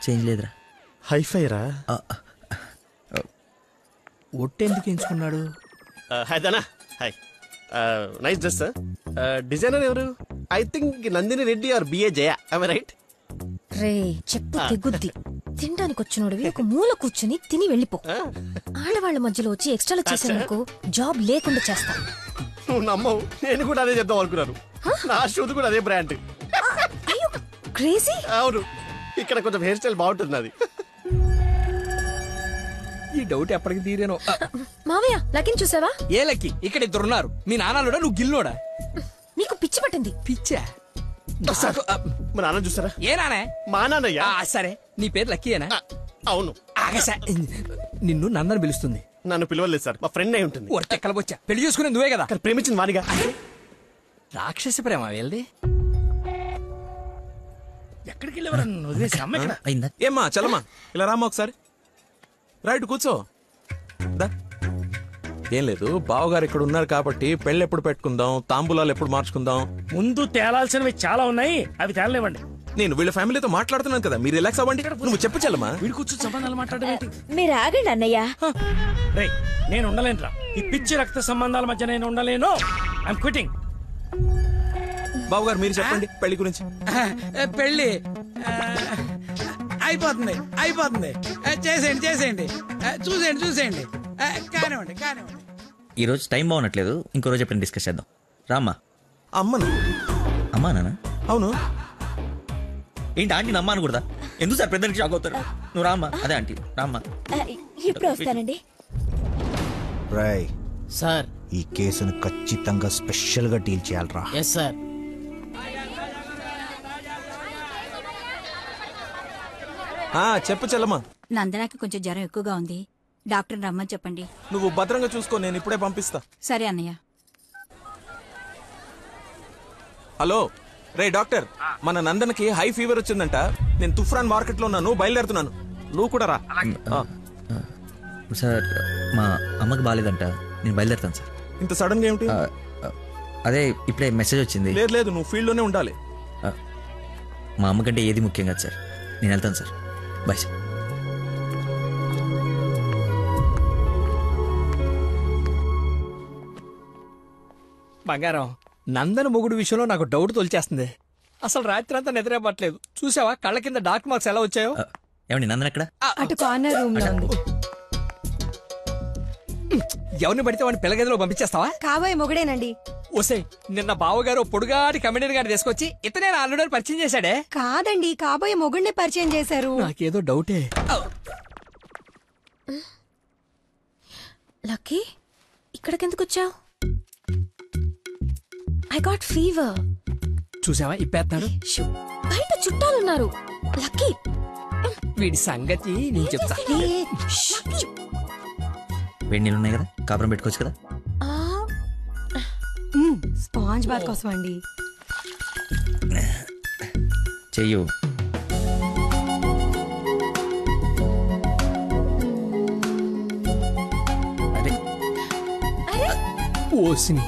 చేంజ్ లేదురా. హైఫై రా. ఒట్టెందుకు ఎంచుకున్నాడు? Hi Dana. Hi. Nice dress. Designer ఎవరు? I think Nandini Reddy or బిఏ జయ. I right? రే చెప్పు తెగుద్ది. తినడానికి వచ్చినోడివి ఒక మూల కూర్చుని తిని వెళ్ళిపో. ఆడవాళ్ళ మధ్యలో వచ్చి ఎక్స్ట్రాలు చేసేందుకు జాబ్ లేకుండా చేస్తా. నువ్వు నమ్మవు, నేను కూడా అదే చెప్దాం అనుకున్నాను. నా షూది కూడా అదే బ్రాండ్. అయ్యో క్రేజీ. అవును, ఇక్కడ కొంచెం హెయిర్ స్టైల్ బాగుంటుంది అది. ఈ డౌట్ ఎప్పటికి తీరేనో. మావయ్య లక్కీని చూసావా? ఏ లక్కీ? ఇక్కడ ఇద్దరున్నారు. మీ నాన్నలోడా నువ్వు గిల్లోడా? నీకు పిచ్చి పట్టింది. పిచ్చా? మా నాన్న చూసారా? ఏ నానే? మా నాన్నయ్యా. సరే నీ పేరు లక్కీయేనా? అవును. ఆగసా, నిన్ను నందని పిలుస్తుంది. నన్ను పిలవలేదు సార్, మా ఫ్రెండ్ అయి ఉంటుంది. ఎక్కడికి వచ్చా? పెళ్లి చేసుకునే నువ్వే కదా. ప్రేమించింది వాడిగా. రాక్షసి ప్రేమ వెళ్ది. ఎక్కడికి వెళ్ళేవారు? ఏమ్మా చలమా ఇలా రామా ఒకసారి. రైట్ కూర్చో. ఏం లేదు, బావగారు ఇక్కడ ఉన్నారు కాబట్టి పెళ్ళి ఎప్పుడు పెట్టుకుందాం, తాంబూలాలు ఎప్పుడు మార్చుకుందాం. ముందు తేలాల్సినవి చాలా ఉన్నాయి, అవి తేలనివ్వండి. నేను వీళ్ళ ఫ్యామిలీతో మాట్లాడుతున్నాను కదా, మీరు రిలాక్స్ అవ్వండి. నువ్వు చెప్పు చలమా. వీడి కూర్చొని సంబంధాలు మాట్లాడమేంటి? మీరు ఆగండి అన్నయ్య. రే నేను ఉండలేనురా, ఈ పిచ్చి రక్త సంబంధాల మధ్య నేను ఉండలేను. I'm quitting. బావగారు మీరు చెప్పండి పెళ్లి గురించి. పెళ్లి అయిపోతుంది అయిపోతుంది. చేసేయండి చేసేయండి. చూసేయండి కానివ్వండి కానివ్వండి. ఈ రోజు టైం బాగున్నట్లేదు, ఇంకో రోజు ఎప్పుడైనా డిస్కస్ చేద్దాం. రామ్మా. అమ్మను. అమ్మా నాన్న? అవును. ఏంటి ఆంటీ అమ్మ అనకూడదా? ఎందుకు సార్ పెద్దరికి షాక్ అవుతారు? నువ్వు రామ్మా. అదే ఆంటీ రామ్మా. ఇప్పుడు వస్తానండి. రాయ్ సార్, ఈ కేసును ఖచ్చితంగా స్పెషల్ గా డీల్ చేయాలరా. Yes sir. చెప్పు చెల్లమ్మా. నందనాకి కొంచెం జ్వరం ఎక్కువగా ఉంది, డాక్టర్ రమ్మని చెప్పండి. నువ్వు భద్రంగా చూసుకో, నేను ఇప్పుడే పంపిస్తా. సరే అన్నయ్య. హలో రే డాక్టర్, మన నందనకి హై ఫీవర్ వచ్చిందంట. నేను తుఫ్రాన్ మార్కెట్ లో ఉన్నాను, బయలుదేరుతున్నాను. నువ్వు కూడా రా. సార్ మా అమ్మకి బాగాలేదంట, నేను బయలుదేరుతాను సార్. ఇంత సడన్ గా ఏమిటి? అదే ఇప్పుడే మెసేజ్ వచ్చింది. లేదు లేదు, నువ్వు ఫీల్డ్ లోనే ఉండాలి. మా అమ్మకంటే ఏది ముఖ్యం కాదు సార్, నేను వెళ్తాను సార్. Bye sir. బంగారం, నందన మొగుడు విషయంలో నాకు డౌట్ తొలిచేస్తుంది. అసలు రాత్రి అంతా నిద్రపట్లేదు. చూసావా కళ్ళ కింద డార్క్ మార్క్స్ ఎలా వచ్చాయో? ఏమండి నందన ఎక్కడ? అటు కార్నర్ రూమ్ లో ఉంది. ఎవరిని పడితే వాడిని పిల్లగదిలో పంపించేస్తావా? కాబోయే మొగుడేనండి. ఓసే, నిన్న బావగారు పొడుగాటి కమెడియన్ గారు తీసుకొచ్చి ఇతనే నా అల్లుడని పరిచయం చేశాడే. కాదండి, కాబోయే మొగుడిని పరిచయం చేశారు. నాకేదో డౌటే. లక్కీ ఇక్కడికెందుకు వచ్చావు? I got fever. చూసావా ఇప్పేస్తున్నాడు. బయట చుట్టాలున్నారు. లక్కీ వీడి సంగతి నేను చెప్తా. వేడి నీళ్ళు ఉన్నాయి కదా, కాపురం పెట్టుకోవచ్చు కదా. స్పాంజ్ బాత్ కోసం అండి. చెయ్యు. పోసిని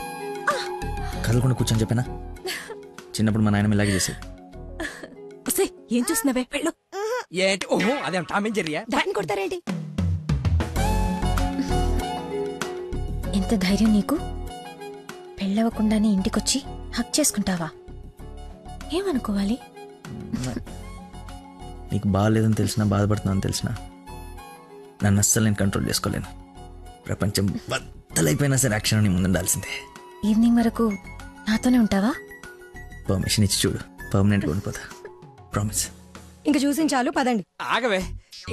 కదలకుండా కూర్చొని చెప్పానా? చిన్నప్పుడు మా నాయనమ్మ ఇలాగే చేసేది. ఏం చూస్తున్నావే? వెళ్ళు. ఏంటి? ఓహో, అదేం టామ్ అండ్ జెర్రీయా? దాన్ని కొడతారేంటి? ఎంత ధైర్యం నీకు? పెళ్ళవకుండానే ఇంటికొచ్చి హక్ చేసుకుంటావా? ఏమనుకోవాలి? నీకు బాగాలేదని తెలిసినా, బాధపడుతున్నాను తెలిసినా నన్ను అస్సలు నేను కంట్రోల్ చేసుకోలేను. ప్రపంచం బద్దలైపోయినా సరే అక్షరం నీ ముందుండాల్సిందే. ఈవినింగ్ వరకు నాతోనే ఉంటావా? పర్మిషన్ ఇచ్చి చూడు, పర్మనెంట్గా ఉండిపోతా. ప్రామిస్. ఇంక చూసించాలు, పదండి. ఆగవే,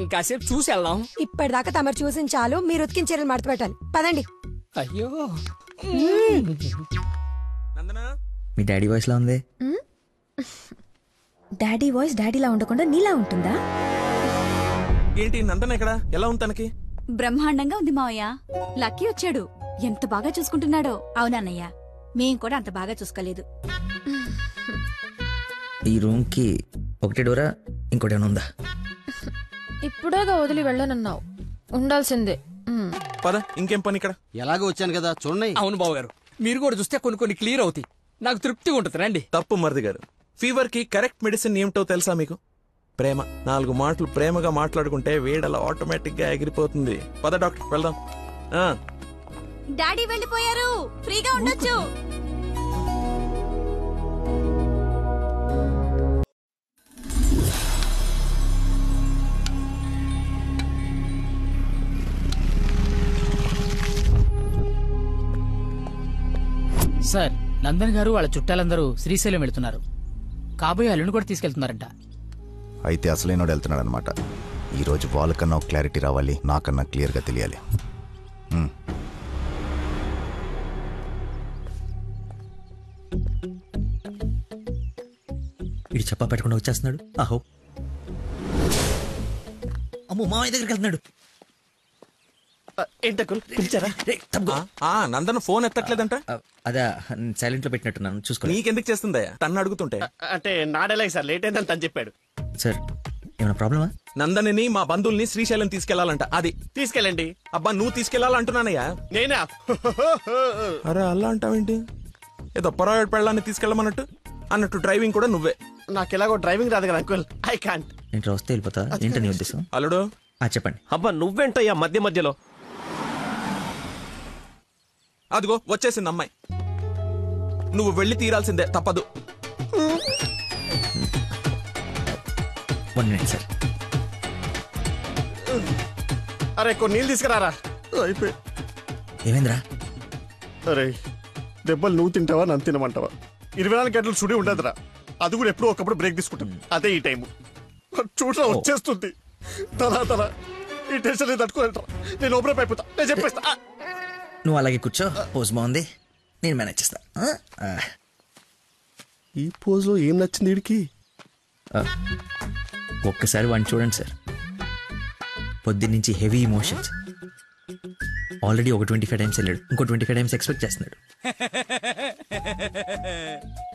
ఇంకాసేపు చూసి వెళ్దాం. ఇప్పటిదాకా తమరు చూసించాలు, మీరు ఉతికిన చీరలు మడత పెట్టాలి. పదండి. అయ్యో, మీ డాడీ వాయిస్ లా ఉంది. డాడీ వాయిస్ డాడీలా ఉండకుండా నీలా ఉంటుందా? ఏంటి నందన ఎక్కడ? ఎలా ఉంది తనకి? బ్రహ్మాండంగా ఉంది మావయ్య. లక్కీ వచ్చాడు, ఎంత బాగా చూసుకుంటున్నాడో. అవునన్నయ్య, మేం కూడా అంత బాగా చూసుకోలేదు. ఈ రూమ్ కి ఒకటే డోరా, ఇంకోటి ఏమైనా ఉందా? ఇప్పుడేగా వదిలి వెళ్ళనన్నావు, ఉండాల్సిందే. పద, ఇంకేం పని ఇక్కడ? ఎలాగో వచ్చాను కదా చూడండి. అవును బాబు గారు, మీరు కూడా చూస్తే కొన్ని క్లియర్ అవుతాయి. నాకు తృప్తిగా ఉంటుంది. రండి. తప్పు మరిది గారు. ఫీవర్ కి కరెక్ట్ మెడిసిన్ ఏమిటో తెలుసా మీకు? ప్రేమ. 4 మాటలు ప్రేమగా మాట్లాడుకుంటే వేడలా ఆటోమేటిక్ గా ఎగిరిపోతుంది. పద డాక్టర్, వెళ్దాం. డాడీ వెళ్ళిపోయారు, ఫ్రీగా ఉండొచ్చు. సార్, నందన్ గారు వాళ్ళ చుట్టాలందరూ శ్రీశైలం వెళ్తున్నారు. కాబోయే అల్లుని కూడా తీసుకెళ్తున్నారంట. అయితే అసలైనోడు వెళ్తున్నాడు అనమాట. ఈరోజు వాళ్ళకన్నా ఒక క్లారిటీ రావాలి, నాకన్నా క్లియర్గా తెలియాలి. వీడు చెప్పా పెట్టకుండా వచ్చేస్తున్నాడు. ఆహో, అమ్మో, మామయ్య దగ్గరికి వెళ్తున్నాడు. నందన ఫోన్ ఎత్తట్లేదంట. అదా సైలెంట్ లో పెట్టినట్టున్నాను, చూసుకో. నీకెందుకు చేస్తుందా? తన్ను అడుగుతుంటే. అంటే నాడేలాగ సార్, లేట్ అయిందని తను చెప్పాడు. సార్, ఏమైనా ప్రాబ్లమా? నందనిని మా బంధువుల్ని శ్రీశైలం తీసుకెళ్లాలంట. అది తీసుకెళ్ళండి. అబ్బా, నువ్వు తీసుకెళ్లాలంటున్నానయ్యా. నేనా? అరే అలా అంటావేంటి? ఏదో పొరపాటు పెళ్ళాన్ని తీసుకెళ్ళమన్నట్టు అన్నట్టు డ్రైవింగ్ కూడా నువ్వే. నాకు ఎలాగో డ్రైవింగ్ రాదు కదా అంకుల్, ఐ కాంట్. నేను వస్తే వెళ్ళిపోతా. ఏంటని ఉద్దేశం? అల్లుడు, చెప్పండి. అబ్బా, నువ్వేంటయ్యా మధ్యలో? అదిగో వచ్చేసింది అమ్మాయి. నువ్వు వెళ్ళి తీరాల్సిందే, తప్పదు. 1 minute సార్. అరే కొన్ని నీళ్ళు తీసుకురారా. అయిపోయి. ఏమైందిరా? అరే దెబ్బలు నువ్వు తింటావా, నన్ను తినమంటావా? 24 గంటలు సుడి ఉండదురా. అది కూడా ఎప్పుడో ఒకప్పుడు బ్రేక్ తీసుకుంటాం. అదే ఈ టైము. చూడరా వచ్చేస్తుంది. తల ఈ టెన్షన్ తట్టుకోలేటరా. నేను ఓపెన్ అయిపోతా, నేను చెప్పేస్తా. నువ్వు అలాగే కూర్చో, పోజ్ బాగుంది, నేను మేనేజ్ చేస్తా. ఈ పోజ్ లో ఏం నచ్చింది వీడికి? ఒక్కసారి వాడిని చూడండి సార్. పొద్దున్నుంచి హెవీ ఇమోషన్స్. ఆల్రెడీ ఒక 25 టైమ్స్ వెళ్ళాడు, ఇంకో 25 టైమ్స్ ఎక్స్పెక్ట్ చేస్తున్నాడు.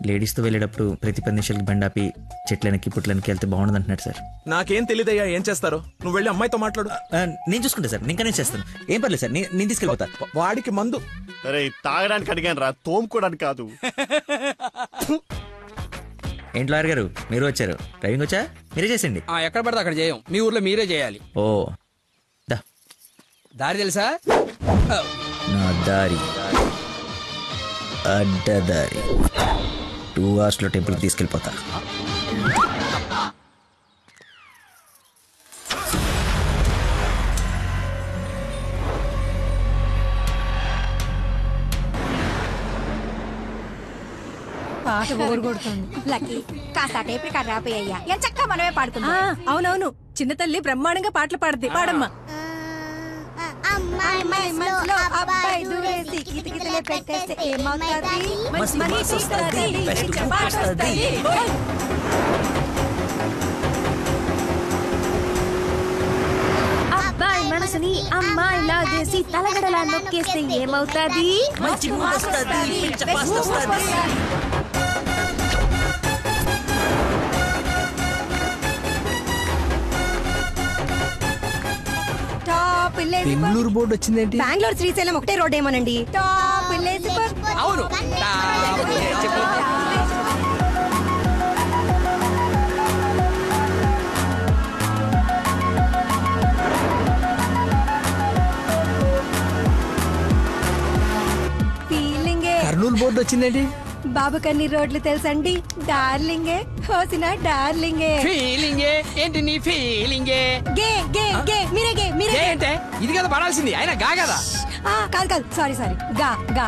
లేడీస్తో వెళ్ళేటప్పుడు ప్రతి 10 నిమిషాలకి బండాపి చెట్లనికి పుట్లనికి వెళ్తే బాగుండదు అంటున్నాడు సార్. నాకేం తెలియదయ్యా ఏం చేస్తారో. నువ్వు వెళ్ళి అమ్మాయితో మాట్లాడు. నేను చూసుకుంటా సార్, నేను కనెక్ట్ చేస్తాను. ఏం పర్లేదు సార్, నేను తీసుకెళ్ళిపోతా. వాడికి మందు. అరే తాగడానికి అడిగాను రా, తోముకోవడానికి కాదు. ఏంటి లాయర్ గారు, మీరు వచ్చారు? డ్రైవింగ్ వచ్చా? మీరే చేసండి. ఎక్కడ పడితే అక్కడ చేయం, మీ ఊర్లో మీరే చేయాలి. ఓ, దారి తెలుసా? నా దారి అడ్డదారి. 2 hours లో టెంపుల్కి తీసుకెళ్ళిపోతా. పాట కొడుతుంది. లక్కీ, కాస్త టేప్ రికార్డ్ రాపోయ్యా. ఎంత చక్కగా మనమే పాడుకుందాం. అవునవును, చిన్న తల్లి బ్రహ్మాండంగా పాటలు పాడుద్ది. పాడమ్మా. అమ్మాయి మనసులో అబ్బాయి దూరేసి కితకితలే పెట్టేస్తే ఏమవుతుంది? మంచి మనసు వస్తది, బెస్ట్ పాట వస్తది. అబ్బాయి మనసుని అమ్మాయి లాగేసి తలగడలా నొక్కేస్తే ఏమవుతుంది? మంచి మూడ్ వస్తది, పిచ్చ పాస్ట్ వస్తది. బెంగళూరు బోర్డు వచ్చిందేంటి? బెంగళూరు శ్రీశైలం ఒకటే రోడ్ ఏమోనండి. టాప్ అవును. School board వచ్చిందేంటి? బాబు కన్ని రోడ్లు తెలుసండి, డార్లింగే హోసిన డార్లింగే. ఫీలింగే ఏంటి నీ ఫీలింగే? గే గే గే మీరే గే మీరే అంటే ఇది కదా పడాల్సింది, ఆయన గా కదా. కాదు కాదు, సారీ సారీ, గా గా.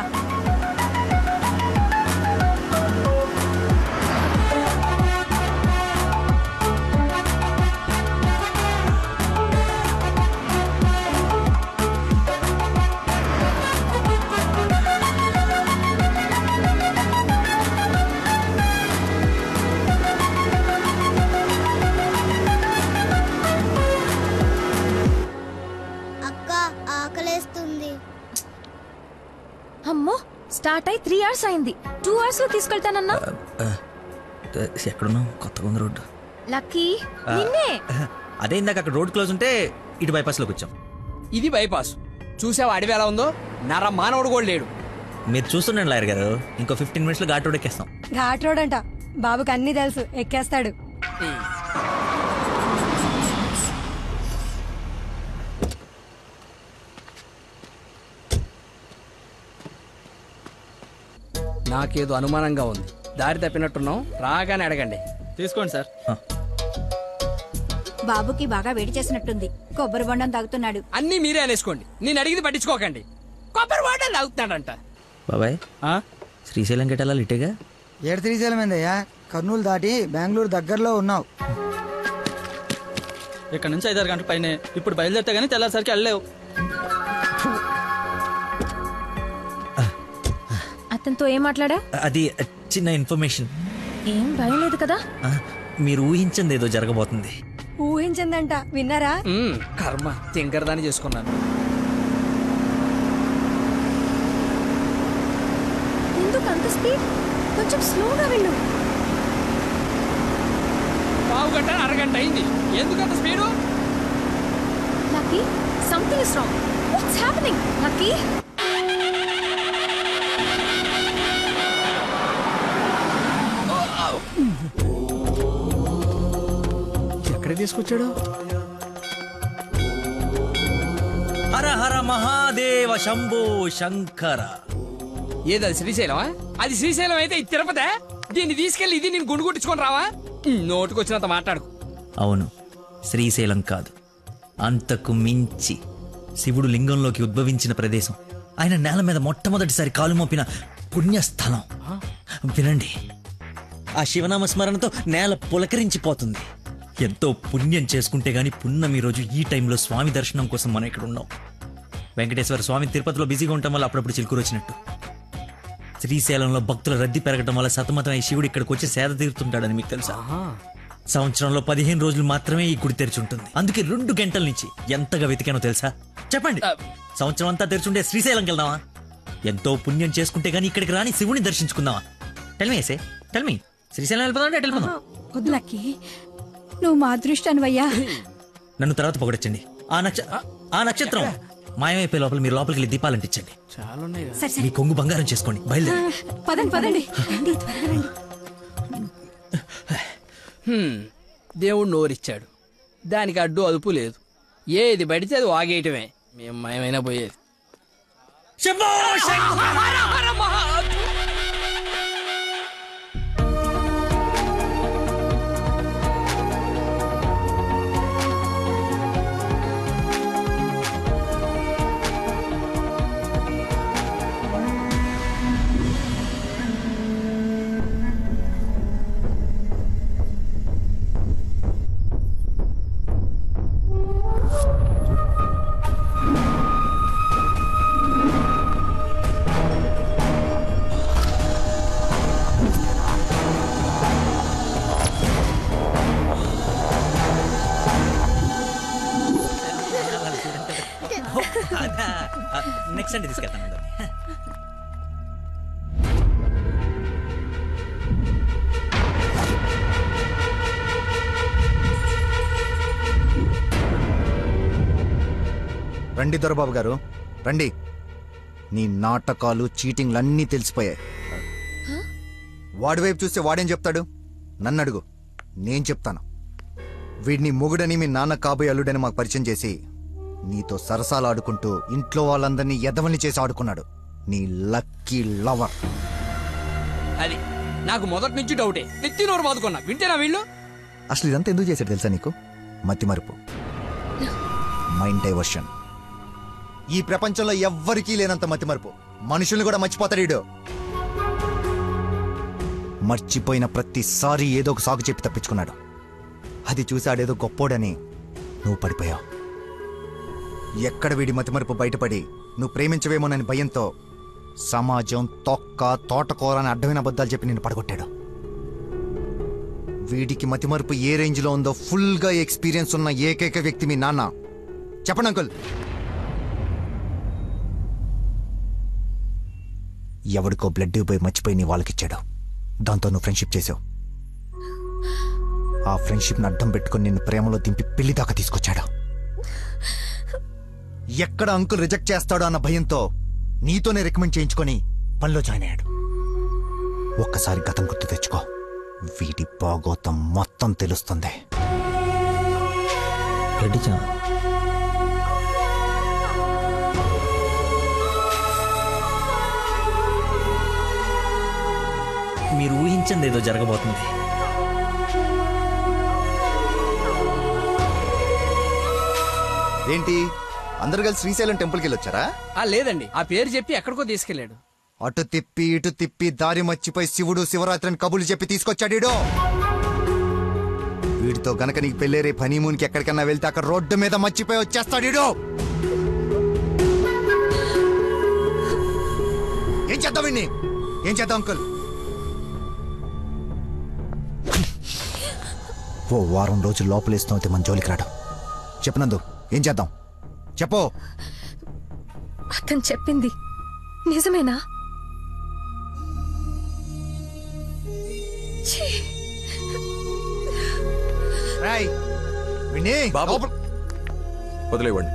అమ్మో, స్టార్ట్ అయి 3 hours అయింది. 2 hours లో తీసుకెళ్తానన్నా. ఎక్కడున్నావు? కొత్తగా ఉంది రోడ్డు. లక్కీ నిన్నే. అదే ఇందాక అక్కడ రోడ్ క్లోజ్ ఉంటే ఇటు బైపాస్ లోకి వచ్చాం. ఇది బైపాస్. చూసావా అడవి ఎలా ఉందో? నర మానవుడు కూడా లేడు. మీరు చూస్తుండండి లాయర్ గారు, ఇంకో 15 minutes లో ఘాట్ రోడ్ ఎక్కేస్తాం. ఘాట్ రోడ్ అంట, బాబుకి అన్ని తెలుసు, ఎక్కేస్తాడు. నాకేదో అనుమానంగా ఉంది. దారి తప్పినట్టున్నాం, రాగానే అడగండి. తీసుకోండి సార్. బాబుకి బాగా వేడి చేసినట్టుంది, కొబ్బరి బొండం తాగుతున్నాడు. అన్ని మీరే అనేసుకోండి, నేను అడిగింది పట్టించుకోకండి. కొబ్బరి బొండం తాగుతున్నాడంట. బాబాయ్, శ్రీశైలం గెటాలా ఇటేగా? ఏడు శ్రీశైలం ఏందయ్యా? కర్నూలు దాటి బెంగళూరు దగ్గరలో ఉన్నావు. ఇక్కడ నుంచి 5-6 గంటల పైనే. ఇప్పుడు బయలుదేరితే గానీ తెల్లారిసరికి వెళ్ళలేవు. అతనితో ఏం మాట్లాడా? అది చిన్న ఇన్ఫర్మేషన్. ఏం భయం లేదు కదా? మీరు ఊహించింది ఏదో జరగబోతుంది. ఊహించిందంట, విన్నారా? కర్మ, తింకరదాన్ని చేసుకున్నాను. ఎందుకు అంత స్పీడ్? కొంచెం స్లోగా వెళ్ళు. పావు గంట అరగంట అయింది, ఎందుకు అంత speed? Lucky, something is wrong. What's happening? Lucky, ఎక్కడ తీసుకొచ్చాడు? హర హర మహాదేవ శంభో శంకర. ఏది శ్రీశైలమా? అది శ్రీశైలం అయితే ఇది తిరుపతే. దీన్ని తీసుకెళ్లి ఇది నేను గుండు కొట్టించుకొని రావా? నోటుకొచ్చినంత మాట్లాడు. అవును, శ్రీశైలం కాదు, అంతకు మించి శివుడు లింగంలోకి ఉద్భవించిన ప్రదేశం, ఆయన నేల మీద మొట్టమొదటిసారి కాలు మోపిన పుణ్యస్థలం. వినండి, ఆ శివనామ స్మరణతో నేల పులకరించిపోతుంది. ఎంతో పుణ్యం చేసుకుంటే గాని పున్నమి రోజు ఈ టైంలో స్వామి దర్శనం కోసం మనం ఇక్కడ ఉన్నాం. వెంకటేశ్వర స్వామి తిరుపతిలో బిజీగా ఉండటం వల్ల అప్పుడప్పుడు చిలుకూరు వచ్చినట్టు. శ్రీశైలంలో భక్తుల రద్దీ పెరగడం వల్ల సతమతం ఈ శివుడు ఇక్కడికి వచ్చి సేద తీరుతుంటాడని మీకు తెలుసా? సంవత్సరంలో 15 రోజులు మాత్రమే ఈ గుడి తెరిచి ఉంటుంది. అందుకే 2 గంటల నుంచి ఎంతగా వెతికానో తెలుసా? చెప్పండి, సంవత్సరం అంతా తెరిచుంటే శ్రీశైలంకి వెళ్దామా? ఎంతో పుణ్యం చేసుకుంటే గానీ ఇక్కడికి రాని శివుని దర్శించుకుందామా? టెల్ మీ శ్రీశైలం వెళ్ళిపోదాం. వద్దు లక్కీ, నువ్వు మా అదృష్టానివయ్యా. నన్ను తర్వాత పొగడొచ్చండి. ఆ నక్షత్రం మాయమైపోయే లోపల మీరు లోపలికి వెళ్ళి దీపాలు అంటించండి. మీ కొంగు బంగారం చేసుకోండి. బయలుదేరి పదండి పదండి. దేవుడు నోరిచ్చాడు, దానికి అడ్డు అదుపు లేదు. ఏది పడితే అది వాగేయటమే. మేము మయమైనా పోయేది. నెక్స్ట్ అంటే తీసుకెళ్తాను. రండి దొరబాబు గారు, రండి. నీ నాటకాలు, చీటింగ్లు అన్నీ తెలిసిపోయాయి. వాడి వైపు చూస్తే వాడేం చెప్తాడు? నన్ను అడుగు, నేను చెప్తాను. వీడిని మొగుడని మీ నాన్న కాబోయే అల్లుడని మాకు పరిచయం చేసి నీతో సరసాలు ఆడుకుంటూ ఇంట్లో వాళ్ళందరినీ ఎదవల్ని చేసి ఆడుకున్నాడు నీ లక్కీ లవర్. అది నాకు మొదటి నుంచి డౌటే. నెత్తి నోరు బాదుకున్నా, వింటేనా వీళ్ళు? అసలు ఇదంతా ఎందుకు చేశాడు తెలుసా నీకు? మతిమరుపు, మైండ్ డైవర్షన్. ఈ ప్రపంచంలో ఎవ్వరికీ లేనంత మతిమరుపు. మనుషుల్ని కూడా మర్చిపోతాడు వీడు. మర్చిపోయిన ప్రతిసారి ఏదో ఒక సాకు చెప్పి తప్పించుకున్నాడు. అది చూసాడేదో గొప్పోడని నువ్వు పడిపోయావు. ఎక్కడ వీడి మతిమరుపు బయటపడి నువ్వు ప్రేమించవేమోనని భయంతో సమాజం తొక్క తోటకూర అని అడ్డమైన అబద్ధాలు చెప్పి నిన్ను పడగొట్టాడు. వీడికి మతిమరుపు ఏ రేంజ్లో ఉందో ఫుల్గా ఎక్స్పీరియన్స్ ఉన్న ఏకైక వ్యక్తి మీ నాన్న. చెప్పండి అంకుల్. ఎవడికో బ్లడ్ పోయి మర్చిపోయి నీ వాళ్ళకిచ్చాడు. దాంతో నువ్వు ఫ్రెండ్షిప్ చేసావు. ఆ ఫ్రెండ్షిప్ని అడ్డం పెట్టుకుని నిన్ను ప్రేమలో దింపి పెళ్లి దాకా తీసుకొచ్చాడు. ఎక్కడ అంకుల్ రిజెక్ట్ చేస్తాడో అన్న భయంతో నీతోనే రికమెండ్ చేయించుకొని పనిలో జాయిన్ అయ్యాడు. ఒక్కసారి గతం గుర్తు తెచ్చుకో, వీడి బాగోతం మొత్తం తెలుస్తుంది. మీరు ఊహించింది ఏదో జరగబోతుంది. ఏంటి అందరు కలిసి శ్రీశైలం టెంపుల్కి వెళ్ళొచ్చారా? లేదండి, ఆ పేరు చెప్పి ఎక్కడికో తీసుకెళ్లాడు. అటు తిప్పి ఇటు తిప్పి దారి మర్చిపోయి శివుడు శివరాత్రిని కబులు చెప్పి తీసుకొచ్చాడు. వీడితో గనక నీకు పెళ్ళేరే హనీమూన్కి ఎక్కడికన్నా వెళ్తే అక్కడ రోడ్డు మీద మర్చిపోయి వచ్చేస్తాడు. ఏం చేద్దాం వీడిని? ఏం చేద్దాం అంకుల్? ఓ వారం రోజులు లోపలేస్తాం మన జోలికి రాడు. చెప్పనందు ఏం చేద్దాం చెప్పు. అతను చెప్పింది నిజమేనా? వదిలేవండి.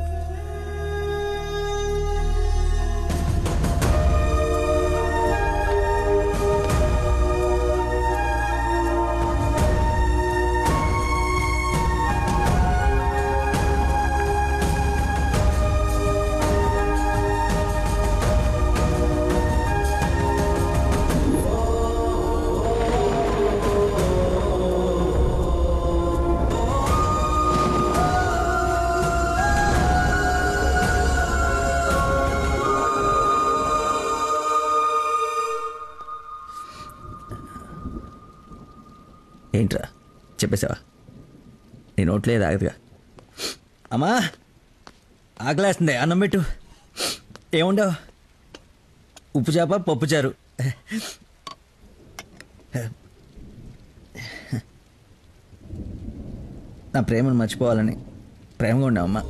ఏంట్రా చెప్పేసావా? నీ నోట్లే ఆగదుగా. అమ్మా ఆకలేస్తుంది, అన్నం పెట్టు. ఏముండవు? ఉప్పు చేప పప్పు చారు. నా ప్రేమను మర్చిపోవాలని ప్రేమగా ఉండవు అమ్మా.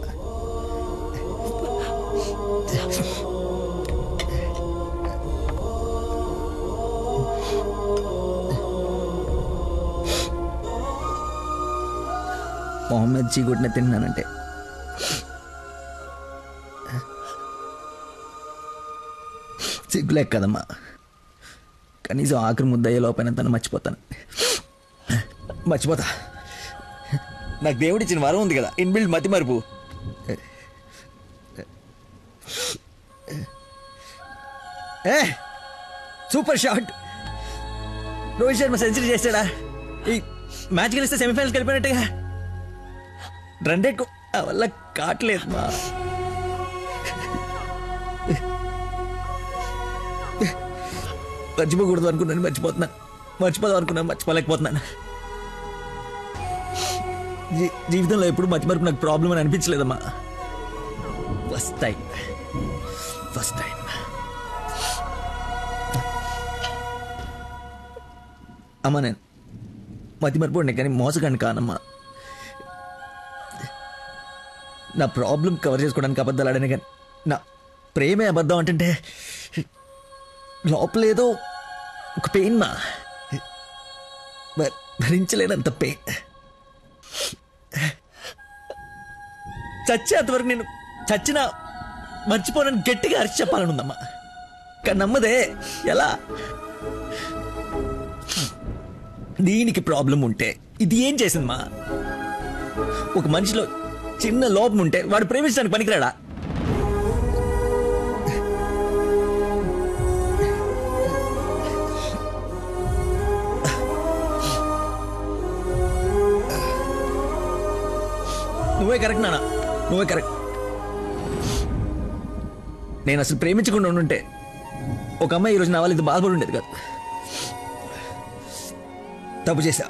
మొహమ్మద్ చీగుడ్న తిన్నానంటే సిగ్గులేక కదమ్మా. కనీసం ఆఖరి ముద్దయ్యే లోపైన తను మర్చిపోతాను. మర్చిపోతా. నాకు దేవుడిచ్చిన వరం ఉంది కదా, ఇన్బిల్డ్ మతి మరుపు. Super shot. Rohit Sharma century చేశాడా? ఈ మ్యాచ్ గెలిస్తే సెమీఫైనల్కి వెళ్ళిపోయినట్టుగా. రన్ రేట్ వల్ల కావట్లేదు మా. మర్చిపోకూడదు అనుకున్నాను, మర్చిపోతున్నాను. మర్చిపోదాం అనుకున్నాను, మర్చిపోలేకపోతున్నాను. జీవితంలో ఎప్పుడు మర్చిమరుపు నాకు ప్రాబ్లం అని అనిపించలేదమ్మా. ఫస్ట్ టైం అమ్మా. నేను మతిమరుపు ఉండే కానీ మోసగాన్ని కానమ్మా. నా ప్రాబ్లం కవర్ చేసుకోవడానికి అబద్ధాలు ఆడానే కానీ నా ప్రేమే అబద్ధం అంటే లోపలేదో ఒక పెయిన్ మా, భరించలేనంత పెయిన్. చచ్చేంతవరకు నేను చచ్చినా మర్చిపోనని గట్టిగా అరిచి చెప్పాలనుందమ్మా. కానీ నమ్మదే. ఎలా? దీనికి ప్రాబ్లం ఉంటే ఇది ఏం చేసిందమ్మా? ఒక మనిషిలో చిన్న లోపం ఉంటే వాడు ప్రేమించడానికి పనికిరాడా? నువ్వే కరెక్ట్ నాన్న, నువ్వే కరెక్ట్. నేను అసలు ప్రేమించకుండా ఉండుంటే ఒక అమ్మాయి ఈరోజు నా వాళ్ళు ఇది బాధపడి ఉండేది కాదు. తప్పు చేశా.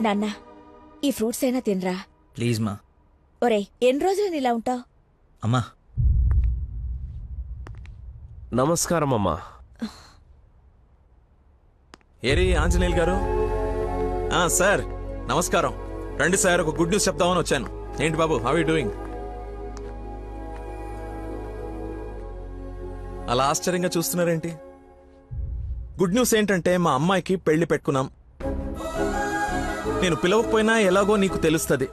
నాన్న, ఈ ఫ్రూట్స్ అయినా తినరా. ప్లీజ్ మా. ఒరే, ఎన్ని రోజులు ఇలా ఉంటావు? అమ్మా. నమస్కారం అమ్మా. ఏరి ఆంజనేయులు గారు. సార్ నమస్కారం. రండి సార్, ఒక గుడ్ న్యూస్ చెప్దామని వచ్చాను. ఏంటి బాబు, హౌ యూ డూయింగ్? అలా ఆశ్చర్యంగా చూస్తున్నారేంటి? గుడ్ న్యూస్ ఏంటంటే మా అమ్మాయికి పెళ్లి పెట్టుకున్నాం. నేను పిలవకపోయినా ఎలాగో నీకు తెలుస్తుంది.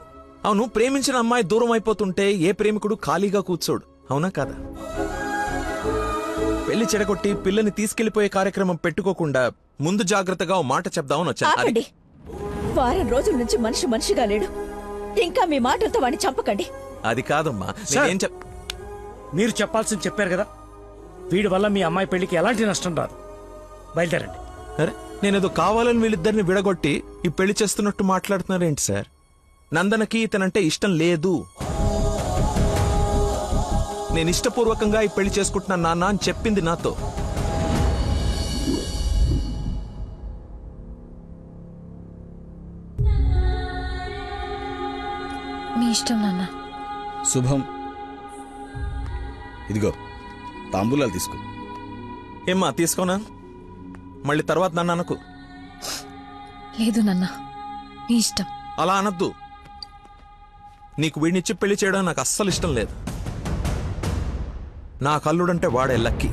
అవును, ప్రేమించిన అమ్మాయి దూరం అయిపోతుంటే ఏ ప్రేమికుడు ఖాళీగా కూర్చోడు, అవునా కాదా? పెళ్లి చెడగొట్టి పిల్లని తీసుకెళ్లిపోయే కార్యక్రమం పెట్టుకోకుండా ముందు జాగ్రత్తగా ఓ మాట చెప్దామని వచ్చాను. వారం రోజుల నుంచి మనిషిగా లేడు. ఇంకా మీ మాటలతో వాడిని చంపకండి. అది కాదమ్మా, మీరు చెప్పాల్సింది చెప్పారు కదా. వీడి వల్ల మీ అమ్మాయి పెళ్లికి ఎలాంటి నష్టం రాదు. బయలుదేరండి. అరే, నేనేదో కావాలని వీళ్ళిద్దరిని విడగొట్టి ఈ పెళ్లి చేస్తున్నట్టు మాట్లాడుతున్నారేంటి సార్? నందనకి ఇతనంటే ఇష్టం లేదు. నేను ఇష్టపూర్వకంగా ఈ పెళ్లి చేసుకుంటున్నాను నాన్న అని చెప్పింది నాతో. మీ ఇష్టం నాన్న. శుభం. ఇదిగో తాంబూలాలు తీసుకో. ఏమ్మా, తీసుకోనా? మళ్ళీ తర్వాత నన్ను అనకు. లేదు నాన్న, నీ ఇష్టం. అలా అనద్దు. నీకు వీడినిచ్చి పెళ్లి చేయడం నాకు అస్సలు ఇష్టం లేదు. నా కల్లుడంటే వాడే లక్కీ.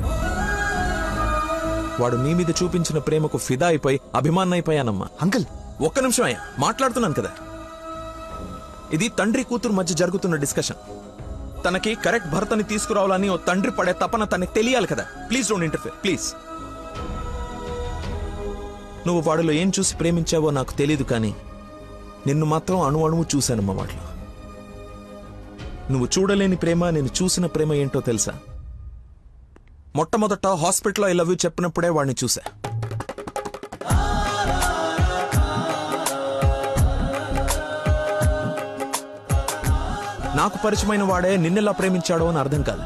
వాడు నీ మీద చూపించిన ప్రేమకు ఫిదా అయిపోయి అభిమానైపోయానమ్మా. అంకుల్, ఒక్క నిమిషం అయ్యా, మాట్లాడుతున్నాను కదా. ఇది తండ్రి కూతురు మధ్య జరుగుతున్న డిస్కషన్. తనకి కరెక్ట్ భర్తని తీసుకురావాలని ఓ తండ్రి పడే తపన తనకి తెలియాలి కదా. Please don't interfere, please. నువ్వు వాడిలో ఏం చూసి ప్రేమించావో నాకు తెలీదు, కానీ నిన్ను మాత్రం అణువణువు చూశానమ్మా వాటిలో. నువ్వు చూడలేని ప్రేమ, నేను చూసిన ప్రేమ ఏంటో తెలుసా? మొట్టమొదట హాస్పిటల్లో ఐ లవ్ యూ చెప్పినప్పుడే వాడిని చూసా. నాకు పరిచయమైన వాడే నిన్నెలా ప్రేమించాడో అని అర్థం కాదు.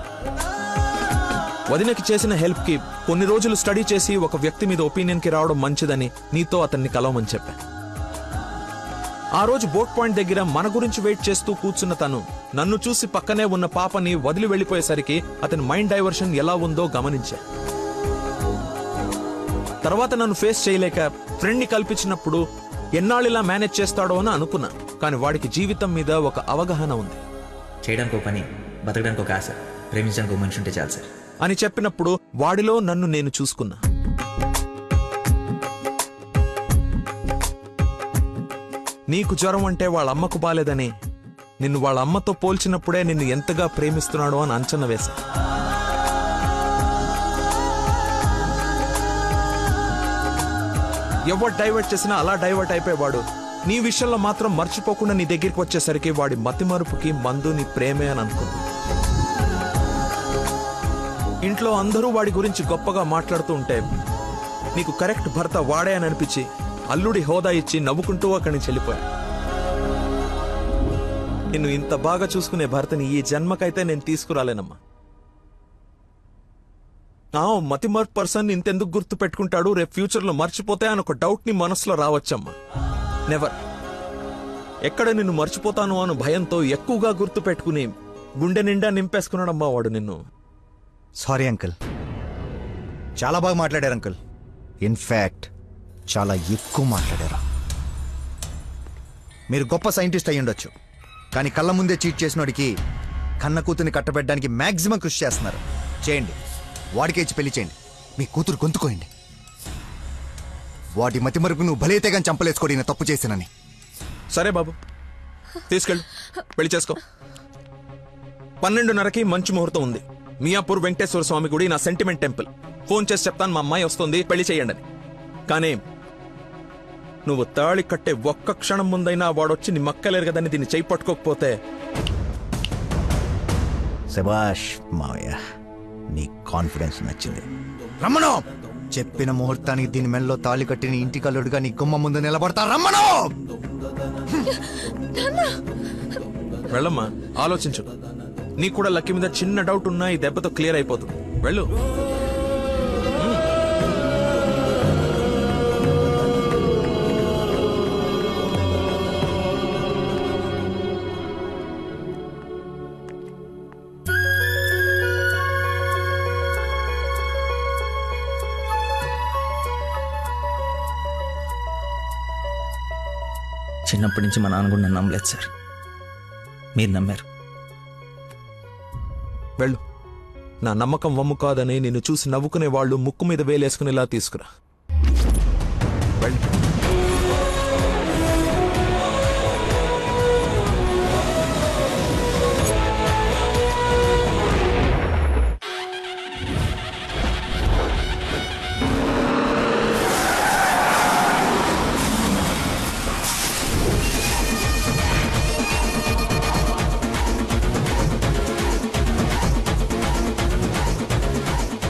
వదినకి చేసిన హెల్ప్ కి కొన్ని రోజులు స్టడీ చేసి ఒక వ్యక్తి మీద ఒపీనియన్ కి రావడం మంచిదని నీతో అతన్ని కలవమని చెప్పా. ఆ రోజు బోట్ పాయింట్ దగ్గర మన గురించి వెయిట్ చేస్తూ కూర్చున్న తను నన్ను చూసి పక్కనే ఉన్న పాపని వదిలి వెళ్లిపోయేసరికి అతని మైండ్ డైవర్షన్ ఎలా ఉందో గమనించా. తర్వాత నన్ను ఫేస్ చేయలేక ఫ్రెండ్ ని కల్పించినప్పుడు ఎన్నాళ్ళిలా మేనేజ్ చేస్తాడో అని అనుకున్నా. కానీ వాడికి జీవితం మీద ఒక అవగాహన ఉంది. చేయడానికి ఒక పని, బతకడానికి ఒక ఆశ, ప్రేమించడానికి ఒక మనిషి ఉంటే చాలు సార్ అని చెప్పినప్పుడు వాడిలో నన్ను నేను చూసుకున్నా. నీకు జ్వరం అంటే వాళ్ళ అమ్మకు బాలేదని నిన్ను వాళ్ళ అమ్మతో పోల్చినప్పుడే నిన్ను ఎంతగా ప్రేమిస్తున్నాడో అని అంచనా వేశా. ఎవరు డైవర్ట్ చేసినా అలా డైవర్ట్ అయిపోయేవాడు నీ విషయంలో మాత్రం మర్చిపోకుండా నీ దగ్గరికి వచ్చేసరికి వాడి మతిమరుపుకి మందు నీ ప్రేమే అని అనుకున్నా. ఇంట్లో అందరూ వాడి గురించి గొప్పగా మాట్లాడుతూ ఉంటే నీకు కరెక్ట్ భర్త వాడే అని అనిపించి అల్లుడి హోదా ఇచ్చి నవ్వుకుంటూ అక్కడి నుంచి వెళ్ళిపోయా. నిన్ను ఇంత బాగా చూసుకునే భర్తని ఈ జన్మకైతే నేను తీసుకురాలేనమ్మా. మతిమర్పు పర్సన్ ఇంతెందుకు గుర్తు పెట్టుకుంటాడు, రేపు ఫ్యూచర్ లో మర్చిపోతే అని ఒక డౌట్ నీ మనసులో రావచ్చమ్మా. నెవర్. ఎక్కడ నిన్ను మర్చిపోతాను అను భయంతో ఎక్కువగా గుర్తు పెట్టుకుని గుండె నిండా నింపేసుకున్నాడమ్మా వాడు నిన్ను. సారీ అంకుల్, చాలా బాగా మాట్లాడారు అంకుల్. ఇన్ఫాక్ట్ చాలా ఎక్కువ మాట్లాడారు. మీరు గొప్ప సైంటిస్ట్ అయి ఉండొచ్చు, కానీ కళ్ళ ముందే చీట్ చేసినోడికి కన్న కూతుర్ని కట్టబెట్టడానికి మాక్సిమం కృషి చేస్తున్నారు. చేయండి, వాడికే ఇచ్చి పెళ్లి చేయండి. మీ కూతురు గొంతుకోయండి. వాడి మతి మరుపు నువ్వు బలైతే కానీ చంపలేసుకోడి నేను తప్పు చేశానని. సరే బాబు, తీసుకెళ్ళు, పెళ్లి చేసుకో. 12:30కి మంచి ముహూర్తం ఉంది. మియాపూర్ వెంకటేశ్వర స్వామి గుడి, నా సెంటిమెంట్ టెంపుల్. ఫోన్ చేసి చెప్తాను, మా అమ్మాయి వస్తుంది, పెళ్లి చేయండి అని. కానీ నువ్వు తాళి కట్టే ఒక్క క్షణం ముందైనా వాడొచ్చి నీ మక్కలేరు కదని దీన్ని చేయి పట్టుకోకపోతే. శభాష్ మావయ్య, నీ కాన్ఫిడెన్స్ నచ్చింది. రమ్మను. చెప్పిన ముహూర్తానికి దీని మెల్లో తాళి కట్టిన ఇంటి కల్లుడుగా నీ గుమ్మ ముందు నిలబడతా. రమ్మను. వెళ్ళమ్మా, ఆలోచించు. నీకు కూడా లక్కీ మీద చిన్న డౌట్ ఉన్నా ఈ దెబ్బతో క్లియర్ అయిపోతుంది. వెళ్ళు. చిన్నప్పటి నుంచి మా నాన్న కూడా నన్ను నమ్మలేదు సార్. మీరు నమ్మారు. వెళ్ళు. నా నమ్మకం వమ్ము కాదని నిన్ను చూసి నవ్వుకునే వాళ్ళు ముక్కు మీద వేలేసుకునేలా తీసుకురా. వెళ్ళు.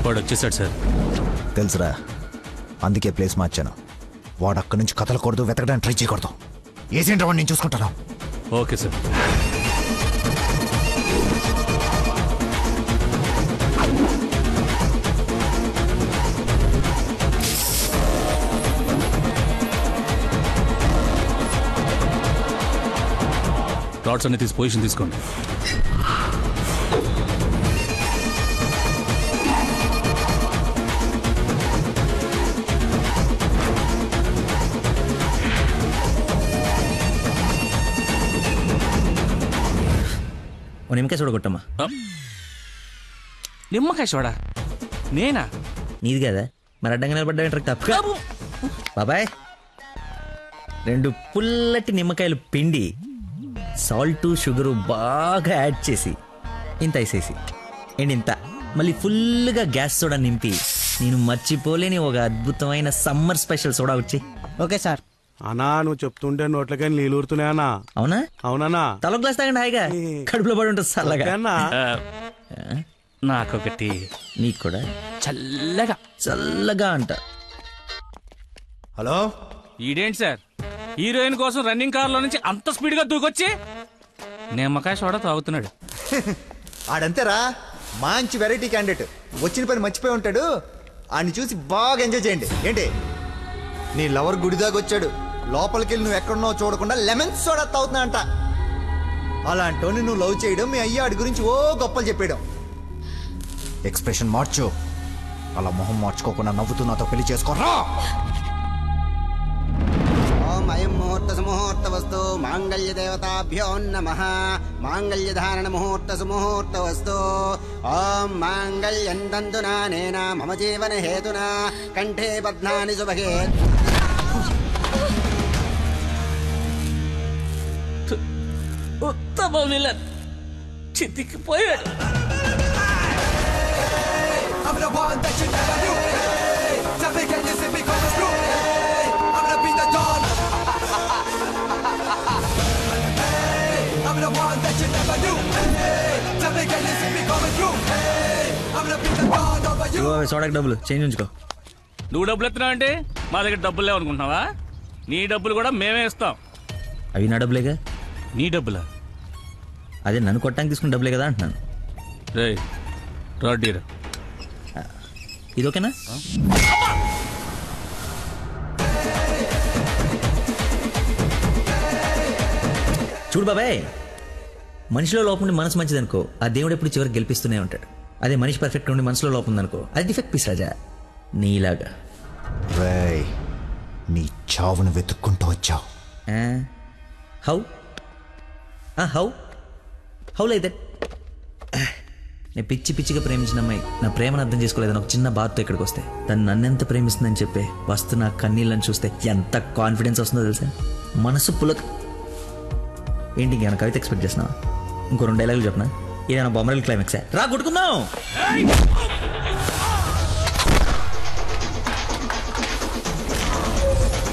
వాడు వచ్చేసాడు సార్. తెలుసురా, అందుకే ప్లేస్ మార్చాను. వాడు అక్కడి నుంచి కదలకూడదు, వెతకడానికి ట్రై చేయకూడదు. ఏజెంట్ వాడు నేను చూసుకుంటాను. Okay sir. రాడ్స్ అన్ని తీసి పొజిషన్ తీసుకోండి. నిమ్మకాయ చూడ కొట్టమ్మా. నిమ్మకాయ చూడా? నేనా? నీది కదా, మరి అడ్డంగా నిలబడ్డా తప్ప. బాబాయ్, 2 పుల్లటి నిమ్మకాయలు పిండి సాల్ట్ షుగరు బాగా యాడ్ చేసి ఇంత వేసేసి ఇంత మళ్ళీ ఫుల్గా గ్యాస్ సోడా నింపి నేను మర్చిపోలేని ఒక అద్భుతమైన సమ్మర్ స్పెషల్ సోడా వచ్చి. Okay sir. అన్నా నువ్వు చెప్తుంటే నోట్లకే నీళ్ళు ఊరుతున్నాయన్నా. అవునా? అవునన్నా. తల గ్లాస్ తాగండి హాయిగా, కడుపులో పడి ఉంటుంది చల్లగా. నాకొకటి. నీకు కూడా చల్లగా చల్లగా అంట. హలో, ఈడేంటి సార్ హీరోయిన్ కోసం రన్నింగ్ కార్ లో నుంచి అంత స్పీడ్ గా దూకొచ్చి నిమ్మకాయ సోడా తాగుతున్నాడు. ఆడంతేరా, మంచి వెరైటీ క్యాండిడేట్. వచ్చిన పని మర్చిపోయి ఉంటాడు. ఆయన్ని చూసి బాగా ఎంజాయ్ చేయండి. ఏంటి, నీ లవర్ గుడిదాకా వచ్చాడు, లోపలికి వెళ్ళి నువ్వు ఎక్కడున్నావు చూడకుండా లెమన్ సోడా తాగుతున్నా అంట. అలాంటోని నువ్వు లవ్ చేయడం, మీ అయ్య ఆడి గురించి ఓ గొప్పలు చెప్పేయడం. ఎక్స్ప్రెషన్ మార్చు. అలా మొహం మార్చుకోకుండా నవ్వుతూ నాతో పెళ్లి చేసుకోరా. ఓం అయం ముహూర్త సుముహూర్త వస్తు మాంగళ్య దేవతాభ్యో నమః. మాంగళ్య ధారణ ముహూర్త సుముహూర్త వస్తు. ఓం మాంగళ్యం తంతునా నేనా మమ జీవన హేతునా కంఠే బధ్నాని సుభగే. ఉత్తమ విలన్ చితికిపోయాడు. సోడాకి డబ్బులు చేంజ్ ఉంచుకో. నువ్వు డబ్బులు ఎత్తున్నావు అంటే మా దగ్గర డబ్బులు లేవనుకుంటున్నావా? నీ డబ్బులు కూడా మేమే ఇస్తాం. అవి నా డబ్బులేగా. నీ డబ్బులా? అదే నన్ను కొట్టడానికి తీసుకున్న డబ్బులే కదా అంటున్నాను. రే రాడ్డీరా, ఇది ఓకేనా? చూడు బాబాయ్, మనిషిలో లోపం ఉండి మనసు మంచిదనుకో, ఆ దేవుడు ఎప్పుడు చివరికి గెలిపిస్తూనే ఉంటాడు. అదే మనిషి పర్ఫెక్ట్ ఉండి మనసులో లోపం ఉందనుకో, అది డిఫెక్ట్ పీస్ రాజా, నీలాగా. రేయ్, నీ చావును వెతుక్కుంటూ వచ్చావు. హౌ? How like that? నేను పిచ్చిగా ప్రేమించిన అమ్మాయి నా ప్రేమను అర్థం చేసుకోలేదని ఒక చిన్న బాధతో ఇక్కడికి వస్తే తను నన్నెంత ప్రేమిస్తుందని చెప్పే వస్తున్న కన్నీళ్ళని చూస్తే ఎంత కాన్ఫిడెన్స్ వస్తుందో తెలుసా? మనసు పులక. ఏంటి ఇంకేమైనా కవిత ఎక్స్పెక్ట్ చేస్తున్నావా? ఇంకో 2 డైలాగులు చెప్పనా? ఏదైనా బొమ్మరల్ క్లైమాక్స్ రా కొట్టుకుందాం.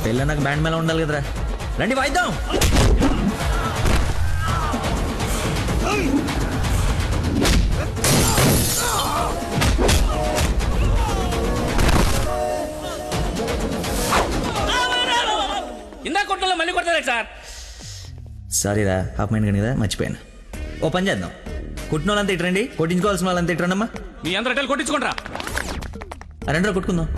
పెళ్ళ నాకు బ్యాండ్ మేళ ఉండాలి కదరా, రండి వాయిద్దాం. ఇందా కొట్టలో మళ్ళీ కొడతారా సార్? సారీరా, హాఫ్ మైండ్ కానీ కదా మర్చిపోయాను. ఓ పని చేద్దాం, కొట్టిన వాళ్ళంతా ఇట్రండి, కొట్టించుకోవాల్సిన వాళ్ళంతా ఇట్రండమ్మా. మీ అందరూ అటెల్ కొట్టించుకుంటారా? రండి కొట్టుకుందాం.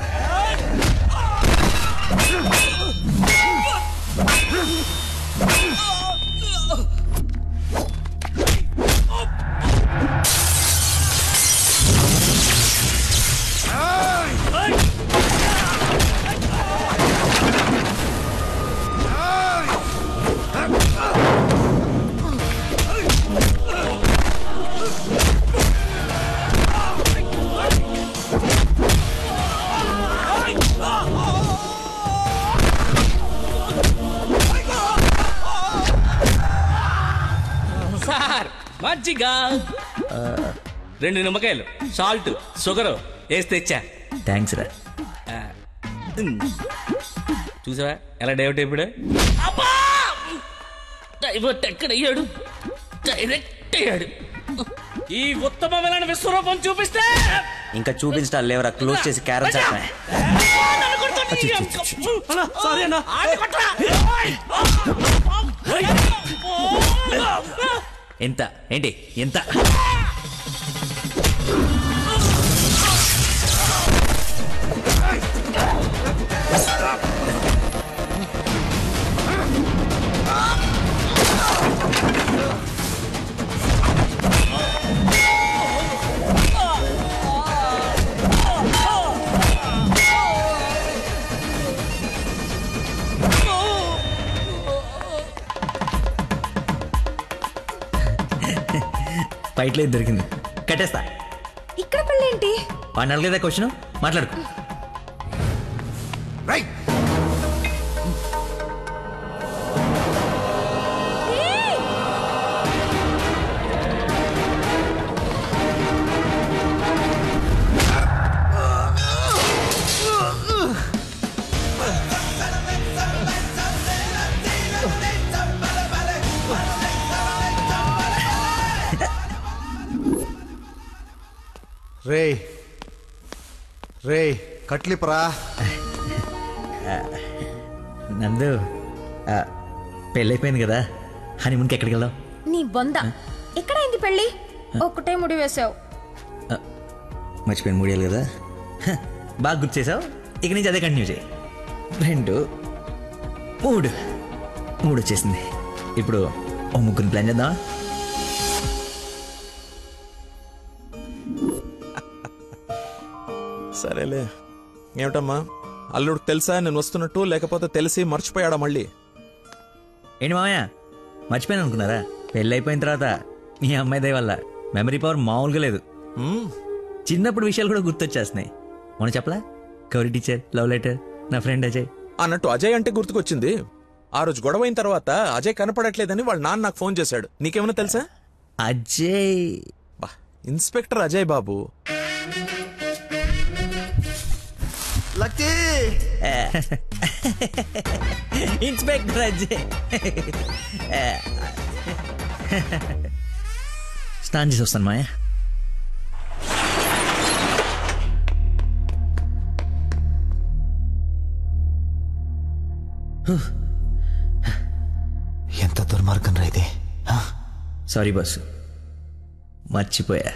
మజ్జిగ 2 నిమ్మకాయలు, సాల్ట్, షుగర్ వేసి తెచ్చా. థ్యాంక్స్ రా. చూసావా ఎలా డైవర్ట్ అయిపోయాడు? డైవర్ట్ ఎక్కడయ్యాడు? డైరెక్ట్ అయ్యాడు. ఈ ఉత్తమమైన విశ్వరూపం చూపిస్తే ఇంకా చూపించడం లేవరా, క్లోజ్ చేసి క్యారెట్ చేస్తా. ఎంత ఏంటి ఎంత? ఫైట్లో ఇది దొరికింది, కట్టేస్తా. ఇక్కడ పెళ్ళేంటి? వాడిని అడగలేదా క్వశ్చన్? మాట్లాడుకో. రే కట్లిపరా. నందు, పెళ్ళైపోయింది కదా, హనీమూన్కి ఎక్కడికి వెళ్దాం? నీ బొంద, ఎక్కడైంది పెళ్ళి? ఒక్కటే ముడి వేసావు. మర్చిపోయిన మూడేళ్ళు కదా, బాగా గుర్తు చేసావు. ఇక నుంచి అదే కంటిన్యూ చేయి. 2 3 వచ్చేసింది. ఇప్పుడు ఓ 3 ప్లాన్ చేద్దామా? సరేలే. ఏమిటమ్మా, అల్లుడికి తెలుసా నేను వస్తున్నట్టు, లేకపోతే తెలిసి మర్చిపోయాడా మళ్ళీ? ఏంటి మామయ్య మర్చిపోయాను అనుకున్నారా? పెళ్ళి అయిపోయిన తర్వాత మీ అమ్మాయి దయ వల్ల మెమరీ పవర్ మామూలుగా లేదు. చిన్నప్పుడు విషయాలు కూడా గుర్తొచ్చేస్తున్నాయి. మొన్న చెప్పలా, గౌరీ టీచర్, లవ్ లెటర్, నా ఫ్రెండ్ అజయ్ అన్నట్టు. అజయ్ అంటే గుర్తుకొచ్చింది. ఆ రోజు గొడవ అయిన తర్వాత అజయ్ కనపడట్లేదని వాళ్ళ నాన్న నాకు ఫోన్ చేశాడు. నీకేమైనా తెలుసా? అజయ్ ఇన్స్పెక్టర్ అజయ్ బాబు. Lucky inspector Ajay. స్నానం చేసి వస్తాను మాయా. ఎంత దుర్మార్గం రా ఇది. సారీ బాసు, మర్చిపోయా.